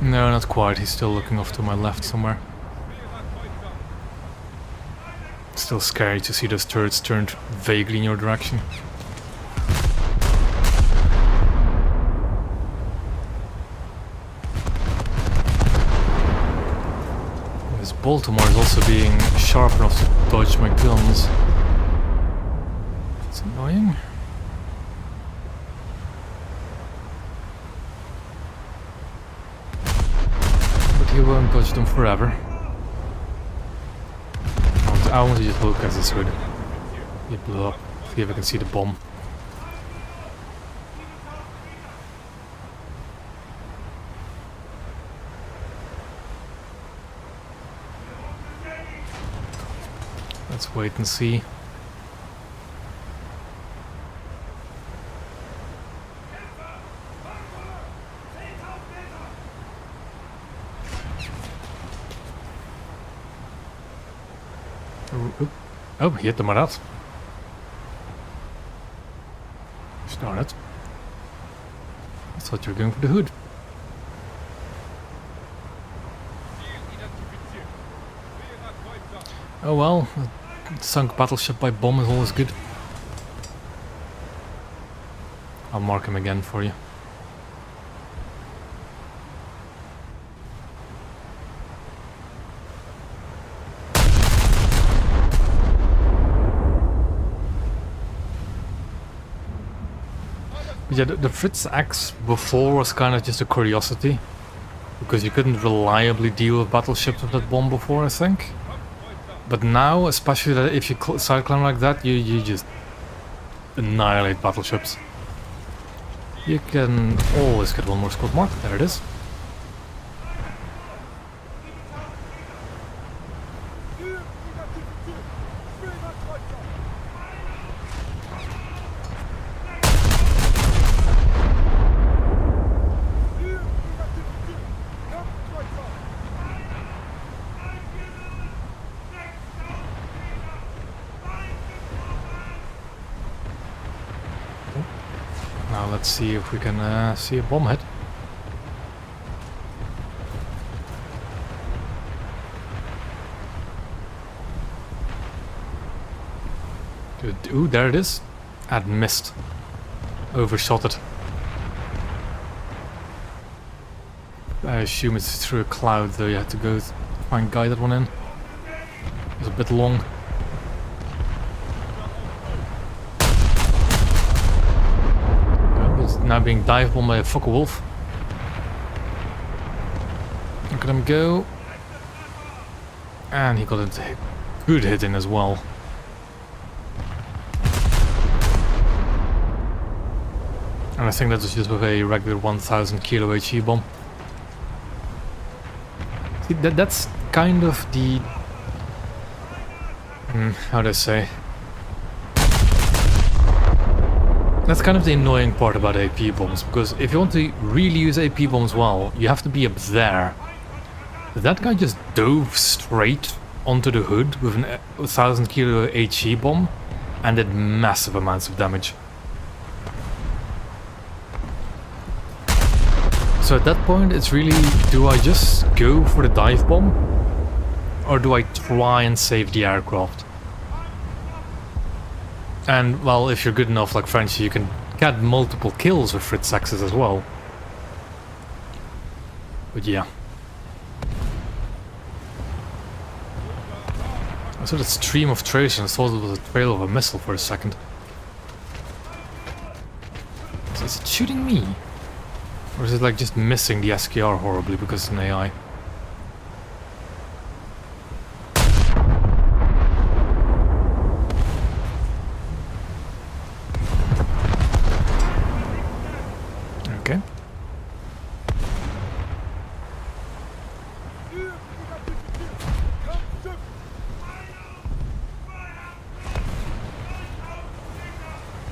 No, not quite. He's still looking off to my left somewhere. Still scary to see those turrets turned vaguely in your direction. Baltimore is also being sharp enough to dodge my guns. It's annoying. But he won't dodge them forever. I want to just look at this hood. It blew up. See if I can see the bomb. Let's wait and see. Oh, he hit the Marat. Darn it. I thought you were going for the hood. Oh well. Sunk battleship by bomb is always good. I'll mark him again for you. But yeah, the Fritz X before was kind of just a curiosity. Because you couldn't reliably deal with battleships with that bomb before, I think. But now, especially that if you side climb like that, you just annihilate battleships. You can always get one more squad mark. There it is. Now let's see if we can see a bomb hit. Good. Ooh, there it is. I'd missed. Overshot it. I assume it's through a cloud, though you had to go try and guide that one in. It was a bit long. It's now being dive bombed by a fucker wolf. Look at him go. And he got a good hit in as well. And I think that was just with a regular 1000 kilo HE bomb. See, that's kind of the... how do I say? That's kind of the annoying part about AP bombs, because if you want to really use AP bombs well, you have to be up there. That guy just dove straight onto the hood with an 1000 kilo HE bomb and did massive amounts of damage. So at that point it's really, do I just go for the dive bomb? Or do I try and save the aircraft? And well, if you're good enough like Frenchy, you can get multiple kills with Fritz X's as well. But yeah. I saw that stream of traces, thought it was a trail of a missile for a second. So is it shooting me? Or is it like just missing the SKR horribly because it's an AI? Okay.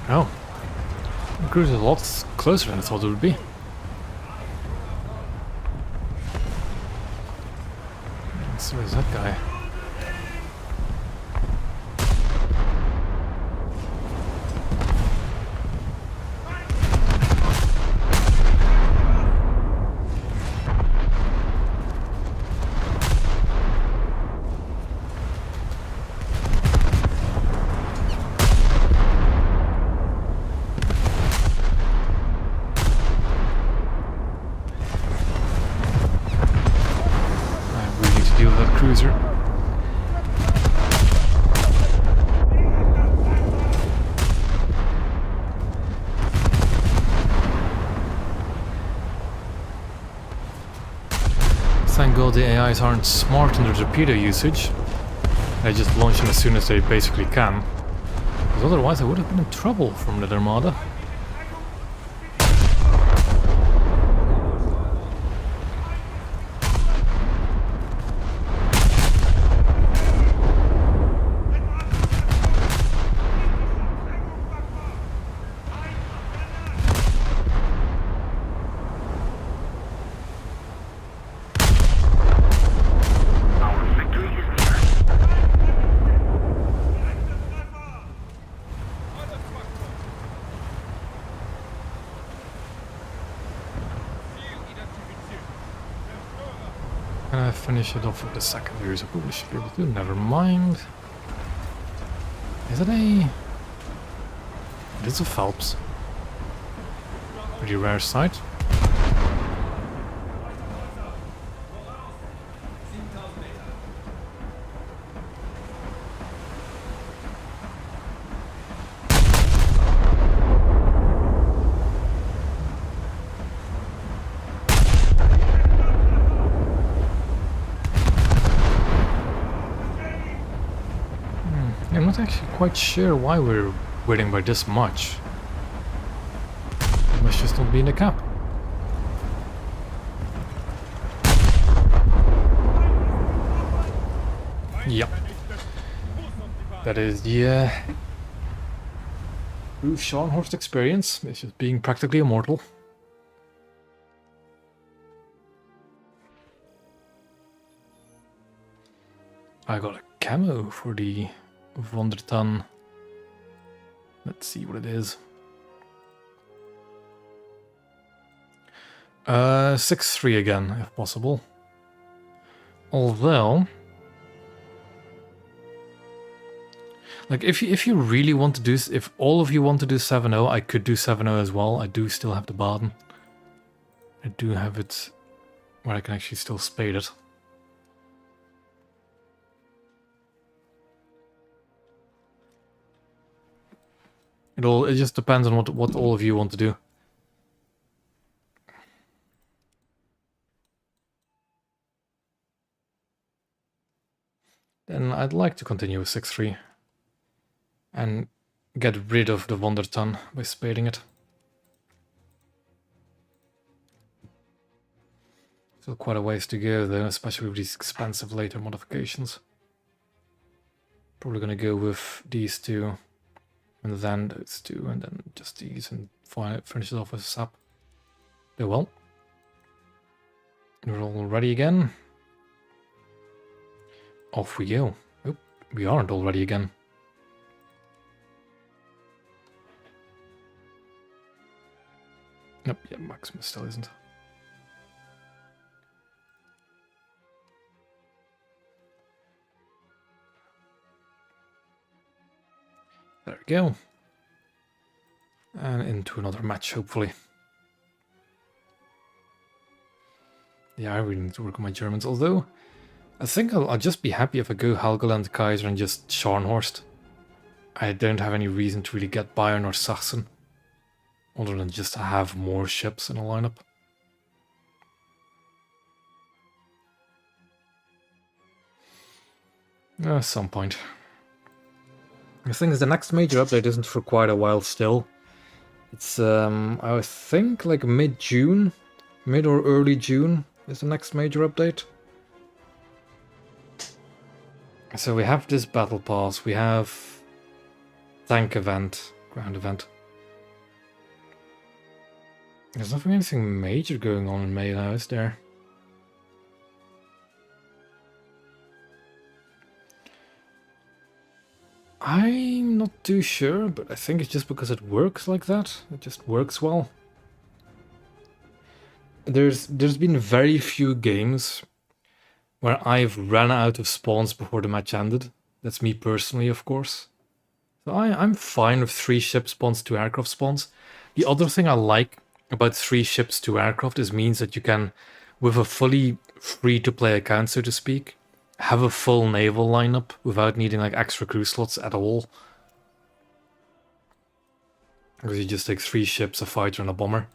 Oh. The cruise is a lot closer than I thought it would be. So where's that guy? Cruiser. Thank God the AIs aren't smart in their torpedo usage. They just launch them as soon as they basically can. Because otherwise I would have been in trouble from the Armada. Finish it off with the secondaries. I probably should be able to. Never mind. Is it a... It is a Phelps. Pretty rare sight. I'm not actually quite sure why we're winning by this much. It must just not be in the cap. Yep. That is the Ruth Scharnhorst experience. It's just being practically immortal. I got a camo for the Wonderton. Let's see what it is. 6-3 again, if possible. Although, like, if you really want to do, if all of you want to do 7-0, I could do 7-0 as well. I do still have the Baden. I do have it where I can actually still spade it. It just depends on what all of you want to do. Then I'd like to continue with 6-3 and get rid of the Wonderton by spading it. Still quite a ways to go though, especially with these expensive later modifications. Probably gonna go with these two, and then those two, and then just these, and finish it off with a sap. Do well. We're all ready again. Off we go. Oh, we aren't all ready again. Nope, yeah, Maximus still isn't. There we go. And into another match, hopefully. Yeah, I really need to work on my Germans, although I think I'll just be happy if I go Helgoland, Kaiser and just Scharnhorst. I don't have any reason to really get Bayern or Sachsen, other than just to have more ships in a lineup. At some point. The thing is, the next major update isn't for quite a while still. It's, I think, like mid-June, mid or early June is the next major update. So we have this battle pass, we have tank event, ground event. There's nothing anything major going on in May now, is there? I'm not too sure, but I think it's just because it works like that. It just works well. There's been very few games where I've ran out of spawns before the match ended. That's me personally, of course. So I'm fine with 3 ship spawns, 2 aircraft spawns. The other thing I like about 3 ships, 2 aircraft is means that you can, with a fully free-to-play account, so to speak, have a full naval lineup without needing like extra crew slots at all. Because you just take 3 ships, a fighter and a bomber.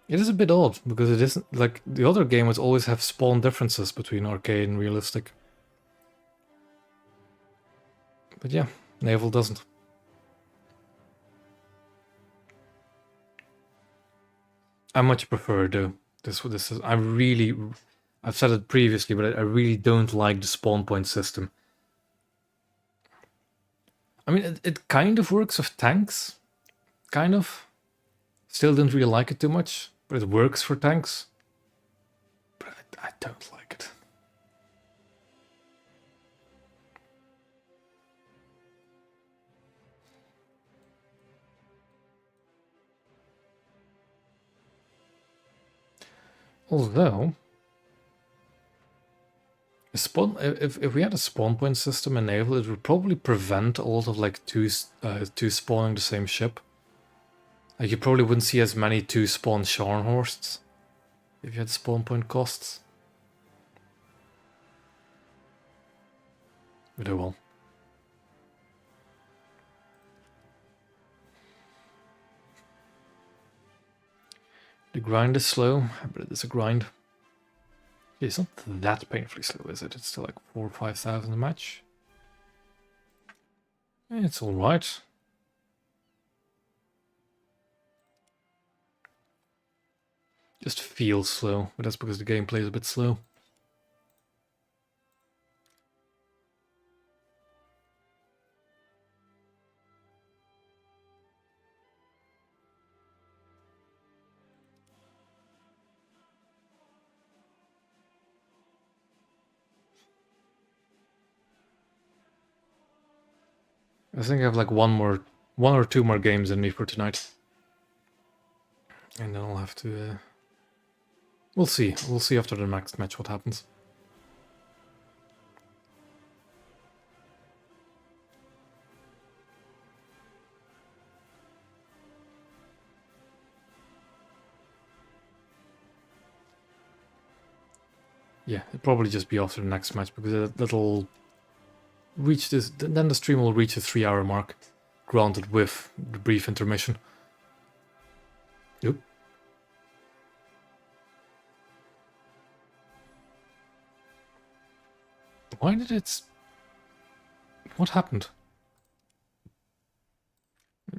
It is a bit odd, because it isn't like the other game would always have spawn differences between arcade and realistic. But yeah, naval doesn't. I much prefer though. This is I've said it previously, but I really don't like the spawn point system. I mean, it kind of works with tanks, kind of. Still didn't really like it too much, but it works for tanks. But I don't like it. Although, if we had a spawn point system in naval, it would probably prevent a lot of like two spawning the same ship. Like you probably wouldn't see as many 2 spawn Scharnhorsts if you had spawn point costs. But oh well. The grind is slow, but it is a grind. It's not that painfully slow, is it? It's still like 4,000 or 5,000 a match. It's alright. Just feels slow, but that's because the gameplay is a bit slow. I think I have like one more 1 or 2 more games in me for tonight. And then I'll have to... We'll see. We'll see after the next match what happens. Yeah, it'll probably just be after the next match, because that'll reach this... Then the stream will reach the 3-hour mark, granted with the brief intermission. Oop. Why did it... What happened?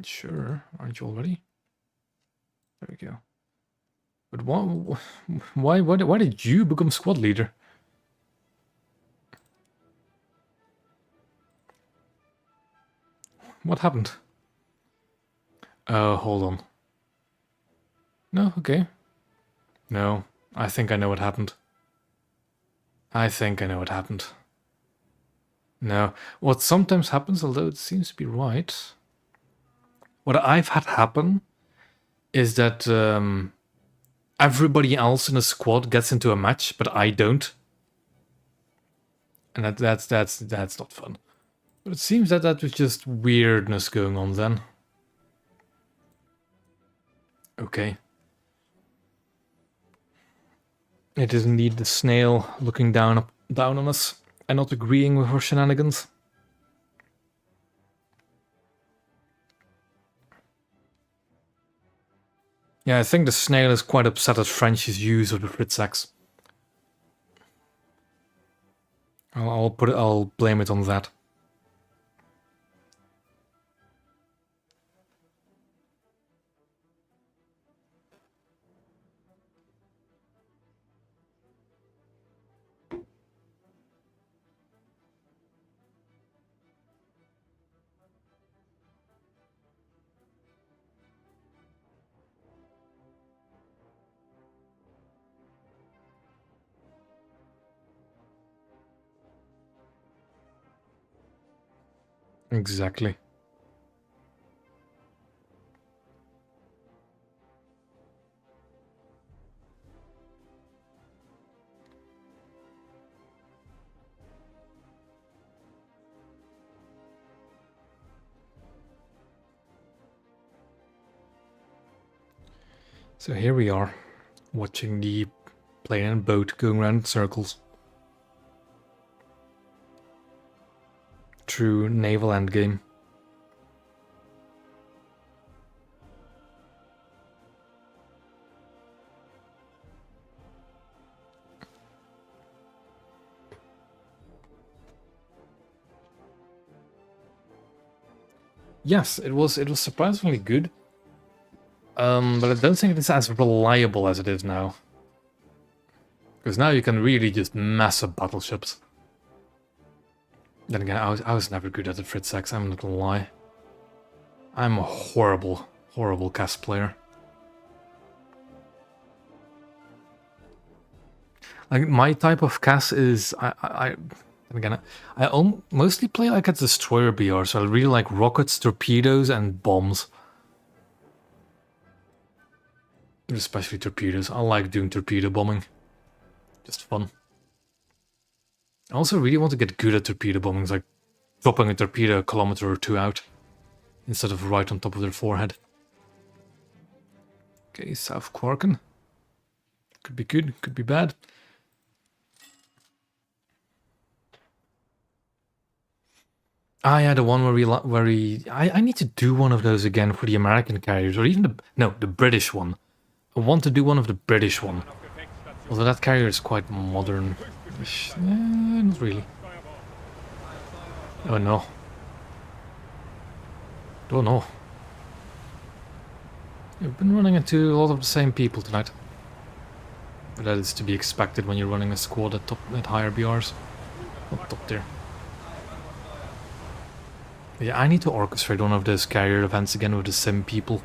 Sure, aren't you already? There we go. But why did you become squad leader? What happened? Oh, hold on. No, okay. No, I think I know what happened. I think I know what happened. No, what sometimes happens, although it seems to be right, what I've had happen is that everybody else in a squad gets into a match, but I don't. And that's not fun. But it seems that was just weirdness going on then. Okay. It is indeed the snail looking down on us and not agreeing with our shenanigans. Yeah, I think the snail is quite upset at French's use of the Fritz X. I'll blame it on that. Exactly. So here we are, watching the plane and boat going around in circles. True naval endgame. Yes, it was surprisingly good. But I don't think it's as reliable as it is now. Because now you can really just mess up battleships. Then again, I was never good at the Fritz X, I'm not gonna lie. I'm a horrible, horrible cast player. Like, my type of cast is... I mostly play like a destroyer BR, so I really like rockets, torpedoes, and bombs. Especially torpedoes. I like doing torpedo bombing. Just fun. I also really want to get good at torpedo bombing, like dropping a torpedo a kilometer or 2 out, instead of right on top of their forehead. Okay, South Quarken. Could be good, could be bad. Ah, yeah, the one where he... I need to do one of those again for the American carriers, or even the British one. I want to do one of the British one. Although that carrier is quite modern. Not really. Oh no. Oh no. You've been running into a lot of the same people tonight. But that is to be expected when you're running a squad at higher BRs. Not top tier. Yeah, I need to orchestrate one of those carrier events again with the sim people.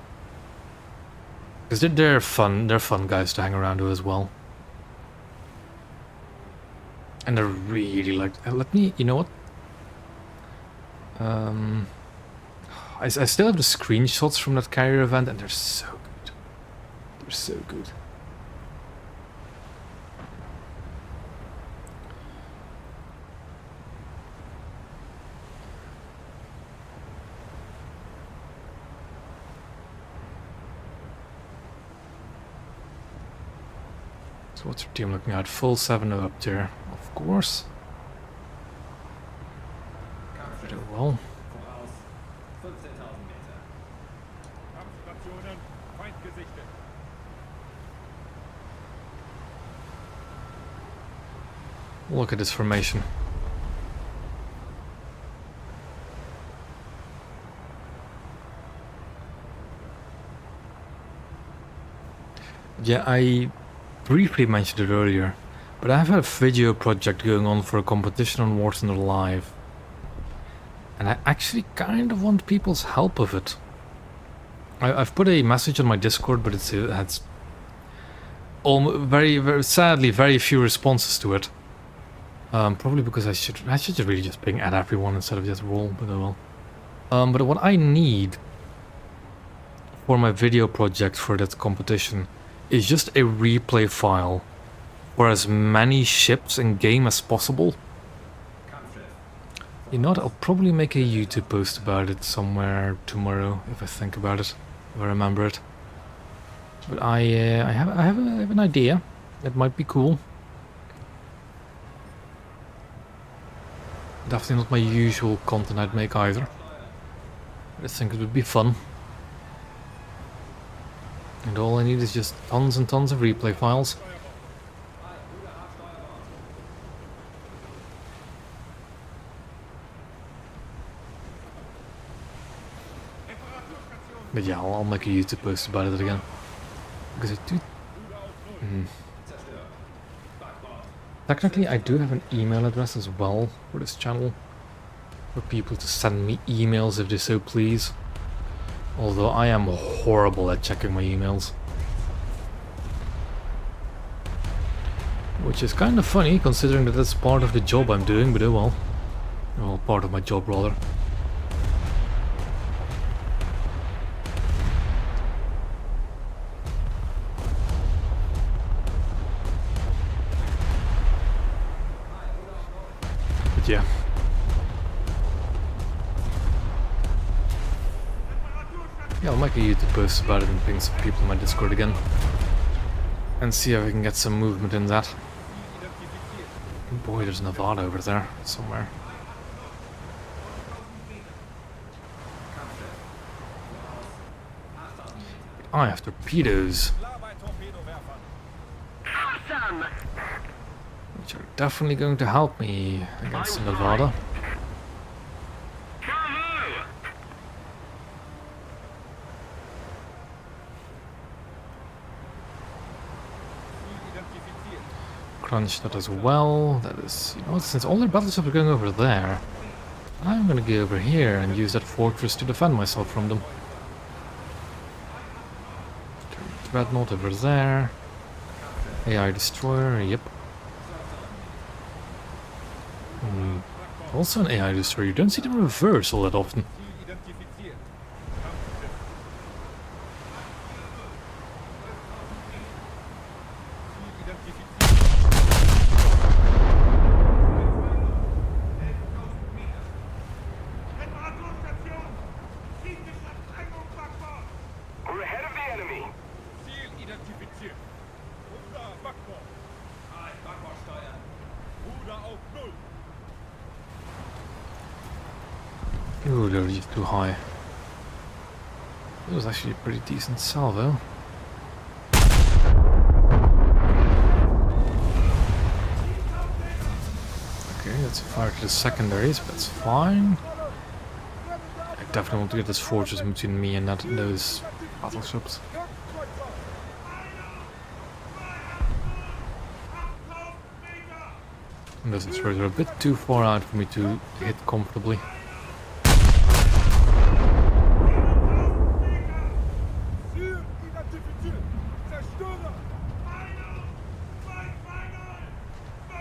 Because they're fun guys to hang around with as well. And they're really like... let me... You know what? I I still have the screenshots from that carrier event, and they're so good. They're so good. So what's your team looking at? Full 7-0 up there, of course. Very well. Voraus 15.000 Meter. Kampfstationen, Feind gesichtet. Look at this formation. Yeah, I briefly mentioned it earlier, but I have a video project going on for a competition on War Thunder Live. And I actually kind of want people's help with it. I've put a message on my Discord, but it's very sadly very few responses to it. Probably because I should really just ping at everyone instead of just roll, but oh well. But what I need for my video project for that competition is just a replay file for as many ships in game as possible. You know what, I'll probably make a YouTube post about it somewhere tomorrow if I think about it, if I remember it. But I have an idea. It might be cool. Definitely not my usual content I'd make either. But I think it would be fun. And all I need is just tons and tons of replay files. But yeah, I'll make a YouTube post about it again. Because I do... Technically, I do have an email address as well for this channel. For people to send me emails if they so please. Although I am horrible at checking my emails. Which is kind of funny, considering that that's part of the job I'm doing, but oh well. Well, part of my job rather. But yeah. Yeah, I'll make a YouTube post about it and ping some people in my Discord again. And see if I can get some movement in that. Boy, there's Nevada over there, somewhere. I have torpedoes. Which are definitely going to help me against Nevada. Crunch that as well. That is, you know, since all their battleships are going over there, I'm gonna go over here and use that fortress to defend myself from them. Dreadnought over there. AI destroyer, yep. Also an AI destroyer. You don't see them reverse all that often. Ooh, they're just too high. It was actually a pretty decent salvo. Okay, let's fire to the secondaries, but that's fine. I definitely want to get this fortress between me and those battleships. And those destroyers are a bit too far out for me to hit comfortably.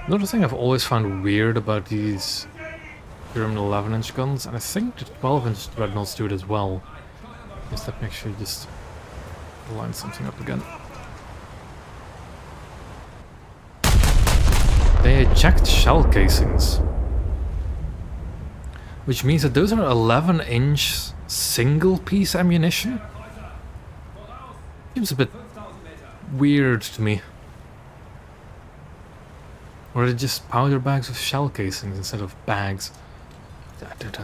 Another thing I've always found weird about these German 11-inch guns, and I think the 12-inch dreadnoughts do it as well. Just let me actually just line something up again. They eject shell casings, which means that those are 11-inch single-piece ammunition. Seems a bit weird to me. Or are they just powder bags with shell casings instead of bags?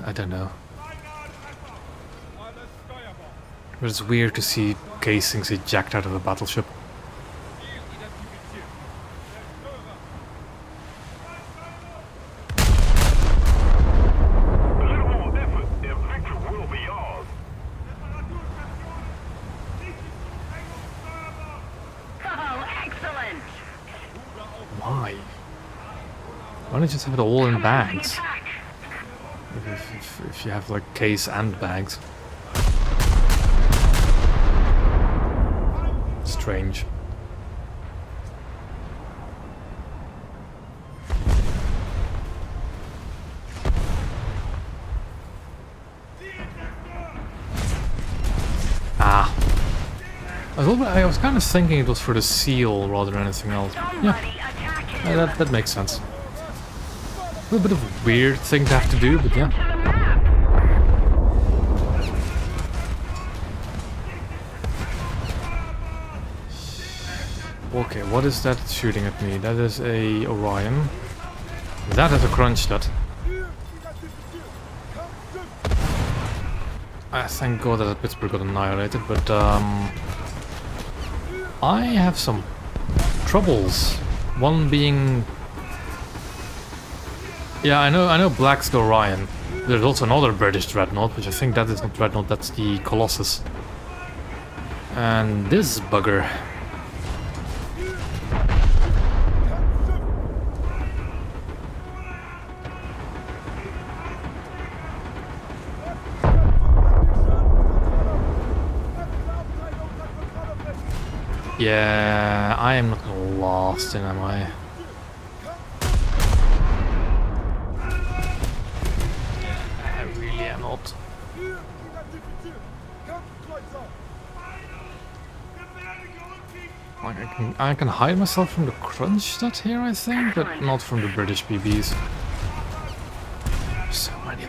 I don't know. But it's weird to see casings eject out of a battleship. A little more effort and victory will be ours. Oh, excellent! Why? Why don't you just have it all in bags? If you have like case and bags. Strange. Ah. I was kind of thinking it was for the seal rather than anything else. Yeah, that makes sense. A little bit of a weird thing to have to do, but yeah. Okay, what is that shooting at me? That is a Orion. That is a Kronstadt. I thank God that Pittsburgh got annihilated, but I have some troubles. One being, yeah, I know Black's the Orion. There's also another British dreadnought, which I think that is not dreadnought, that's the Colossus. And this bugger. Yeah, I am not gonna last in, am I? I really am not. Like I can hide myself from the Kronstadt here, I think, but not from the British BBs. So many.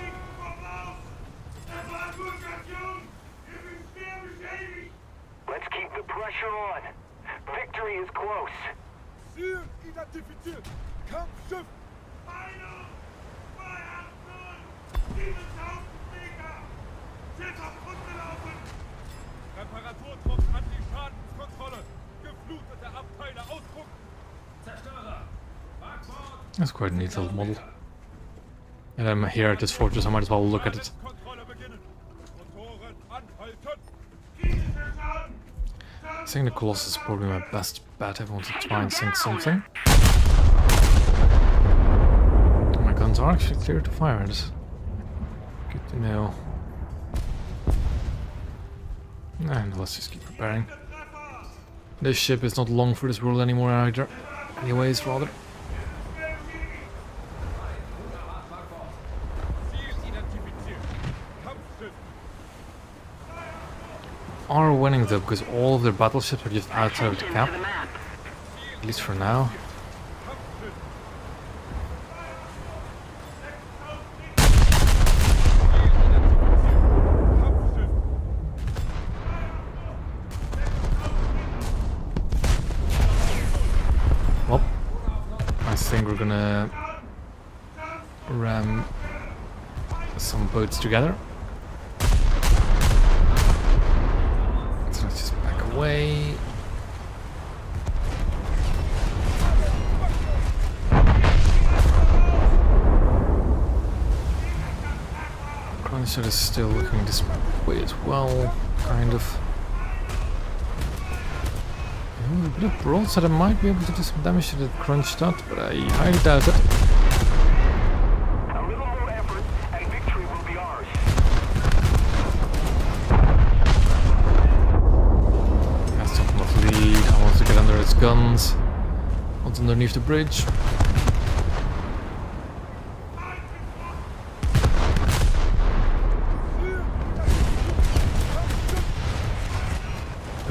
Let's keep the pressure on. Victory is close. Ziel identifiziert. Kampfschiff. Reparaturtrupp Anti-Schadenskontrolle. Geflutete Abteile ausgucken. Zerstörer. That's quite a neat little model. And I'm here at this fortress, I might as well look at it. Kontrolle beginnen. Motoren anhalten. I think the Colossus is probably my best bet if I want to try and sink something. My guns are actually clear to fire. That's good to know. And let's just keep preparing. This ship is not long for this world anymore either. Anyways, rather. Are winning though, because all of their battleships are just outside of the cap. At least for now. Well, I think we're gonna ram some boats together. So let's just back away. Kronstadt is still looking this way as well, kind of. With a bit of broadside I might be able to do some damage to the Kronstadt, but I highly doubt it. A little more effort and victory will be ours. Has to come off lead. I want to get under its guns. What's underneath the bridge?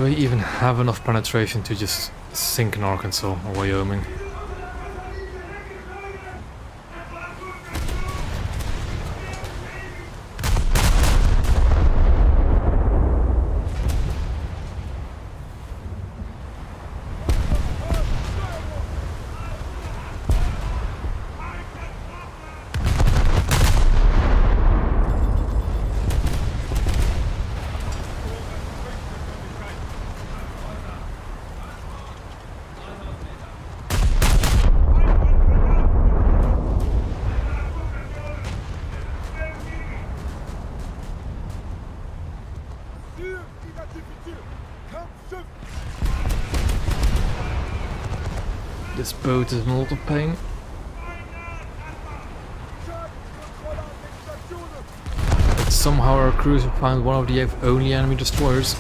Do I even have enough penetration to just sink in Arkansas or Wyoming? Ziel identifiziert. Kampfschiff. This boat is in a lot of pain. Schadenskontrolle an den Stationen. But somehow our cruiser found one of the only enemy destroyers.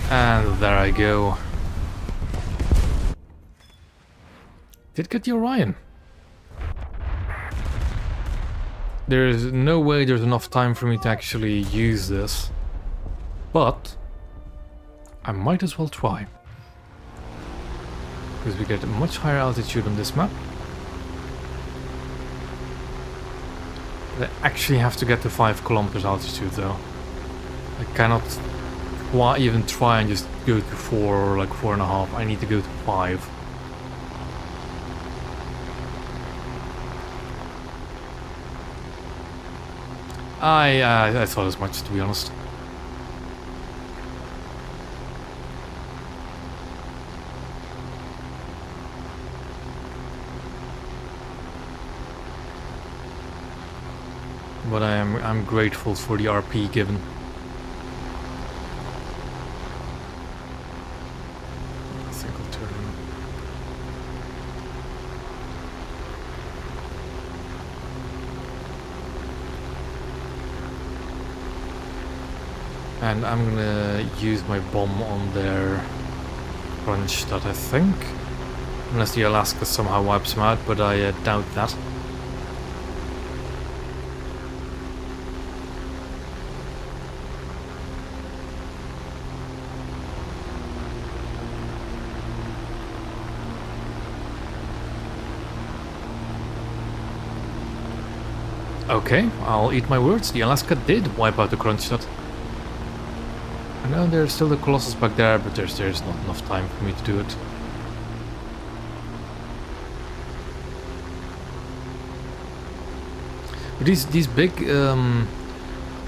And there I go. Did get the Orion. There's no way there's enough time for me to actually use this. But I might as well try. Because we get a much higher altitude on this map. I actually have to get to 5 kilometers altitude though. I cannot even try and just go to 4 or like 4.5. I need to go to 5. I thought as much, to be honest. But I'm grateful for the RP given. I think I'll turn in. And I'm gonna use my bomb on their Kronstadt, I think. Unless the Alaska somehow wipes them out, but I doubt that. Okay, I'll eat my words. The Alaska did wipe out the Kronstadt. I know there's still the Colossus back there, but there's not enough time for me to do it. But these big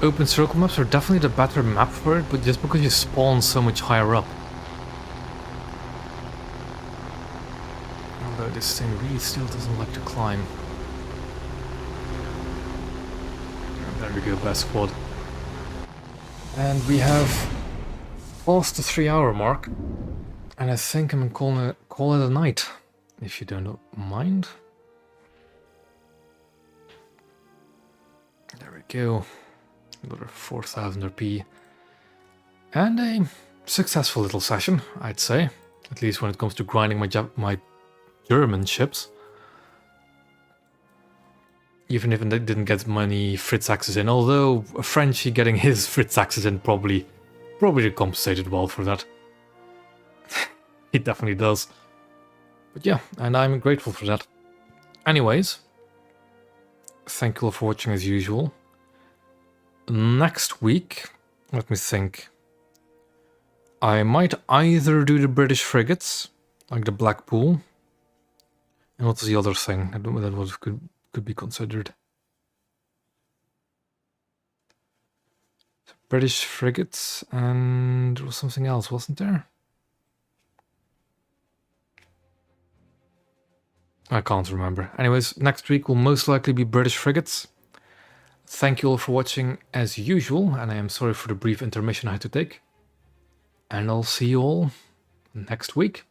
open circle maps are definitely the better map for it, but just because you spawn so much higher up. Although this thing really still doesn't like to climb. There we go, best squad. And we have past the 3-hour mark, and I think I'm gonna call it a night, if you don't mind. There we go, another 4000 RP, and a successful little session, I'd say, at least when it comes to grinding my German ships. Even if they didn't get many Fritz X's in, although a Frenchie getting his Fritz X's in probably compensated well for that. He definitely does. But yeah, and I'm grateful for that. Anyways, thank you all for watching as usual. Next week, let me think. I might either do the British frigates, like the Blackpool. And what's the other thing that was could be considered? British frigates, and there was something else, wasn't there? I can't remember. Anyways, next week will most likely be British frigates. Thank you all for watching as usual, and I am sorry for the brief intermission I had to take. And I'll see you all next week.